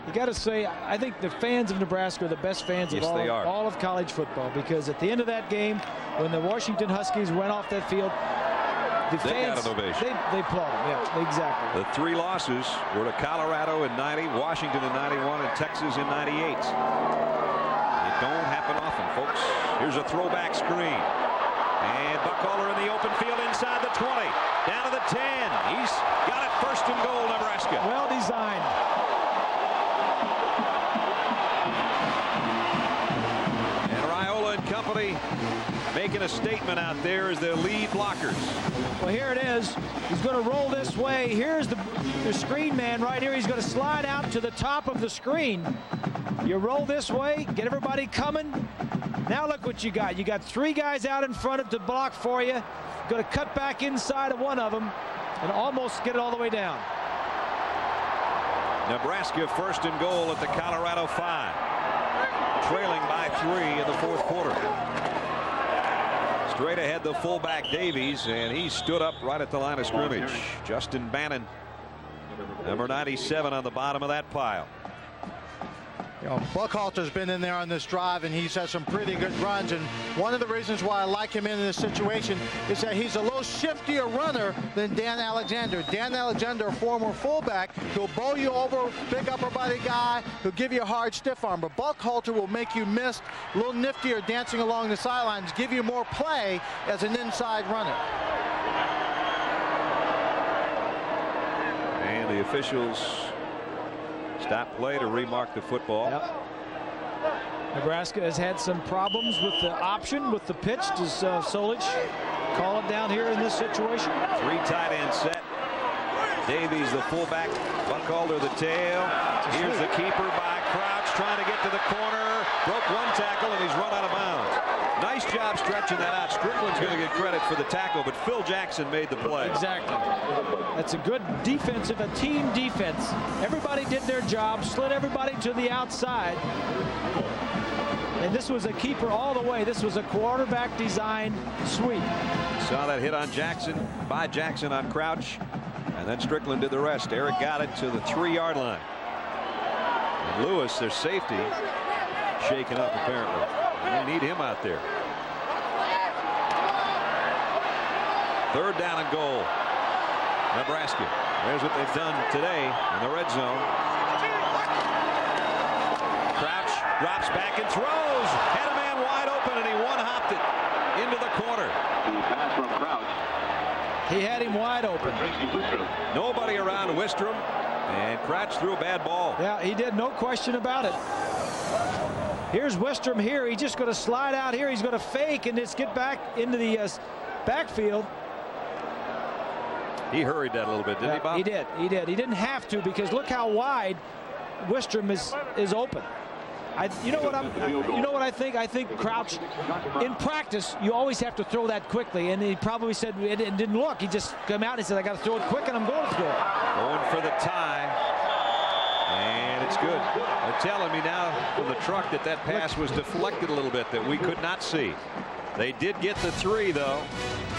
you got to say, I think the fans of Nebraska are the best fans of all of college football, because at the end of that game, when the Washington Huskies went off that field, the fans got an ovation. They applaud them. Yeah, exactly. The 3 losses were to Colorado in 90, Washington in 91, and Texas in 98. It don't happen often, folks. Here's a throwback screen. And Buckholder in the open field inside the 20. Down to the 10. He's got it, first and goal, Nebraska. Well designed. And Raiola and company making a statement out there as their lead blockers. Well, here it is. He's going to roll this way. Here's the screen man right here. He's going to slide out to the top of the screen. You roll this way, get everybody coming. Now look what you got. You got 3 guys out in front of to block for you. Going to cut back inside of one of them and almost get it all the way down. Nebraska first and goal at the Colorado 5. Trailing by 3 in the 4th quarter. Straight ahead, the fullback Davies, and he stood up right at the line of scrimmage. Justin Bannon, number 97, on the bottom of that pile. You know, Buckhalter's been in there on this drive, and he's had some pretty good runs. And one of the reasons why I like him in this situation is that he's a little shiftier runner than Dan Alexander. Dan Alexander, a former fullback, he'll bow you over, big upper body guy, he'll give you a hard stiff arm. But Buckhalter will make you miss, a little niftier dancing along the sidelines, give you more play as an inside runner. And the officials stop play to remark the football. Yep. Nebraska has had some problems with the option, with the pitch. Does Solich call it down here in this situation? 3 tight end set. Davies the fullback, Buckholder the tail. Here's the keeper by Crouch trying to get to the corner. Broke 1 tackle and he's run out of bounds. Nice job stretching that out. Strickland's going to get credit for the tackle, but Phil Jackson made the play. Exactly. That's a good defensive, a team defense. Everybody did their job, slid everybody to the outside. And this was a keeper all the way. This was a quarterback design sweep. Saw that hit on Jackson, by Jackson on Crouch, and then Strickland did the rest. Eric got it to the 3-yard line. And Lewis, their safety, shaken up apparently. They need him out there. 3rd down and goal. Nebraska. There's what they've done today in the red zone. Crouch drops back and throws. Had a man wide open and he one-hopped it into the corner. The pass from Crouch. He had him wide open. Nobody around Wistrom, and Crouch threw a bad ball. Yeah, he did, no question about it. Here's Wistrom here. He's just going to slide out here. He's going to fake and just get back into the backfield. He hurried that a little bit, didn't he, Bob? He did. He did. He didn't have to, because look how wide Wistrom is open. You know what I think? I think Crouch, in practice, you always have to throw that quickly, and he probably said it didn't look. He just came out and he said, I got to throw it quick, and I'm going to throw it. Going for the tie, and it's good. They're telling me now from the truck that pass was deflected a little bit, that we could not see. They did get the 3, though.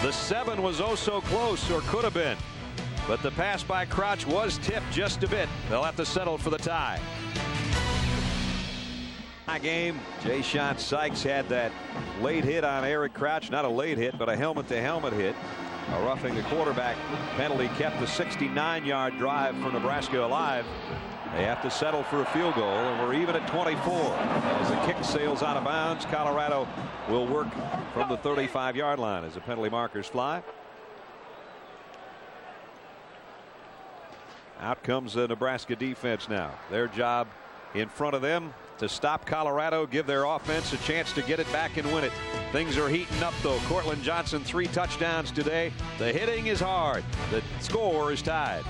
The 7 was oh so close, or could have been. But the pass by Crouch was tipped just a bit. They'll have to settle for the tie. Game, Jay-Sean Sykes had that late hit on Eric Crouch. Not a late hit, but a helmet-to-helmet hit. A roughing the quarterback penalty kept the 69-yard drive for Nebraska alive. They have to settle for a field goal, and we're even at 24. As the kick sails out of bounds, Colorado will work from the 35-yard line as the penalty markers fly. Out comes the Nebraska defense now. Their job in front of them to stop Colorado, give their offense a chance to get it back and win it. Things are heating up, though. Cortland Johnson, 3 touchdowns today. The hitting is hard. The score is tied.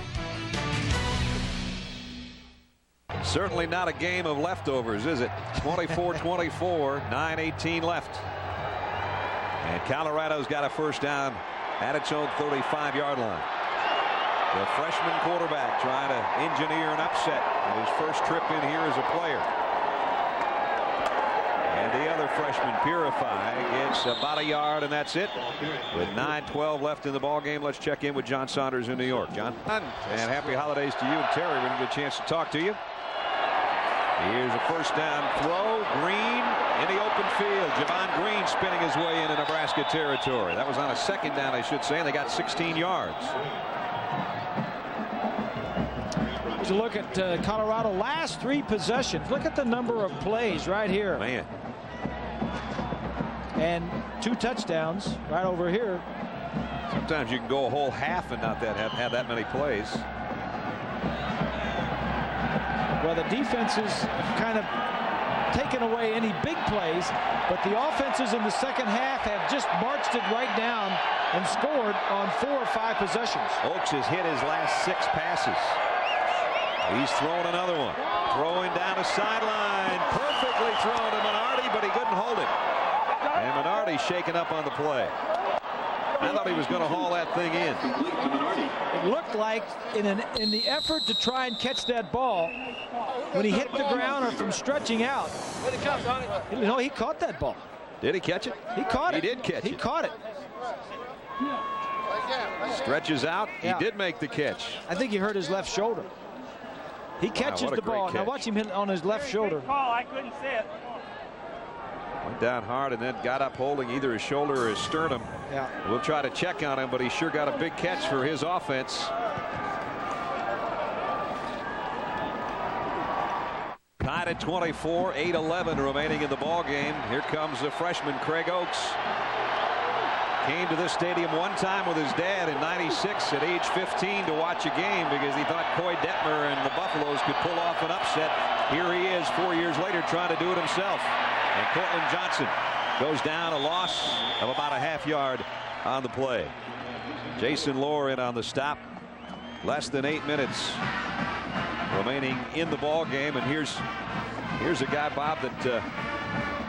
Certainly not a game of leftovers, is it? 24-24, 9:18 left. And Colorado's got a first down at its own 35-yard line. The freshman quarterback trying to engineer an upset on his first trip in here as a player. And the other freshman, Purify, gets about a yard, and that's it. With 9:12 left in the ball game, let's check in with John Saunders in New York. John, and happy holidays to you and Terry. We didn't get a chance to talk to you. Here's a first down throw. Green in the open field. Javon Green spinning his way into Nebraska territory. That was on a second down, I should say, and they got 16 yards. To look at Colorado last 3 possessions. Look at the number of plays right here. Man. And 2 touchdowns right over here. Sometimes you can go a whole half and not have that many plays. Well, the defense has kind of taken away any big plays, but the offenses in the second half have just marched it right down and scored on 4 or 5 possessions. Oaks has hit his last 6 passes. He's thrown another one. Throwing down a sideline. Perfectly thrown to Minardi, but he couldn't hold it. And Minardi shaken up on the play. I thought he was going to haul that thing in. It looked like in the effort to try and catch that ball, when he hit the ground or from stretching out, no, he caught that ball. Did he catch it? He caught it. He did catch it. He caught it. Stretches out. Yeah. He did make the catch. I think he hurt his left shoulder. He catches the ball. Now watch him hit on his left shoulder. I couldn't see it. Went down hard and then got up holding either his shoulder or his sternum. Yeah. We'll try to check on him, but he sure got a big catch for his offense. Tied at 24, 8:11 remaining in the ball game. Here comes the freshman Craig Oaks. Came to this stadium one time with his dad in '96 at age 15 to watch a game because he thought Coy Detmer and the Buffaloes could pull off an upset. Here he is 4 years later trying to do it himself. And Cortland Johnson goes down, a loss of about a half yard on the play. Jason Lohr in on the stop. Less than 8 minutes remaining in the ball game. And here's a guy, Bob, that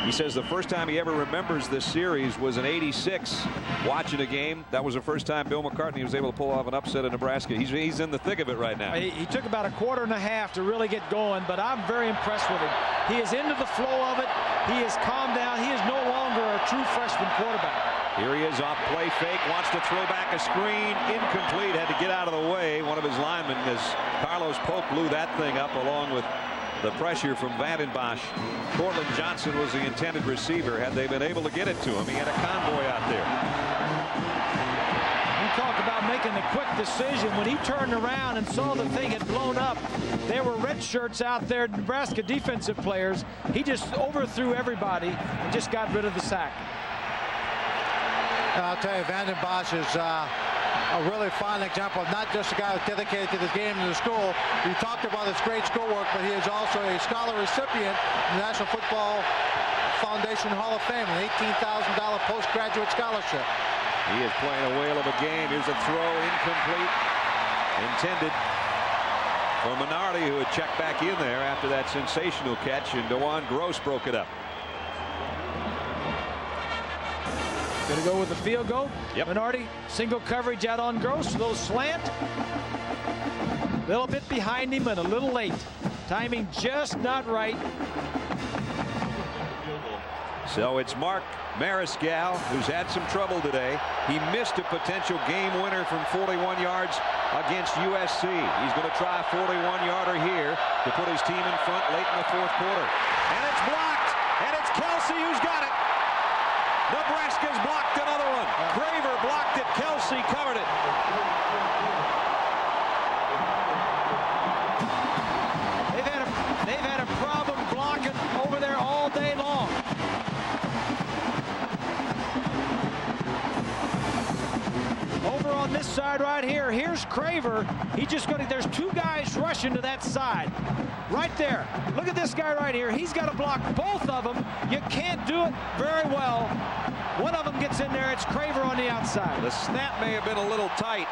he says the first time he ever remembers this series was in '86 watching a game. That was the first time Bill McCartney was able to pull off an upset in Nebraska. He's in the thick of it right now. He took about a quarter and a half to really get going, but I'm very impressed with him. He is into the flow of it. He is calmed down. He is no longer a true freshman quarterback. Here he is off play fake, wants to throw back a screen, incomplete, had to get out of the way. One of his linemen, as Carlos Polk blew that thing up along with the pressure from Vandenbosch. Cortland Johnson was the intended receiver. Had they been able to get it to him, he had a convoy out there. You talk about making a quick decision. When he turned around and saw the thing had blown up, there were red shirts out there, Nebraska defensive players. He just overthrew everybody and just got rid of the sack. I'll tell you, Vandenbosch is a really fine example of not just a guy who's dedicated to the game and the school. You talked about his great schoolwork, but he is also a scholar recipient of the National Football Foundation Hall of Fame, an $18,000 postgraduate scholarship. He is playing a whale of a game. Here's a throw, incomplete, intended for Minardi, who had checked back in there after that sensational catch, and DeJuan Gross broke it up. Going to go with the field goal. Yep. Minardi, single coverage out on Gross. A little slant. A little bit behind him and a little late. Timing just not right. So it's Mark Mariscal, who's had some trouble today. He missed a potential game winner from 41 yards against USC. He's going to try a 41-yarder here to put his team in front late in the fourth quarter. And it's blocked. And it's Kelsey who's got it. Nebraska's blocked another one. Craver blocked it. Kelsey covered it. They've had a problem blocking over there all day long. Over on this side right here, here's Craver. There's 2 guys rushing to that side. Right there. Look at this guy right here. He's got to block both of them. You can't do it very well. One of them gets in there. It's Craver on the outside. The snap may have been a little tight.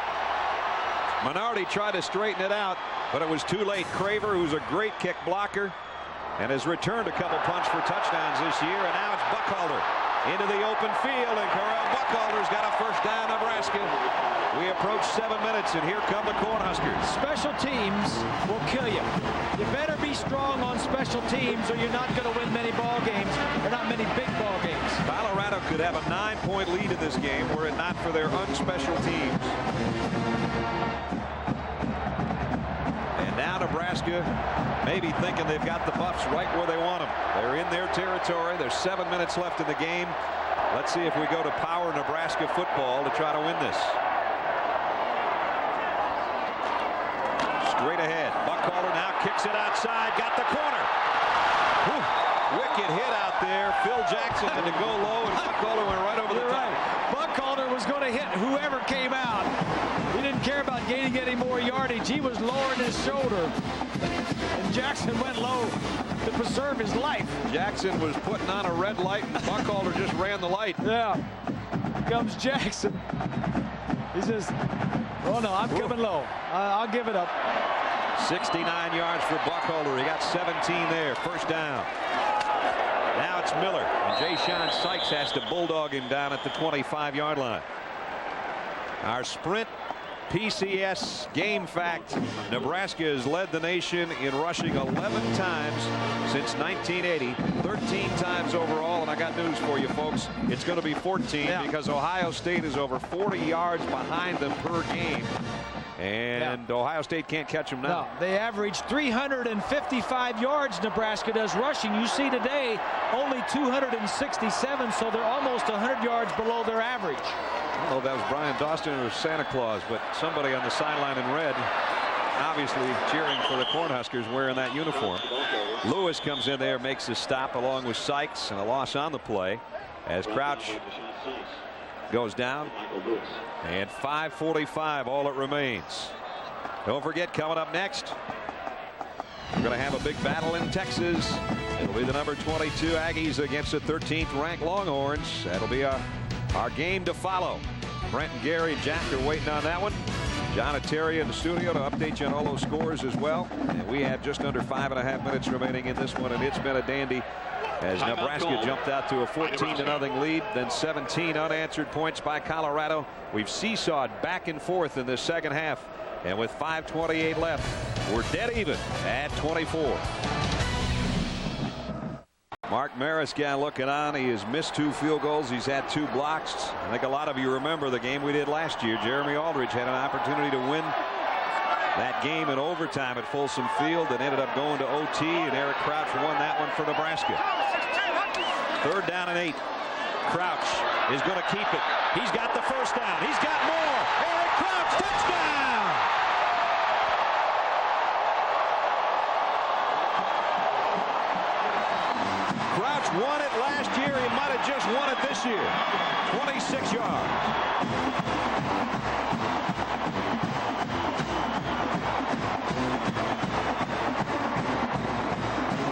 Minardi tried to straighten it out, but it was too late. Craver, who's a great kick blocker and has returned a couple punts for touchdowns this year, and now it's Buckhalter into the open field, and Corral Buckhalter's got a first down, Nebraska. We approach 7 minutes, and here come the Cornhuskers. Special teams will kill you. You better be strong on special teams, or you're not going to win many ball games, or not many big ball games. Colorado could have a 9-point lead in this game were it not for their unspecial teams. And now Nebraska maybe thinking they've got the Buffs right where they want them. They're in their territory. There's 7 minutes left in the game. Let's see if we go to power Nebraska football to try to win this. Straight ahead. Buckhalter now kicks it outside. Got the corner. Whew. Wicked hit out there. Phil Jackson had to go low, and Buckhalter went right over the top. Buckhalter was going to hit whoever came out. He didn't care about gaining any more yardage. He was lowering his shoulder. And Jackson went low to preserve his life. Jackson was putting on a red light, and Buckhalter just ran the light. Yeah. Here comes Jackson. He says, oh no, I'm coming low. I'll give it up. 69 yards for Buckhalter. He got 17 there. First down. Now it's Miller. And Jay Sean Sykes has to bulldog him down at the 25-yard line. Our sprint PCS game fact. Nebraska has led the nation in rushing 11 times since 1980. 13 times overall. And I got news for you folks. It's going to be 14 because Ohio State is over 40 yards behind them per game. And Ohio State can't catch them now. No, they average 355 yards. Nebraska does rushing. You see today only 267, so they're almost 100 yards below their average. I don't know if that was Brian Dawson or Santa Claus, but somebody on the sideline in red, obviously cheering for the Cornhuskers wearing that uniform. Lewis comes in there, makes the stop along with Sykes, and a loss on the play as Crouch goes down. And 5:45 all it remains. Don't forget, coming up next, we're going to have a big battle in Texas. It'll be the number 22 Aggies against the 13th ranked Longhorns. That'll be our game to follow. Brent and Gary and Jack are waiting on that one. John and Terry in the studio to update you on all those scores as well. And we have just under 5.5 minutes remaining in this one, and it's been a dandy as Nebraska jumped out to a 14-0 lead, then 17 unanswered points by Colorado. We've seesawed back and forth in this second half, and with 5:28 left, we're dead even at 24. Mark Mariscal looking on. He has missed 2 field goals. He's had 2 blocks. I think a lot of you remember the game we did last year. Jeremy Aldridge had an opportunity to win that game in overtime at Folsom Field that ended up going to OT, and Eric Crouch won that one for Nebraska. 3rd down and 8. Crouch is going to keep it. He's got the first down. He's got more. Eric Crouch, touchdown! Crouch won it last year. He might have just won it this year. 26 yards.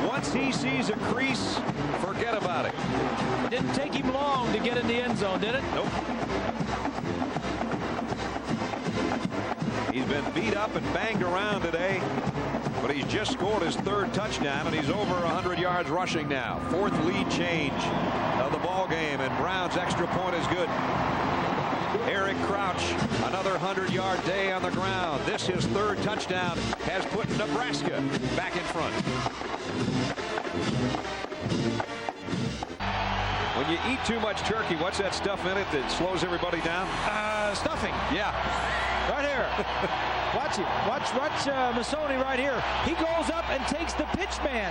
Once he sees a crease, forget about it. It didn't take him long to get in the end zone, did it? Nope. He's been beat up and banged around today, but he's just scored his 3rd touchdown, and he's over 100 yards rushing now. 4th lead change of the ball game, and Brown's extra point is good. Eric Crouch, another 100-yard day on the ground. This, his 3rd touchdown, has put Nebraska back in front. When you eat too much turkey, what's that stuff in it that slows everybody down? Stuffing. Yeah. Right here. Watch him. Watch Masoni right here. He goes up and takes the pitch man.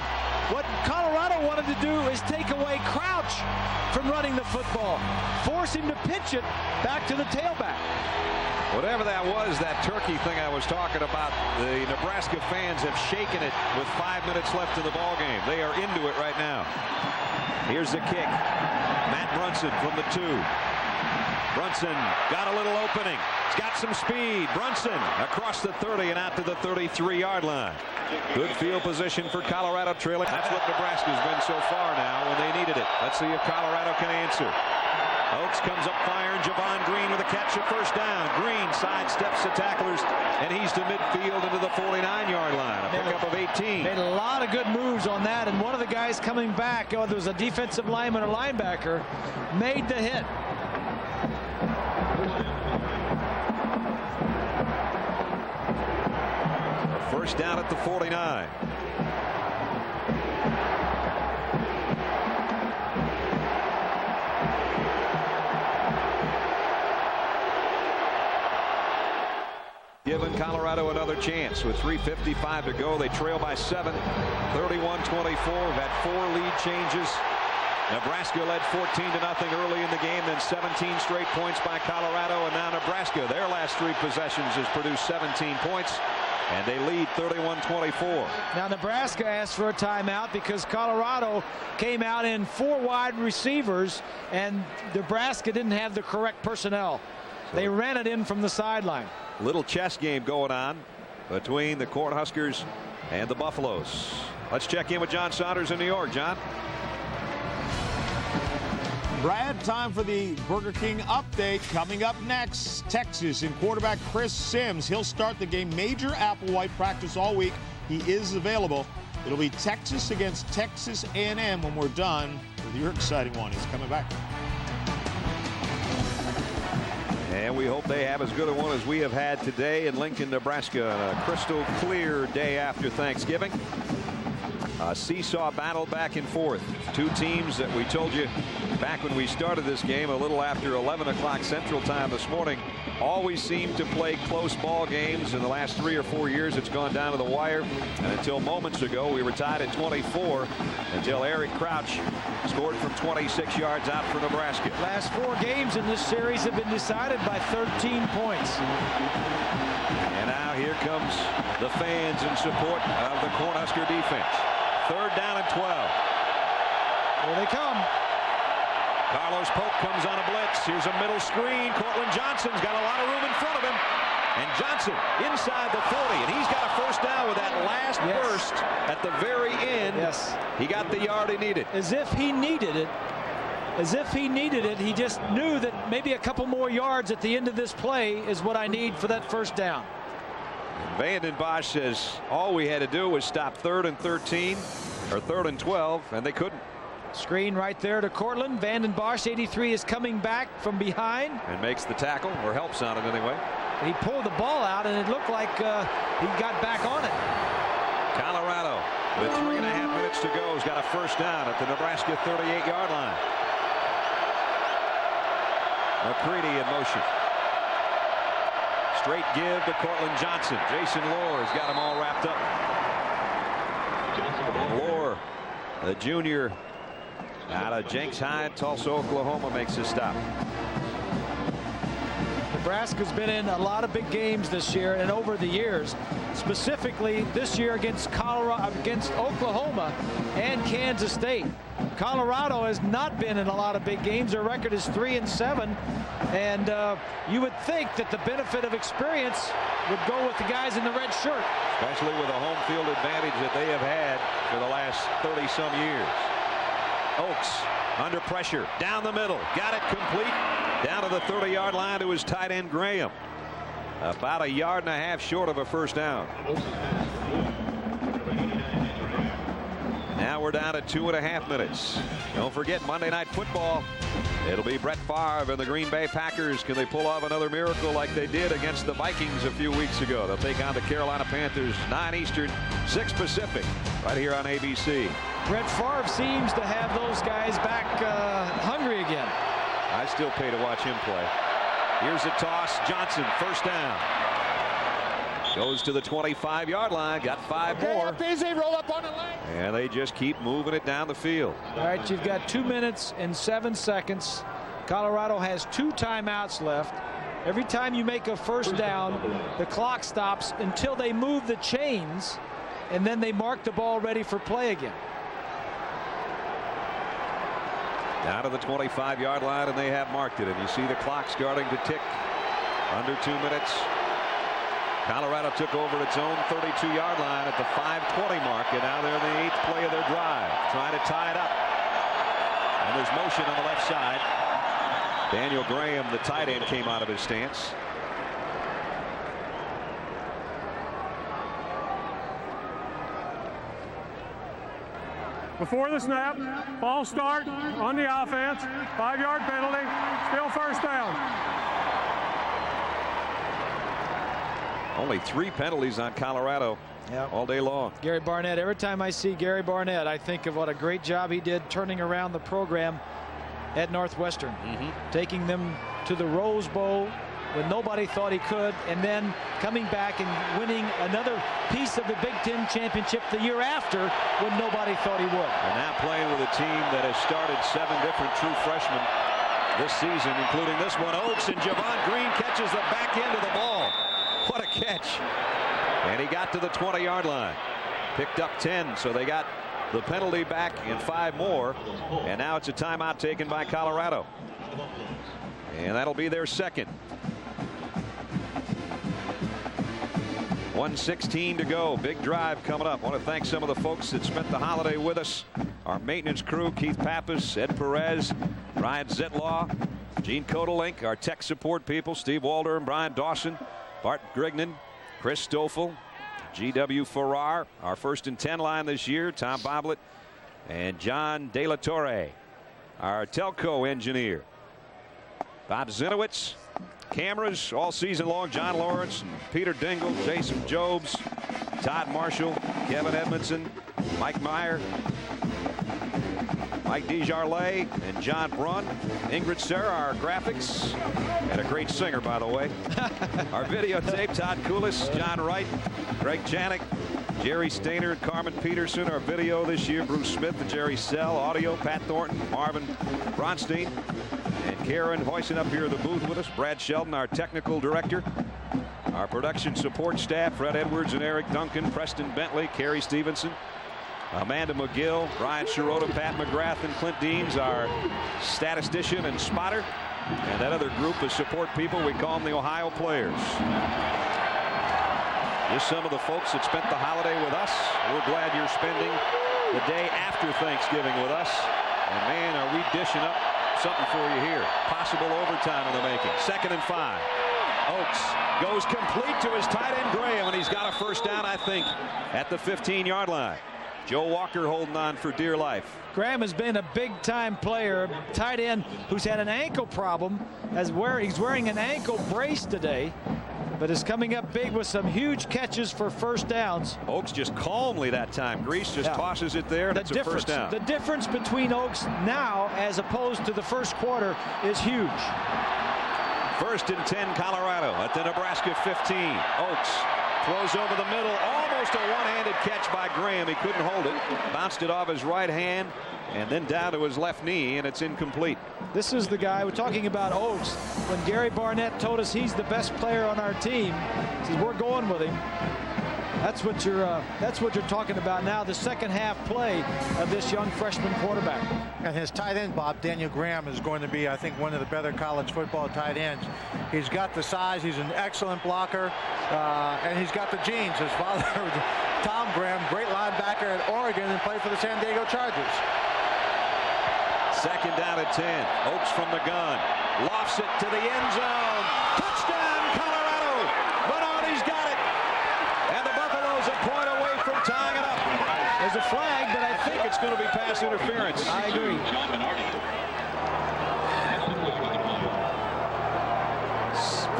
What Colorado wanted to do is take away Crouch from running the football. Force him to pitch it back to the tailback. Whatever that was, that turkey thing I was talking about, the Nebraska fans have shaken it with 5 minutes left in the ball game. They are into it right now. Here's the kick. Matt Brunson from the 2. Brunson got a little opening. He's got some speed. Brunson across the 30 and out to the 33-yard line. Good field position for Colorado trailing. That's what Nebraska's been so far now when they needed it. Let's see if Colorado can answer. Oaks comes up firing. Javon Green with a catch of first down. Green sidesteps the tacklers, and he's to midfield into the 49-yard line. A pickup of 18. Made a lot of good moves on that, and one of the guys coming back, there was a defensive lineman or linebacker, made the hit. First down at the 49. Giving Colorado another chance with 3:55 to go. They trail by 7, 31-24. We've had 4 lead changes. Nebraska led 14-0 early in the game, then 17 straight points by Colorado, and now Nebraska, their last 3 possessions, has produced 17 points, and they lead 31-24. Now Nebraska asked for a timeout because Colorado came out in 4 wide receivers, and Nebraska didn't have the correct personnel. They ran it in from the sideline. Little chess game going on between the Cornhuskers and the Buffaloes. Let's check in with John Saunders in New York. John? Brad, time for the Burger King update. Coming up next, Texas and quarterback Chris Sims. He'll start the game. Major Applewhite practice all week. He is available. It'll be Texas against Texas A&M when we're done with your exciting one. He's coming back. And we hope they have as good a one as we have had today in Lincoln, Nebraska, on a crystal clear day after Thanksgiving. A seesaw battle back and forth. 2 teams that we told you back when we started this game a little after 11 o'clock Central Time this morning always seem to play close ball games. In the last 3 or 4 years, it's gone down to the wire. And until moments ago, we were tied at 24 until Eric Crouch scored from 26 yards out for Nebraska. Last 4 games in this series have been decided by 13 points. And now here comes the fans in support of the Cornhusker defense. 3rd down and 12. Here they come. Carlos Polk comes on a blitz. Here's a middle screen. Cortland Johnson's got a lot of room in front of him. And Johnson inside the 40. And he's got a first down with that last burst at the very end. Yes. He got the yard he needed. As if he needed it. As if he needed it. He just knew that maybe a couple more yards at the end of this play is what I need for that first down. Vanden Bosch says all we had to do was stop 3rd and 13 or 3rd and 12, and they couldn't. Screen right there to Cortland. Vanden Bosch, 83, is coming back from behind. And makes the tackle, or helps on it anyway. He pulled the ball out, and it looked like he got back on it. Colorado, with 3.5 minutes to go, has got a first down at the Nebraska 38-yard line. McCready in motion. Straight give to Cortland Johnson. Jason Lohr has got them all wrapped up. Lohr, the junior out of Jenks High, Tulsa, Oklahoma, makes his stop. Nebraska's been in a lot of big games this year and over the years, specifically this year against Oklahoma and Kansas State. Colorado has not been in a lot of big games. Their record is 3-7, and you would think that the benefit of experience would go with the guys in the red shirt, especially with the home field advantage that they have had for the last 30-some years. Oaks under pressure down the middle, got it complete down to the 30-yard line to his tight end Graham. About 1.5 yards short of a first down. Now we're down to 2.5 minutes. Don't forget Monday Night Football. It'll be Brett Favre and the Green Bay Packers. Can they pull off another miracle like they did against the Vikings a few weeks ago? They'll take on the Carolina Panthers, 9 Eastern, 6 Pacific, right here on ABC. Brett Favre seems to have those guys back hungry again. I still pay to watch him play. Here's a toss. Johnson, first down. Goes to the 25-yard line. Got 5 more. Easy, roll up on the line. And they just keep moving it down the field. All right, you've got 2 minutes and 7 seconds. Colorado has 2 timeouts left. Every time you make a first down, the clock stops until they move the chains, and then they mark the ball ready for play again. Down to the 25-yard line, and they have marked it. And you see the clock starting to tick. Under 2 minutes. Colorado took over its own 32-yard line at the 5:20 mark, and now they're in the 8th play of their drive, trying to tie it up. And there's motion on the left side. Daniel Graham, the tight end, came out of his stance. Before the snap, false start on the offense, 5-yard penalty, still first down. Only 3 penalties on Colorado all day long. Gary Barnett, every time I see Gary Barnett, I think of what a great job he did turning around the program at Northwestern, taking them to the Rose Bowl when nobody thought he could, and then coming back and winning another piece of the Big Ten championship the year after when nobody thought he would. And now playing with a team that has started 7 different true freshmen this season, including this one. Oaks, and Javon Green catches the back end of the ball. What a catch. And he got to the 20-yard line. Picked up 10, so they got the penalty back and 5 more. And now it's a timeout taken by Colorado. And that'll be their second. 1:16 to go. Big drive coming up. I want to thank some of the folks that spent the holiday with us. Our maintenance crew, Keith Pappas, Ed Perez, Ryan Zitlaw, Gene Kodolink, our tech support people, Steve Walder and Brian Dawson, Bart Grignan, Chris Stoffel, G.W. Farrar, our 1st and 10 line this year, Tom Boblet, and John De La Torre, our telco engineer. Bob Zinowitz. Cameras all season long. John Lawrence, and Peter Dingle, Jason Jobs, Todd Marshall, Kevin Edmondson, Mike Meyer, Mike DeJarlais, and John Brunn. Ingrid Serra, our graphics, and a great singer, by the way. Our videotape, Todd Koulis, John Wright, Greg Janik, Jerry Stainer, and Carmen Peterson. Our video this year, Bruce Smith and Jerry Sell. Audio, Pat Thornton, Marvin Bronstein, and Karen hoisting up here in the booth with us. Brad Sheldon, our technical director. Our production support staff, Fred Edwards and Eric Duncan, Preston Bentley, Kerry Stevenson, Amanda McGill, Brian Sciarrotta, Pat McGrath, and Clint Deans, our statistician and spotter. And that other group of support people, we call them the Ohio Players. Just some of the folks that spent the holiday with us. We're glad you're spending the day after Thanksgiving with us. And man, are we dishing up something for you here. Possible overtime in the making. 2nd and 5. Oaks goes complete to his tight end Graham, and he's got a first down, I think, at the 15-yard line. Joe Walker holding on for dear life. Graham has been a big-time player, tight end who's had an ankle problem. He's wearing an ankle brace today, but is coming up big with some huge catches for first downs. Oaks just calmly that time. Grease just tosses it there, and it's a first down. The difference between Oaks now as opposed to the first quarter is huge. 1st and 10 Colorado at the Nebraska 15. Oaks throws over the middle. Almost a one-handed catch by Graham. He couldn't hold it. Bounced it off his right hand and then down to his left knee, and it's incomplete. This is the guy we're talking about. Oaks, when Gary Barnett told us he's the best player on our team, he says we're going with him. That's what you're talking about now, the second half play of this young freshman quarterback. And his tight end, Bob, Daniel Graham, is going to be, I think, one of the better college football tight ends. He's got the size. He's an excellent blocker. And he's got the genes. His father, Tom Graham, great linebacker at Oregon and played for the San Diego Chargers. 2nd down at 10. Oaks from the gun. Lofts it to the end zone. Touchdown, Colorado. Bernardi's got it. And the Buffaloes a point away from tying it up. There's a flag, but I think it's going to be pass interference. I agree.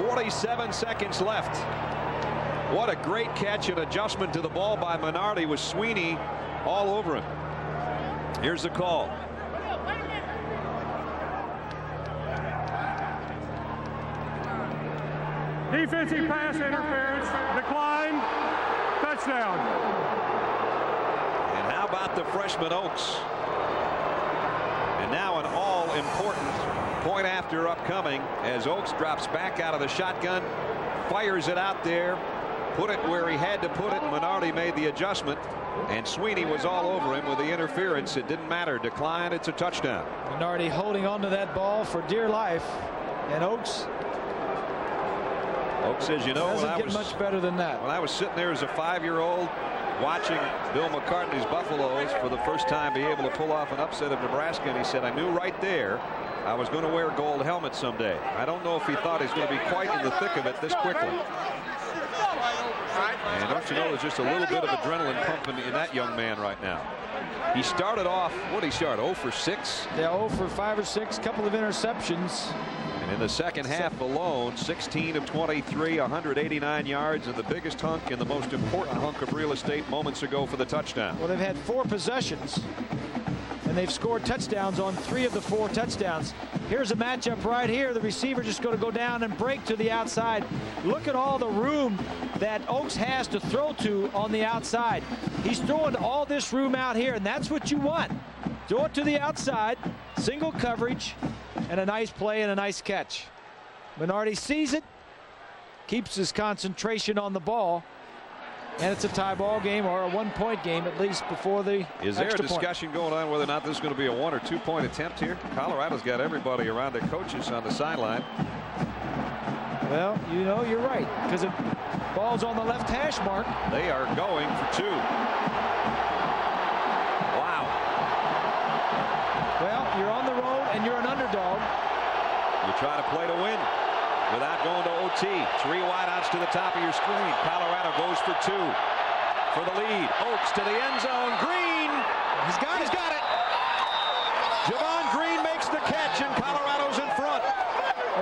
47 seconds left. What a great catch and adjustment to the ball by Minardi with Sweeney all over him. Here's the call. Defensive pass interference, decline, touchdown. And how about the freshman Oaks? And now an all-important point after upcoming as Oaks drops back out of the shotgun, fires it out there, put it where he had to put it. Minardi made the adjustment, and Sweeney was all over him with the interference. It didn't matter. Decline, it's a touchdown. Minardi holding on to that ball for dear life, and Oaks says, you know, doesn't get much better than that. When I was sitting there as a 5-year-old watching Bill McCartney's Buffaloes for the first time be able to pull off an upset of Nebraska, and he said, I knew right there I was going to wear a gold helmet someday. I don't know if he thought he was going to be quite in the thick of it this quickly. And don't you know, there's just a little bit of adrenaline pumping in that young man right now. He started off, what did he start, 0 for 6? Yeah, 0 for 5 or 6, couple of interceptions. And in the second half alone, 16 of 23, 189 yards, and the biggest hunk and the most important hunk of real estate moments ago for the touchdown. Well, they've had 4 possessions, and they've scored touchdowns on 3 of the 4 touchdowns. Here's a matchup right here. The receiver just going to go down and break to the outside. Look at all the room that Oaks has to throw to on the outside. He's throwing all this room out here, and that's what you want. Throw it to the outside, single coverage, and a nice play and a nice catch. Minardi sees it, keeps his concentration on the ball, and it's a tie ball game, or a 1-point game at least before the Is there a extra discussion going on whether or not this is going to be a 1 or 2 point attempt here? Colorado's got everybody around their coaches on the sideline. Well, you know, you're right, because the ball's on the left hash mark. They are going for 2. Wow. Well, you're on the road and you're an underdog. You try to play to win without going to OT. 3 wideouts to the top of your screen. Colorado goes for 2 for the lead. Oaks to the end zone. Green. He's got it. Javon Green makes the catch, and Colorado's in front.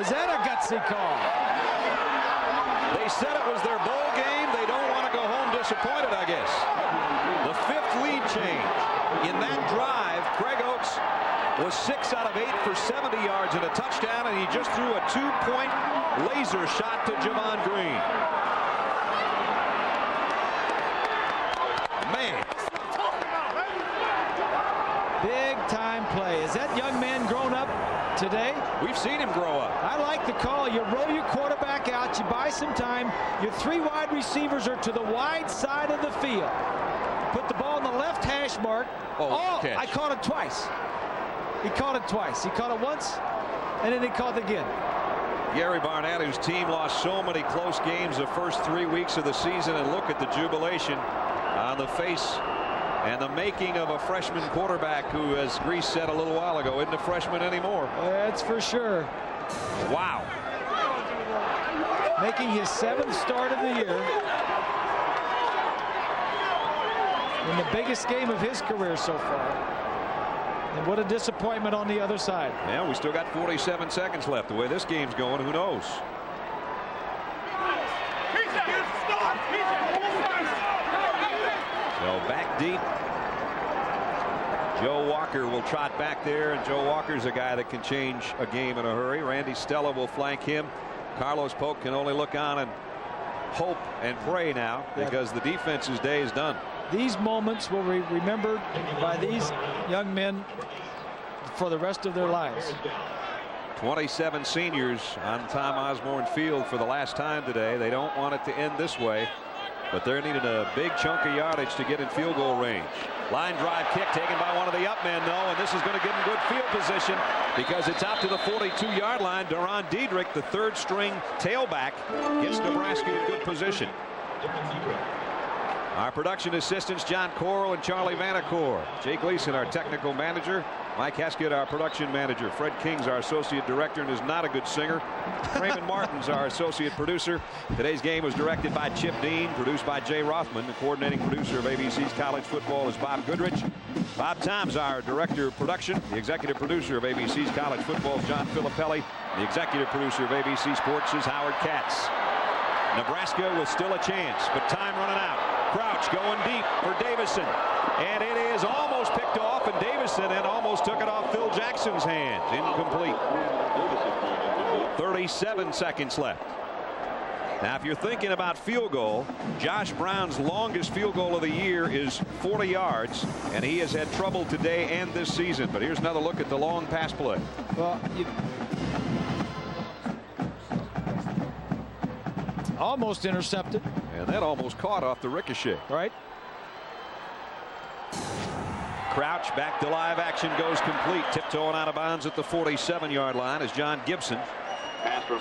Is that a gutsy call? They said it was their bowl game. They don't want to go home disappointed, I guess. The 5th lead change. In that drive, Craig Oaks was 6 out of 8 for 70 yards and a touchdown, and he just threw a 2-point laser shot to Javon Green. Man. Big time play. Is that young man grown up today? We've seen him grow up. I like the call. You roll your quarterback out. You buy some time. Your 3 wide receivers are to the wide side of the field. Put the ball in the left hash mark. Catch. I caught it twice. He caught it twice. He caught it once, and then he caught it again. Gary Barnett, whose team lost so many close games the first 3 weeks of the season, and look at the jubilation on the face and the making of a freshman quarterback who, as Grease said a little while ago, isn't a freshman anymore. That's for sure. Wow. Making his 7th start of the year in the biggest game of his career so far. And what a disappointment on the other side. Yeah, we still got 47 seconds left. The way this game's going, who knows? So back deep. Joe Walker will trot back there, and Joe Walker's a guy that can change a game in a hurry. Randy Stella will flank him. Carlos Polk can only look on and hope and pray now, because the defense's day is done. These moments will be remembered by these young men for the rest of their lives. 27 seniors on Tom Osborne Field for the last time today. They don't want it to end this way, but they're needing a big chunk of yardage to get in field goal range. Line drive kick taken by one of the up men, though, and this is going to give them good field position because it's out to the 42-yard line. Deron Diedrich, the 3rd string tailback, gets Nebraska in good position. Our production assistants, John Coral and Charlie Vanacore. Jay Gleason, our technical manager. Mike Heskett, our production manager. Fred King's our associate director and is not a good singer. Raymond Martin's our associate producer. Today's game was directed by Chip Dean, produced by Jay Rothman. The coordinating producer of ABC's College Football is Bob Goodrich. Bob Tom's our director of production. The executive producer of ABC's College Football is John Filippelli. The executive producer of ABC Sports is Howard Katz. Nebraska with still a chance, but time running out. Crouch going deep for Davison, and it is almost picked off, and Davison and almost took it off Phil Jackson's hands. Incomplete. 37 seconds left. Now, if you're thinking about field goal, Josh Brown's longest field goal of the year is 40 yards, and he has had trouble today and this season. But here's another look at the long pass play. Well, almost intercepted. And that almost caught off the ricochet. Right. Crouch back to live action, goes complete. Tiptoeing out of bounds at the 47-yard line is John Gibson.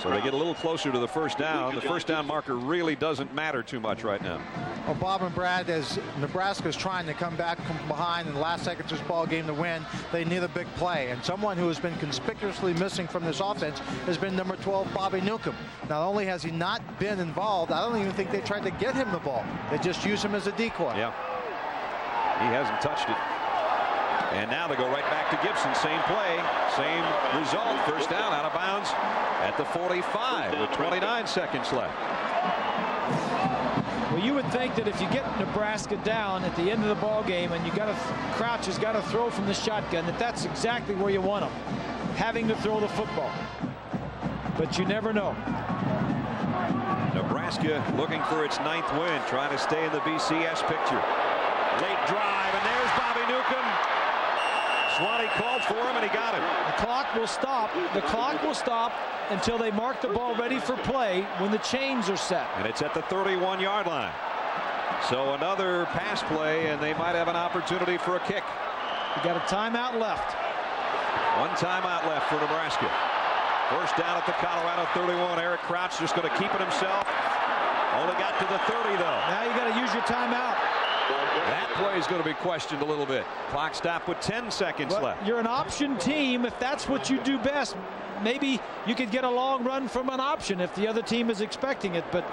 So they get a little closer to the first down. The first down marker really doesn't matter too much right now. Well, Bob and Brad, as Nebraska's trying to come back from behind in the last seconds of this ball game to win, they need a big play. And someone who has been conspicuously missing from this offense has been number 12, Bobby Newcomb. Not only has he not been involved, I don't even think they tried to get him the ball. They just use him as a decoy. Yeah. He hasn't touched it. And now they go right back to Gibson. Same play, same result. First down, out of bounds at the 45 with 29 seconds left. Well, you would think that if you get Nebraska down at the end of the ball game and you got to Crouch has got to throw from the shotgun, that's exactly where you want him, having to throw the football. But you never know. Nebraska looking for its 9th win, trying to stay in the BCS picture. Late drive, and there's Bobby Newcomb. Swanee called for him, and he got him. The clock will stop. The clock will stop until they mark the ball ready for play when the chains are set. And it's at the 31-yard line. So another pass play, and they might have an opportunity for a kick. You got a timeout left. One timeout left for Nebraska. First down at the Colorado 31. Eric Crouch just going to keep it himself. Only got to the 30, though. Now you got to use your timeout. That play is going to be questioned a little bit. Clock stop with 10 seconds left. You're an option team. If that's what you do best, maybe you could get a long run from an option if the other team is expecting it. But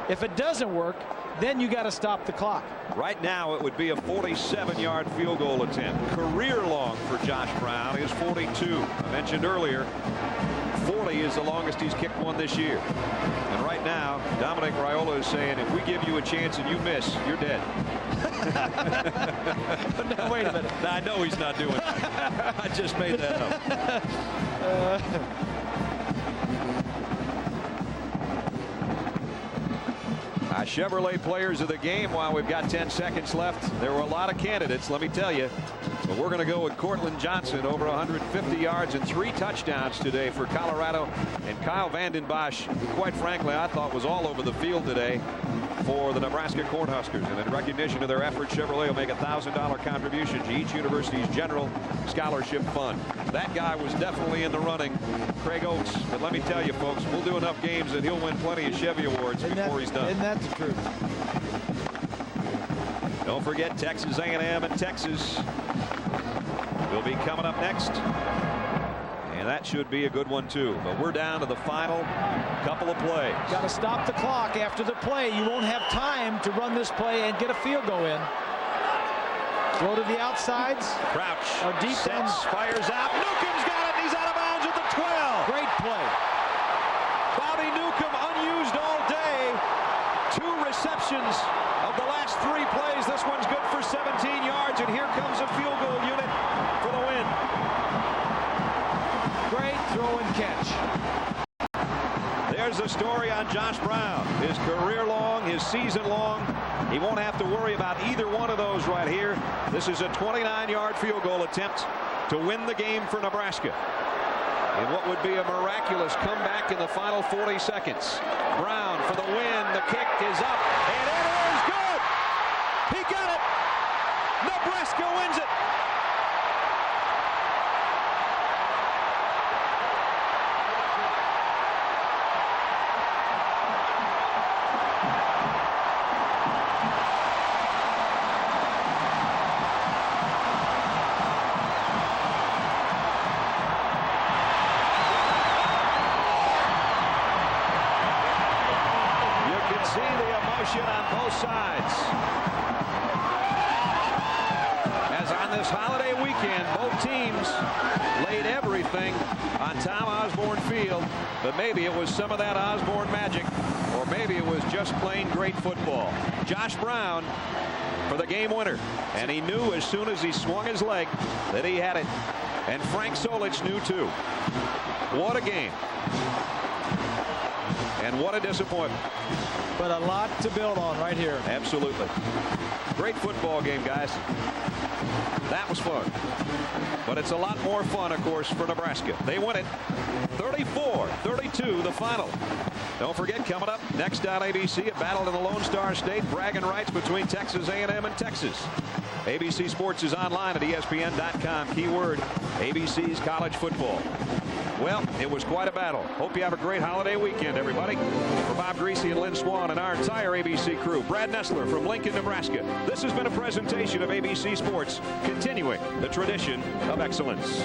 if it doesn't work, then you got to stop the clock. Right now it would be a 47-yard field goal attempt. Career long for Josh Brown is 42. I mentioned earlier 40 is the longest he's kicked one this year. And right now Dominic Raiola is saying if we give you a chance and you miss, you're dead. No, wait a minute. I know he's not doing that. I just made that up. Chevrolet players of the game while we've got 10 seconds left. There were a lot of candidates, let me tell you. But we're going to go with Cortland Johnson, over 150 yards and 3 touchdowns today for Colorado. And Kyle Vanden Bosch, quite frankly, I thought was all over the field today for the Nebraska Cornhuskers. And in recognition of their efforts, Chevrolet will make a $1,000 contribution to each university's general scholarship fund. That guy was definitely in the running, Craig Oates. But let me tell you, folks, we'll do enough games that he'll win plenty of Chevy Awards before he's done. Isn't that the truth? Don't forget Texas A&M and Texas will be coming up next. And that should be a good one, too. But we're down to the final couple of plays. Got to stop the clock after the play. You won't have time to run this play and get a field goal in. Throw to the outsides. Crouch or deep sets, fires out. Newcomb's got it. He's out of bounds at the 12. Great play. Bobby Newcomb unused all day. 2 receptions of the last 3 plays. This one's good for 17 yards. And here comes a field goal unit for the win. Great throw and catch. There's the story on Josh Brown. His career long, his season long. He won't have to worry about either one of those right here. This is a 29-yard field goal attempt to win the game for Nebraska. And what would be a miraculous comeback in the final 40 seconds. Brown for the win. The kick is up. And it is good. He got it. Nebraska wins it. On both sides. As on this holiday weekend, both teams laid everything on Tom Osborne Field, but maybe it was some of that Osborne magic, or maybe it was just plain great football. Josh Brown for the game winner, and he knew as soon as he swung his leg that he had it, and Frank Solich knew too. What a game. And what a disappointment. But a lot to build on right here. Absolutely. Great football game, guys. That was fun. But it's a lot more fun, of course, for Nebraska. They win it 34-32, the final. Don't forget, coming up next on ABC, a battle in the Lone Star State, bragging rights between Texas A&M and Texas. ABC Sports is online at ESPN.com. Keyword, ABC's college football. Well, it was quite a battle. Hope you have a great holiday weekend, everybody. For Bob Greasy and Lynn Swan and our entire ABC crew, Brad Nessler from Lincoln, Nebraska, this has been a presentation of ABC Sports, continuing the tradition of excellence.